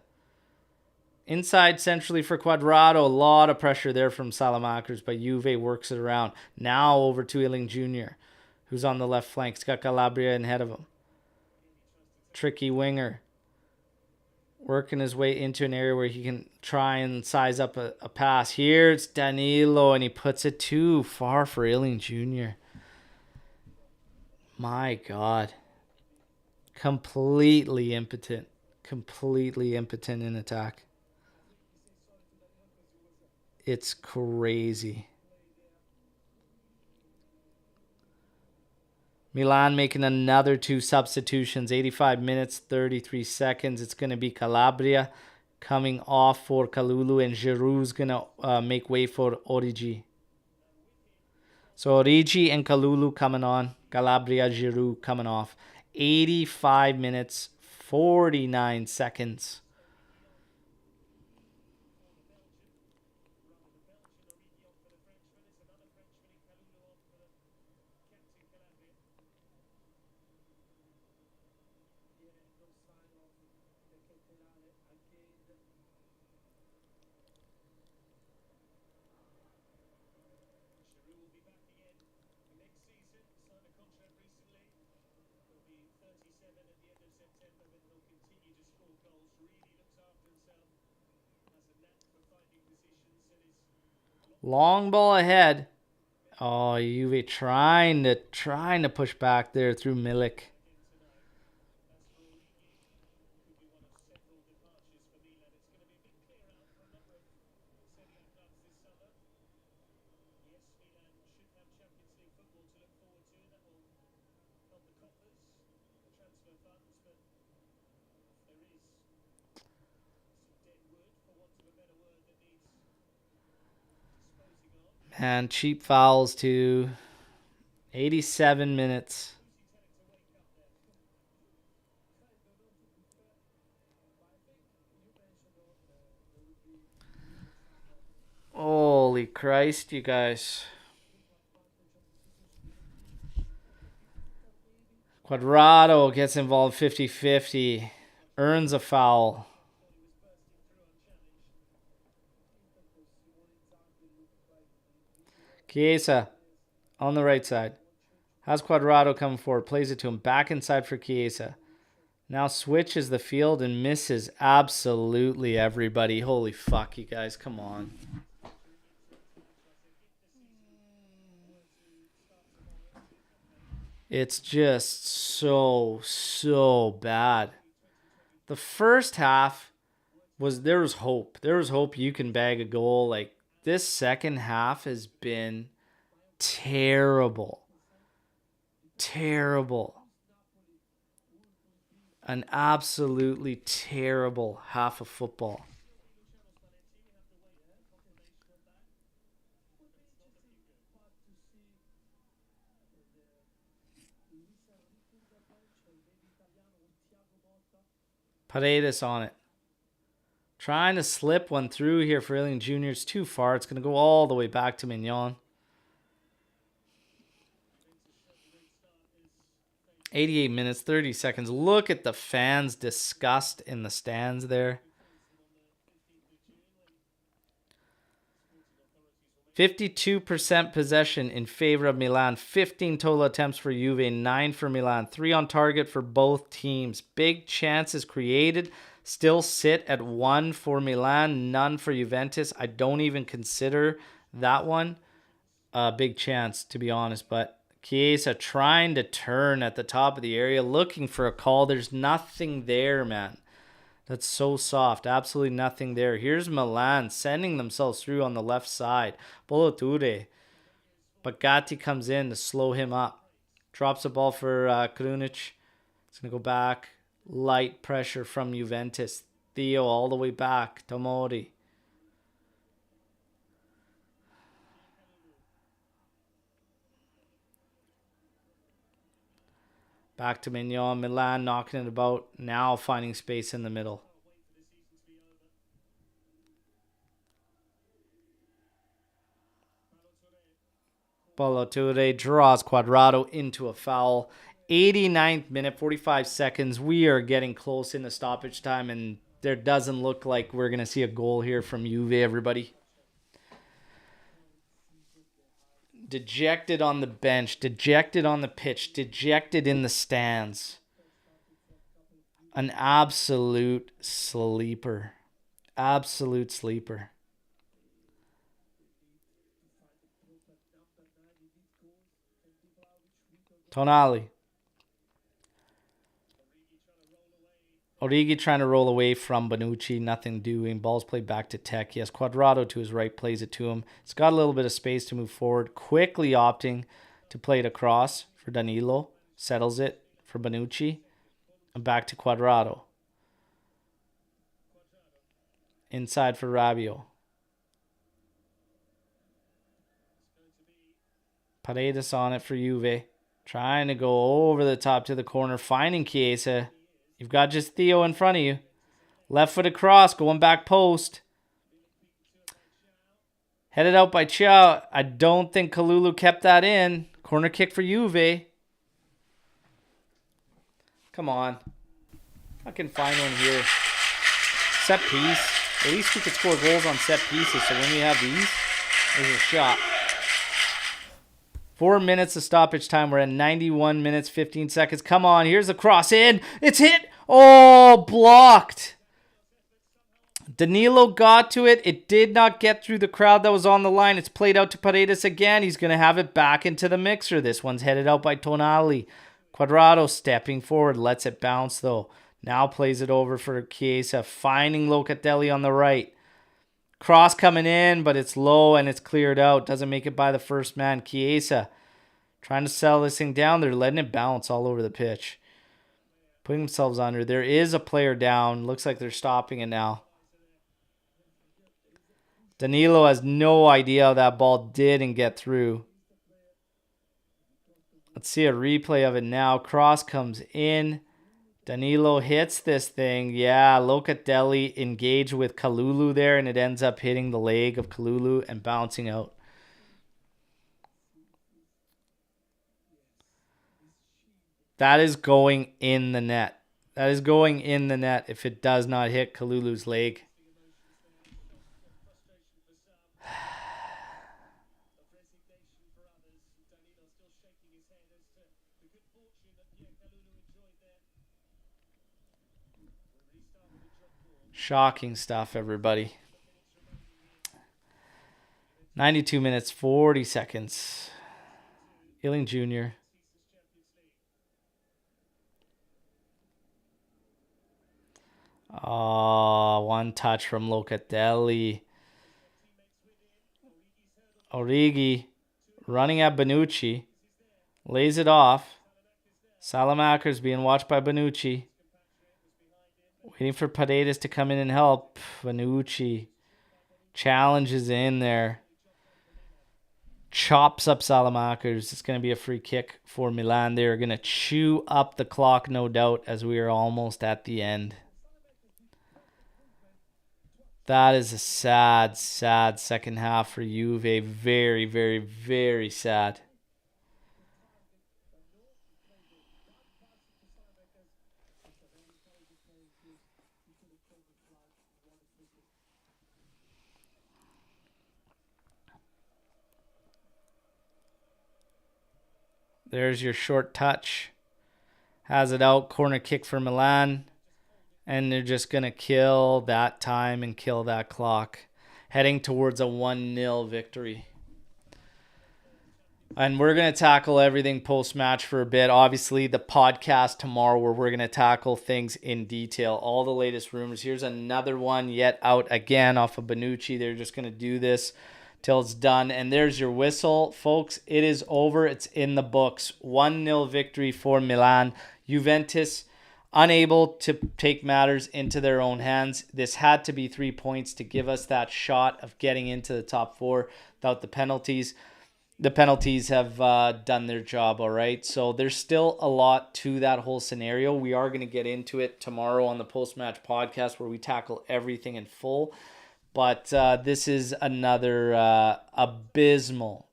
Inside centrally for Cuadrado. A lot of pressure there from Salamakers, but Juve works it around. Now over to Ayling Jr., who's on the left flank. He's got Calabria ahead of him. Tricky winger. Working his way into an area where he can try and size up a pass. Here it's Danilo, and he puts it too far for Ayling Jr. My God. Completely impotent. Completely impotent in attack. It's crazy. Milan making another 2 substitutions. 85 minutes, 33 seconds. It's going to be Calabria coming off for Kalulu, and Giroud's going to make way for Origi. So Origi and Kalulu coming on. Calabria, Giroud coming off. 85 minutes, 49 seconds. Long ball ahead. Oh, Juve trying to push back there through Milik. And cheap fouls too. 87 minutes. Holy Christ, you guys. Quadrado gets involved 50-50. Earns a foul. Chiesa on the right side. Has Quadrado coming forward. Plays it to him. Back inside for Chiesa. Now switches the field and misses absolutely everybody. Holy fuck, you guys. Come on. It's just so bad. The first half there was hope. There was hope you can bag a goal. Like, this second half has been terrible. Terrible. An absolutely terrible half of football. Paredes on it. Trying to slip one through here for Alien Jr. It's too far. It's going to go all the way back to Milan. 88 minutes, 30 seconds. Look at the fans' disgust in the stands there. 52% possession in favor of Milan. 15 total attempts for Juve, 9 for Milan. 3 on target for both teams. Big chances created. Still sit at 1 for Milan, none for Juventus. I don't even consider that one a big chance, to be honest. But Chiesa trying to turn at the top of the area, looking for a call. There's nothing there, man. That's so soft. Absolutely nothing there. Here's Milan sending themselves through on the left side. Boloture. But Gatti comes in to slow him up. Drops the ball for Krunic. It's going to go back. Light pressure from Juventus. Theo all the way back. Tomori. Back to Mignon. Milan knocking it about. Now finding space in the middle. Boloture draws Quadrado into a foul. 89th minute, 45 seconds. We are getting close into stoppage time, and there doesn't look like we're going to see a goal here from Juve, everybody. Dejected on the bench, dejected on the pitch, dejected in the stands. An absolute sleeper. Absolute sleeper. Tonali. Origi trying to roll away from Bonucci. Nothing doing. Ball's played back to Tech. He has Quadrado to his right. Plays it to him. It's got a little bit of space to move forward. Quickly opting to play it across for Danilo. Settles it for Bonucci. And back to Quadrado. Inside for Rabiot. Paredes on it for Juve. Trying to go over the top to the corner. Finding Chiesa. You've got just Theo in front of you. Left foot across, going back post. Headed out by Chow. I don't think Kalulu kept that in. Corner kick for Juve. Come on. I can find one here. Set piece. At least we could score goals on set pieces, so when we have these, there's a shot. 4 minutes of stoppage time. We're at 91 minutes, 15 seconds. Come on, here's the cross in. It's hit. Oh, blocked. Danilo got to it. It did not get through the crowd that was on the line. It's played out to Paredes again. He's going to have it back into the mixer. This one's headed out by Tonali. Cuadrado stepping forward. Lets it bounce, though. Now plays it over for Chiesa. Finding Locatelli on the right. Cross coming in, but it's low and it's cleared out. Doesn't make it by the first man. Chiesa trying to settle this thing down. They're letting it bounce all over the pitch. Putting themselves under. There is a player down. Looks like they're stopping it now. Danilo has no idea how that ball didn't get through. Let's see a replay of it now. Cross comes in. Danilo hits this thing. Yeah, Locatelli engaged with Kalulu there, and it ends up hitting the leg of Kalulu and bouncing out. That is going in the net. That is going in the net if it does not hit Kalulu's leg. Shocking stuff, everybody. 92 minutes, 40 seconds. Ealing Jr. Oh, one touch from Locatelli. Origi running at Bonucci. Lays it off. Salamaker's being watched by Bonucci. Waiting for Paredes to come in and help. Bonucci challenges in there. Chops up Salamakers. It's going to be a free kick for Milan. They're going to chew up the clock, no doubt, as we are almost at the end. That is a sad, sad second half for Juve. Very, very, very sad. There's your short touch. Has it out. Corner kick for Milan. And they're just going to kill that time and kill that clock. Heading towards a 1-0 victory. And we're going to tackle everything post-match for a bit. Obviously, the podcast tomorrow where we're going to tackle things in detail. All the latest rumors. Here's another one yet out again off of Bonucci. They're just going to do this till it's done. And there's your whistle. Folks, it is over. It's in the books. 1-0 victory for Milan. Juventus unable to take matters into their own hands. This had to be 3 points to give us that shot of getting into the top four without the penalties. The penalties have done their job, all right? So there's still a lot to that whole scenario. We are going to get into it tomorrow on the post-match podcast where we tackle everything in full. But this is another abysmal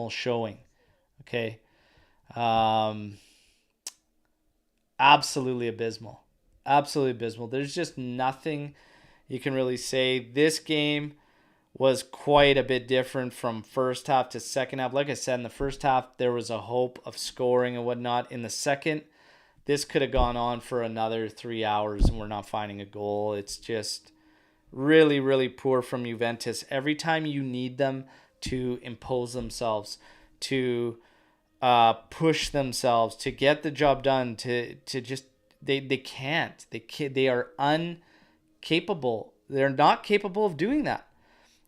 showing, okay? Absolutely abysmal. Absolutely abysmal. There's just nothing you can really say. This game was quite a bit different from first half to second half. Like I said, in the first half, there was a hope of scoring and whatnot. In the second, this could have gone on for another 3 hours and we're not finding a goal. It's just really, really poor from Juventus. Every time you need them to impose themselves, to push themselves, to get the job done, to just they can't. They are incapable. They're not capable of doing that.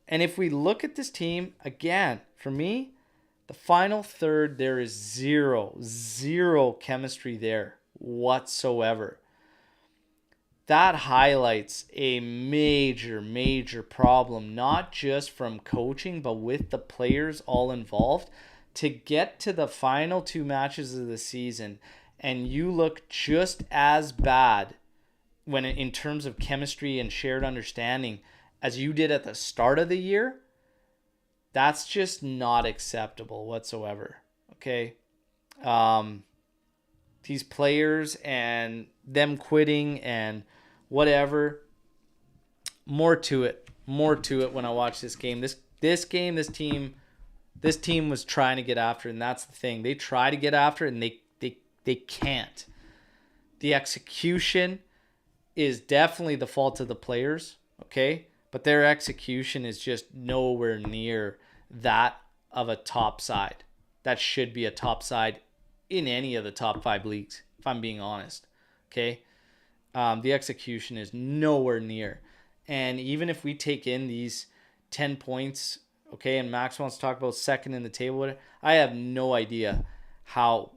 And if we look at this team again, for me, the final third, there is zero chemistry there whatsoever. That highlights a major problem, not just from coaching, but with the players all involved. To get to the final two matches of the season and you look just as bad when in terms of chemistry and shared understanding as you did at the start of the year, that's just not acceptable whatsoever. Okay. These players and them quitting and whatever, more to it when I watch this game. This team was trying to get after it, and that's the thing. They try to get after it, and they can't. The execution is definitely the fault of the players, okay? But their execution is just nowhere near that of a top side. That should be a top side in any of the top 5 leagues, if I'm being honest, okay? The execution is nowhere near. And even if we take in these 10 points, okay, and Max wants to talk about second in the table, I have no idea how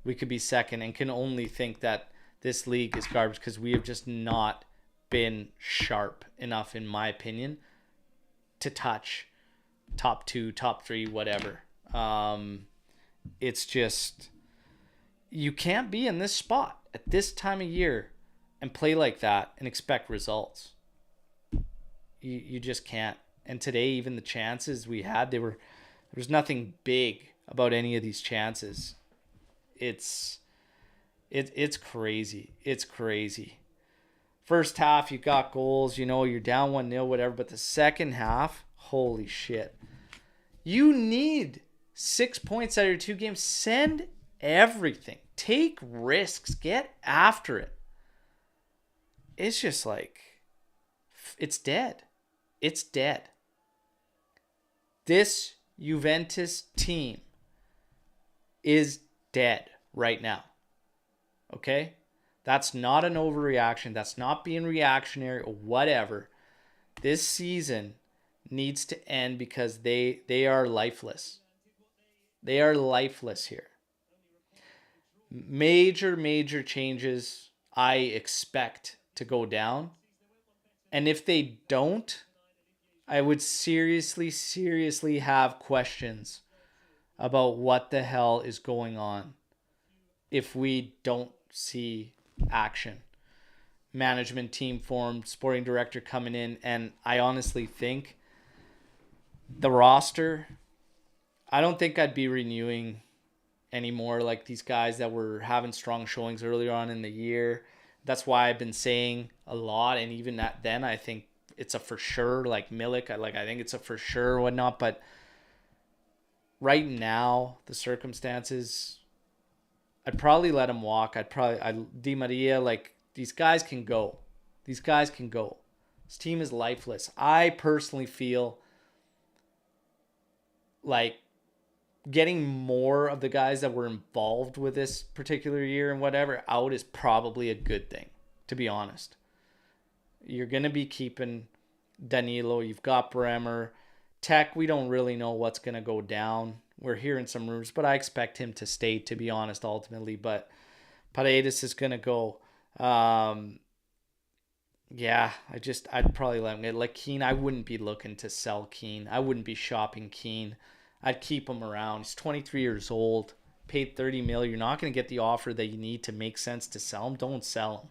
we could be second, and can only think that this league is garbage because we have just not been sharp enough, in my opinion, to touch top 2, top 3, whatever. It's just, you can't be in this spot at this time of year and play like that and expect results. You just can't. And today, even the chances we had, there was nothing big about any of these chances. It's crazy. It's crazy. First half, you got goals, you're down 1-0, whatever. But the second half, holy shit. You need 6 points out of your 2 games. Send everything. Take risks. Get after it. It's just like, it's dead. It's dead. This Juventus team is dead right now. Okay? That's not an overreaction. That's not being reactionary or whatever. This season needs to end because they are lifeless. They are lifeless here. Major changes I expect to go down. And if they don't, I would seriously have questions about what the hell is going on if we don't see action. Management team formed, sporting director coming in, and I honestly think the roster, I don't think I'd be renewing anymore like these guys that were having strong showings earlier on in the year. That's why I've been saying a lot, and even then I think it's a for sure, like Milik, I think it's a for sure or whatnot, but right now, the circumstances, I'd probably let him walk. Di Maria, these guys can go. These team is lifeless. I personally feel like getting more of the guys that were involved with this particular year and whatever out is probably a good thing, to be honest. You're going to be keeping Danilo. You've got Bremer. Tech, we don't really know what's going to go down. We're hearing some rumors, but I expect him to stay, to be honest, ultimately. But Paredes is going to go. I'd probably let him get. Like Keane, I wouldn't be looking to sell Keane. I wouldn't be shopping Keane. I'd keep him around. He's 23 years old, paid $30 million. You're not going to get the offer that you need to make sense to sell him. Don't sell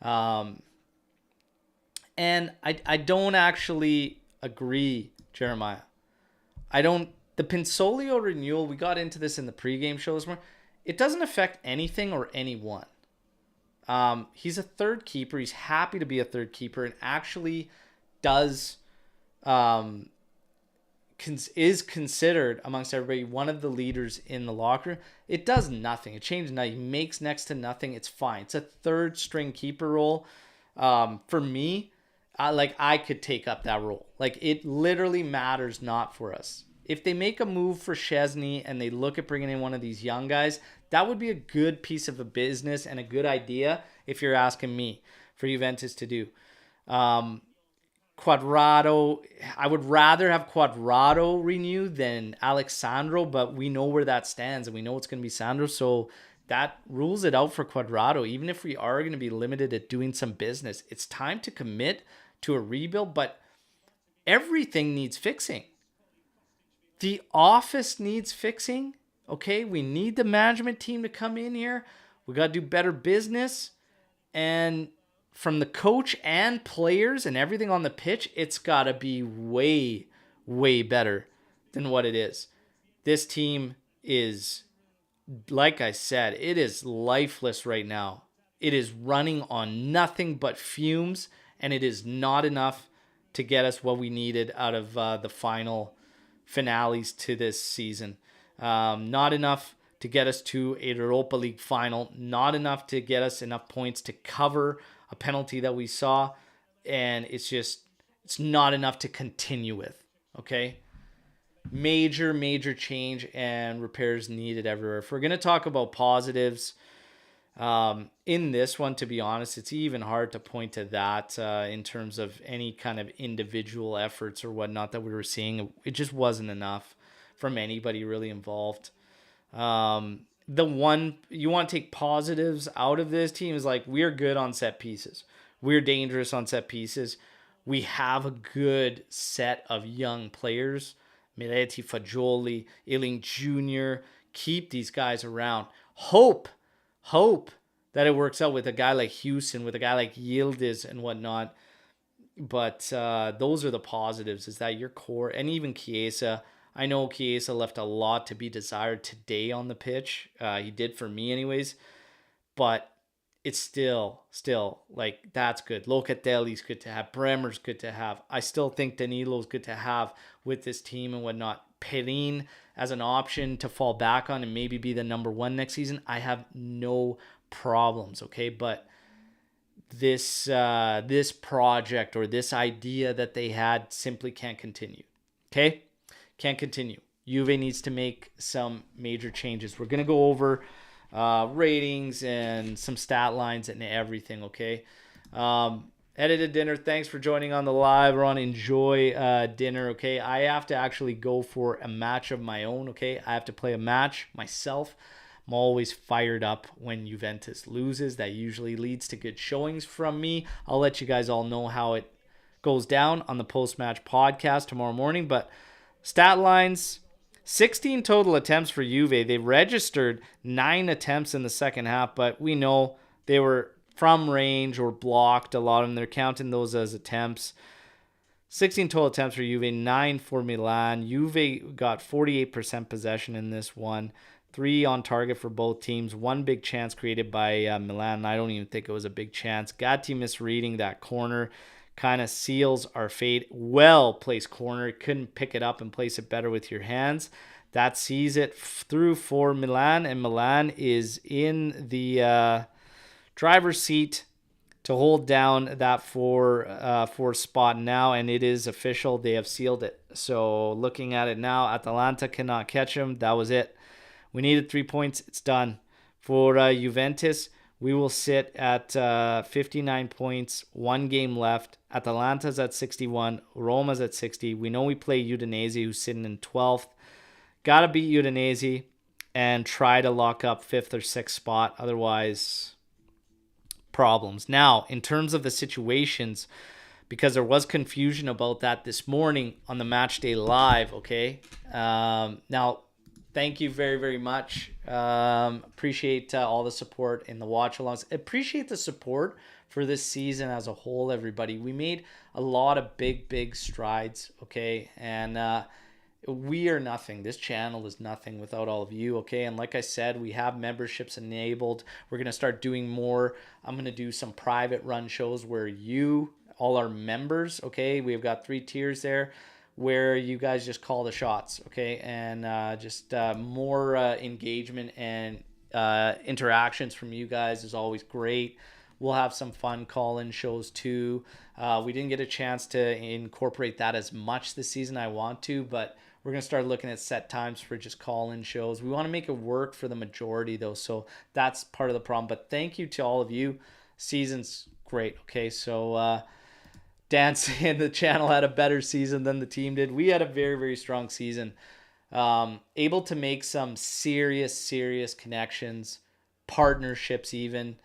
him. And I don't actually agree, Jeremiah. The Pinsolio renewal, we got into this in the pregame shows more. It doesn't affect anything or anyone. He's a third keeper. He's happy to be a third keeper and actually is considered amongst everybody one of the leaders in the locker room. It does nothing. It changes nothing. He makes next to nothing. It's fine. It's a third string keeper role. For me, I could take up that role. It literally matters not for us. If they make a move for Szczesny and they look at bringing in one of these young guys, that would be a good piece of a business and a good idea if you're asking me for Juventus to do. Quadrado, I would rather have Quadrado renew than Alexandro, but we know where that stands and we know it's going to be Sandro, so that rules it out for Quadrado. Even if we are going to be limited at doing some business, it's time to commit to a rebuild, but everything needs fixing. The office needs fixing, okay? We need the management team to come in here. We got to do better business, and from the coach and players and everything on the pitch, it's got to be way, way better than what it is. This team is, like I said, it is lifeless right now. It is running on nothing but fumes, and it is not enough to get us what we needed out of the final finales to this season. Not enough to get us to a Europa League final, not enough to get us enough points to cover a penalty that we saw, and it's not enough to continue with, okay? Major change and repairs needed everywhere. If we're going to talk about positives, in this one, to be honest, it's even hard to point to that in terms of any kind of individual efforts or whatnot that we were seeing. It just wasn't enough from anybody really involved. The one you want to take positives out of this team is like, we're good on set pieces. We're dangerous on set pieces. We have a good set of young players. Mileti, Fagioli, Iling Jr. Keep these guys around. Hope that it works out with a guy like Houston, with a guy like Yildiz and whatnot. But those are the positives, is that your core, and even Chiesa. I know Chiesa left a lot to be desired today on the pitch. He did for me anyways. But it's still like, that's good. Locatelli's good to have. Bremer's good to have. I still think Danilo's good to have with this team and whatnot. Perin as an option to fall back on and maybe be the number one next season, I have no problems, okay? But this project or this idea that they had simply can't continue, okay? Can't continue. Juve needs to make some major changes. We're going to go over ratings and some stat lines and everything, okay? Edited dinner, thanks for joining on the live. We're on Enjoy Dinner, okay? I have to actually go for a match of my own, okay? I have to play a match myself. I'm always fired up when Juventus loses. That usually leads to good showings from me. I'll let you guys all know how it goes down on the post-match podcast tomorrow morning. But stat lines, 16 total attempts for Juve. They registered 9 attempts in the second half, but we know they were from range or blocked. A lot of them, they're counting those as attempts. 16 total attempts for Juve, 9 for Milan. Juve got 48% possession in this one. 3 on target for both teams. 1 big chance created by Milan. I don't even think it was a big chance. Gatti misreading that corner kind of seals our fate. Well placed corner. Couldn't pick it up and place it better with your hands. That sees it through for Milan, and Milan is in the driver's seat to hold down that four spot now, and it is official. They have sealed it. So looking at it now, Atalanta cannot catch them. That was it. We needed 3 points. It's done. For Juventus, we will sit at 59 points, 1 game left. Atalanta's at 61. Roma's at 60. We know we play Udinese, who's sitting in 12th. Got to beat Udinese and try to lock up 5th or 6th spot. Otherwise, problems. Now, in terms of the situations, because there was confusion about that this morning on the Match Day Live, okay? Now, thank you very, very much. Appreciate all the support in the watch-alongs. Appreciate the support for this season as a whole, everybody. We made a lot of big strides, okay? And we are nothing. This channel is nothing without all of you, okay? And like I said, we have memberships enabled. We're going to start doing more. I'm going to do some private run shows where you, all our members, okay? We've got 3 tiers there, where you guys just call the shots, okay? And just more engagement and interactions from you guys is always great. We'll have some fun call-in shows too. We didn't get a chance to incorporate that as much this season. I want to, but we're going to start looking at set times for just call-in shows. We want to make it work for the majority though, so that's part of the problem. But thank you to all of you. Season's great, okay? So Dan saying the channel had a better season than the team did. We had a very, very strong season. Able to make some serious connections, partnerships even.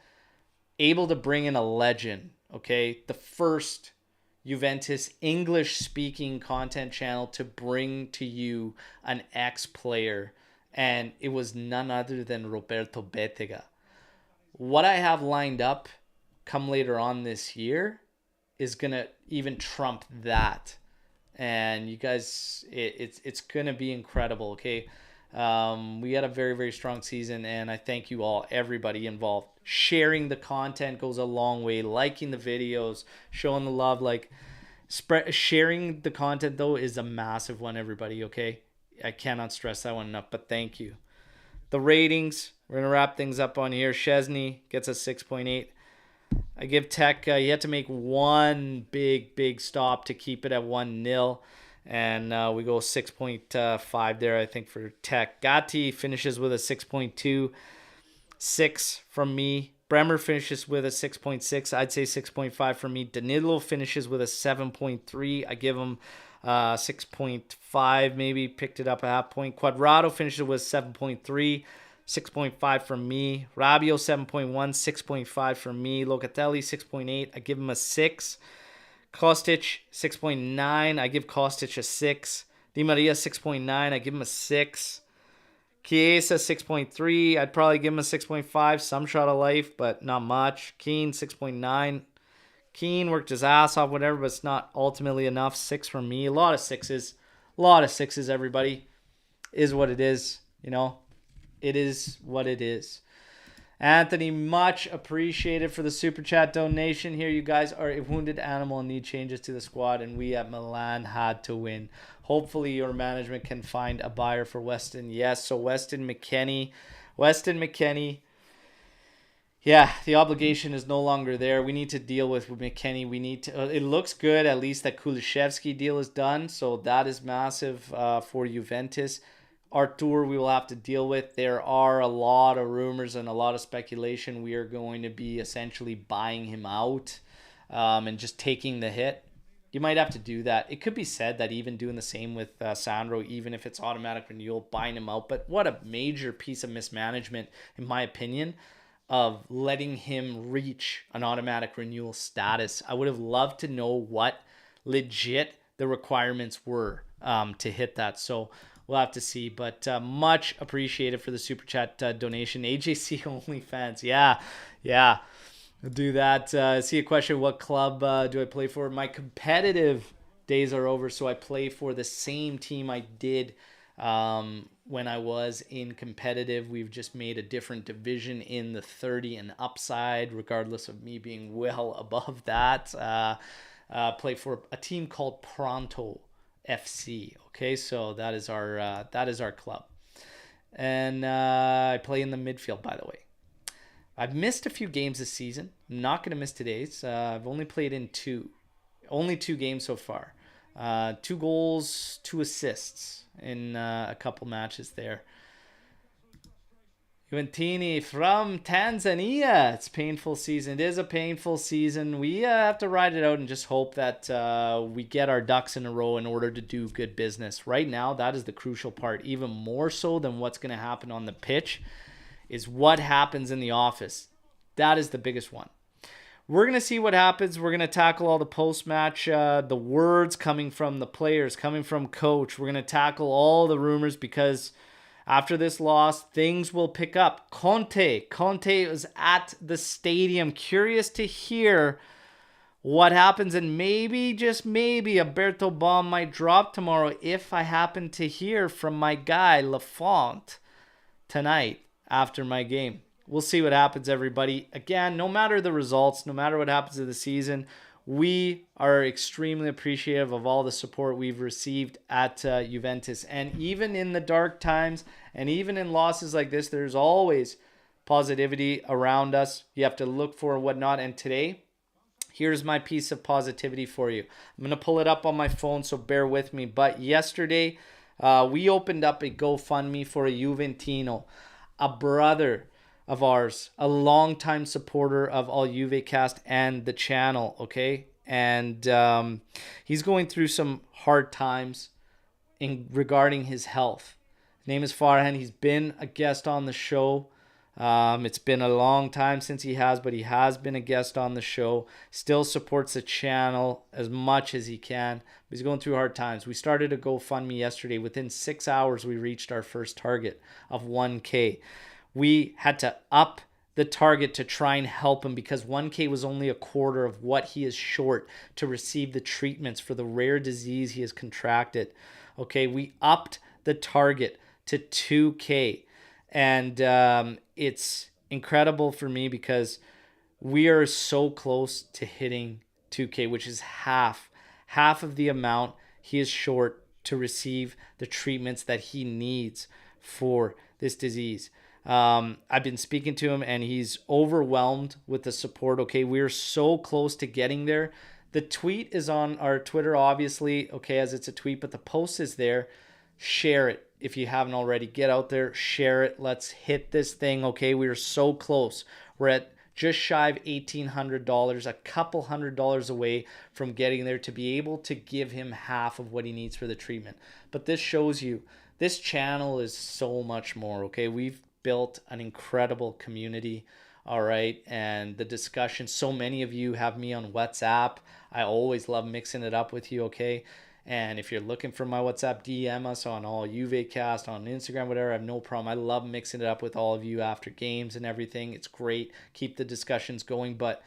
Able to bring in a legend, okay? The first Juventus English-speaking content channel to bring to you an ex-player. And it was none other than Roberto Bettega. What I have lined up come later on this year is gonna even trump that, and you guys, it's gonna be incredible, okay? We had a very, very strong season, and I thank you all, everybody involved. Sharing the content goes a long way. Liking the videos, showing the love, like sharing the content though is a massive one, everybody, okay? I cannot stress that one enough, but thank you. The ratings, we're going to wrap things up on here. Szczesny gets a 6.8. I give Tech, you had to make one big stop to keep it at 1-0. And we go 6.5 there, I think, for Tech. Gatti finishes with a 6.2. 6 from me. Bremer finishes with a 6.6. I'd say 6.5 from me. Danilo finishes with a 7.3. I give him 6.5, maybe. Picked it up a half point. Quadrado finishes with 7.3. 6.5 from me. Rabiot 7.1. 6.5 from me. Locatelli 6.8. I give him a 6. Kostic 6.9. I give Kostic a 6. Di Maria 6.9. I give him a 6. Chiesa 6.3. I'd probably give him a 6.5. Some shot of life, but not much. Keane 6.9. Keane worked his ass off, whatever, but it's not ultimately enough. 6 from me. A lot of sixes. Everybody. Is what it is. You know, it is what it is. Anthony, much appreciated for the super chat donation here. You guys are a wounded animal and need changes to the squad, and we at Milan had to win. Hopefully your management can find a buyer for Weston. Yes, so Weston McKennie. Yeah, the obligation is no longer there. We need to deal with McKennie. We need to. It looks good, at least that Kulusevski deal is done, so that is massive for Juventus. Artur, we will have to deal with. There are a lot of rumors and a lot of speculation. We are going to be essentially buying him out and just taking the hit. You might have to do that. It could be said that even doing the same with Sandro, even if it's automatic renewal, buying him out. But what a major piece of mismanagement, in my opinion, of letting him reach an automatic renewal status. I would have loved to know what legit the requirements were to hit that. So we'll have to see, but much appreciated for the super chat donation. AJC OnlyFans, yeah, I'll do that. See a question: what club do I play for? My competitive days are over, so I play for the same team I did when I was in competitive. We've just made a different division in the 30 and upside, regardless of me being well above that. Play for a team called Pronto FC. Okay, so that is our club, and I play in the midfield. By the way, I've missed a few games this season. I'm not gonna miss today's. I've only played in only two games so far. 2 goals, 2 assists in a couple matches there. Juventini from Tanzania. It's a painful season. It is a painful season. We have to ride it out and just hope that we get our ducks in a row in order to do good business. Right now, that is the crucial part. Even more so than what's going to happen on the pitch is what happens in the office. That is the biggest one. We're going to see what happens. We're going to tackle all the post-match, the words coming from the players, coming from coach. We're going to tackle all the rumors because after this loss, things will pick up. Conte was at the stadium. Curious to hear what happens, and maybe, just maybe, a Berto bomb might drop tomorrow if I happen to hear from my guy, Lafont, tonight after my game. We'll see what happens, everybody. Again, no matter the results, no matter what happens in the season, we are extremely appreciative of all the support we've received at Juventus. And even in the dark times and even in losses like this, there's always positivity around us. You have to look for whatnot. And today, here's my piece of positivity for you. I'm going to pull it up on my phone, so bear with me. But yesterday, we opened up a GoFundMe for a Juventino, a brother of ours, a longtime supporter of all JuveCast and the channel, okay? And he's going through some hard times regarding his health. His name is Farhan. He's been a guest on the show. It's been a long time since he has, but he has been a guest on the show. Still supports the channel as much as he can. But he's going through hard times. We started a GoFundMe yesterday. Within 6 hours, we reached our first target of 1K. We had to up the target to try and help him because 1K was only a quarter of what he is short to receive the treatments for the rare disease he has contracted. Okay, we upped the target to 2K. And it's incredible for me because we are so close to hitting 2K, which is half of the amount he is short to receive the treatments that he needs for this disease. I've been speaking to him and he's overwhelmed with the support. Okay, we're so close to getting there. The tweet is on our Twitter, obviously, okay, as it's a tweet, but the post is there. Share it if you haven't already. Get out there, share it. Let's hit this thing, okay? We are so close. We're at just shy of $1,800, a couple $100 away from getting there to be able to give him half of what he needs for the treatment. But this shows you, this channel is so much more, okay? We've built an incredible community, all right? And the discussion, so many of you have me on WhatsApp. I always love mixing it up with you, okay? And if you're looking for my WhatsApp, DM us on all JuveCast, on Instagram, whatever. I have no problem. I love mixing it up with all of you after games and everything. It's great. Keep the discussions going. But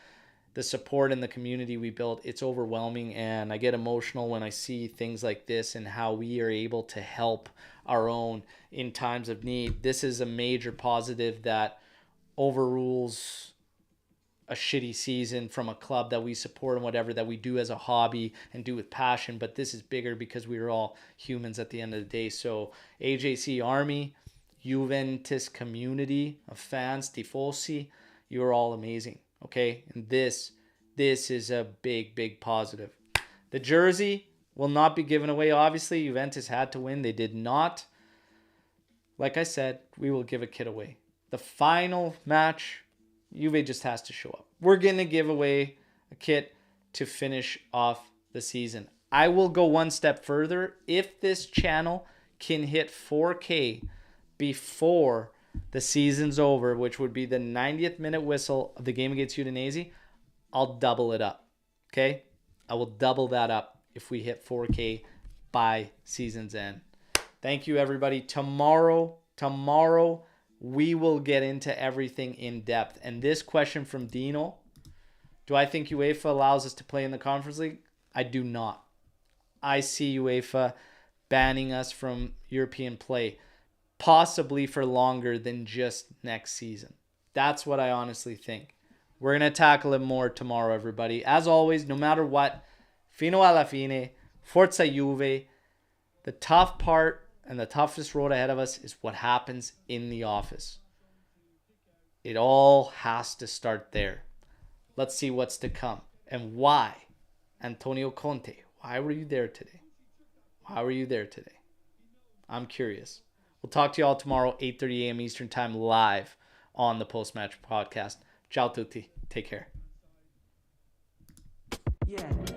the support in the community we built, it's overwhelming. And I get emotional when I see things like this and how we are able to help our own in times of need. This is a major positive that overrules a shitty season from a club that we support and whatever that we do as a hobby and do with passion. But this is bigger because we are all humans at the end of the day. So AJC Army, Juventus community of fans, tifosi, you are all amazing. Okay. And this is a big positive. The jersey will not be given away. Obviously, Juventus had to win. They did not. Like I said, we will give a kit away. The final match, Juve just has to show up. We're going to give away a kit to finish off the season. I will go one step further. If this channel can hit 4K before the season's over, which would be the 90th minute whistle of the game against Udinese, I'll double it up. Okay? I will double that up if we hit 4K by season's end. Thank you, everybody. Tomorrow, we will get into everything in depth. And this question from Dino, do I think UEFA allows us to play in the Conference League? I do not. I see UEFA banning us from European play, possibly for longer than just next season. That's what I honestly think. We're going to tackle it more tomorrow, everybody. As always, no matter what, fino alla fine, forza Juve. The tough part and the toughest road ahead of us is what happens in the office. It all has to start there. Let's see what's to come. And why? Antonio Conte, why were you there today? Why were you there today? I'm curious. We'll talk to you all tomorrow, 8:30 a.m. Eastern Time, live on the Post-Match Podcast. Ciao tutti. Take care. Yeah.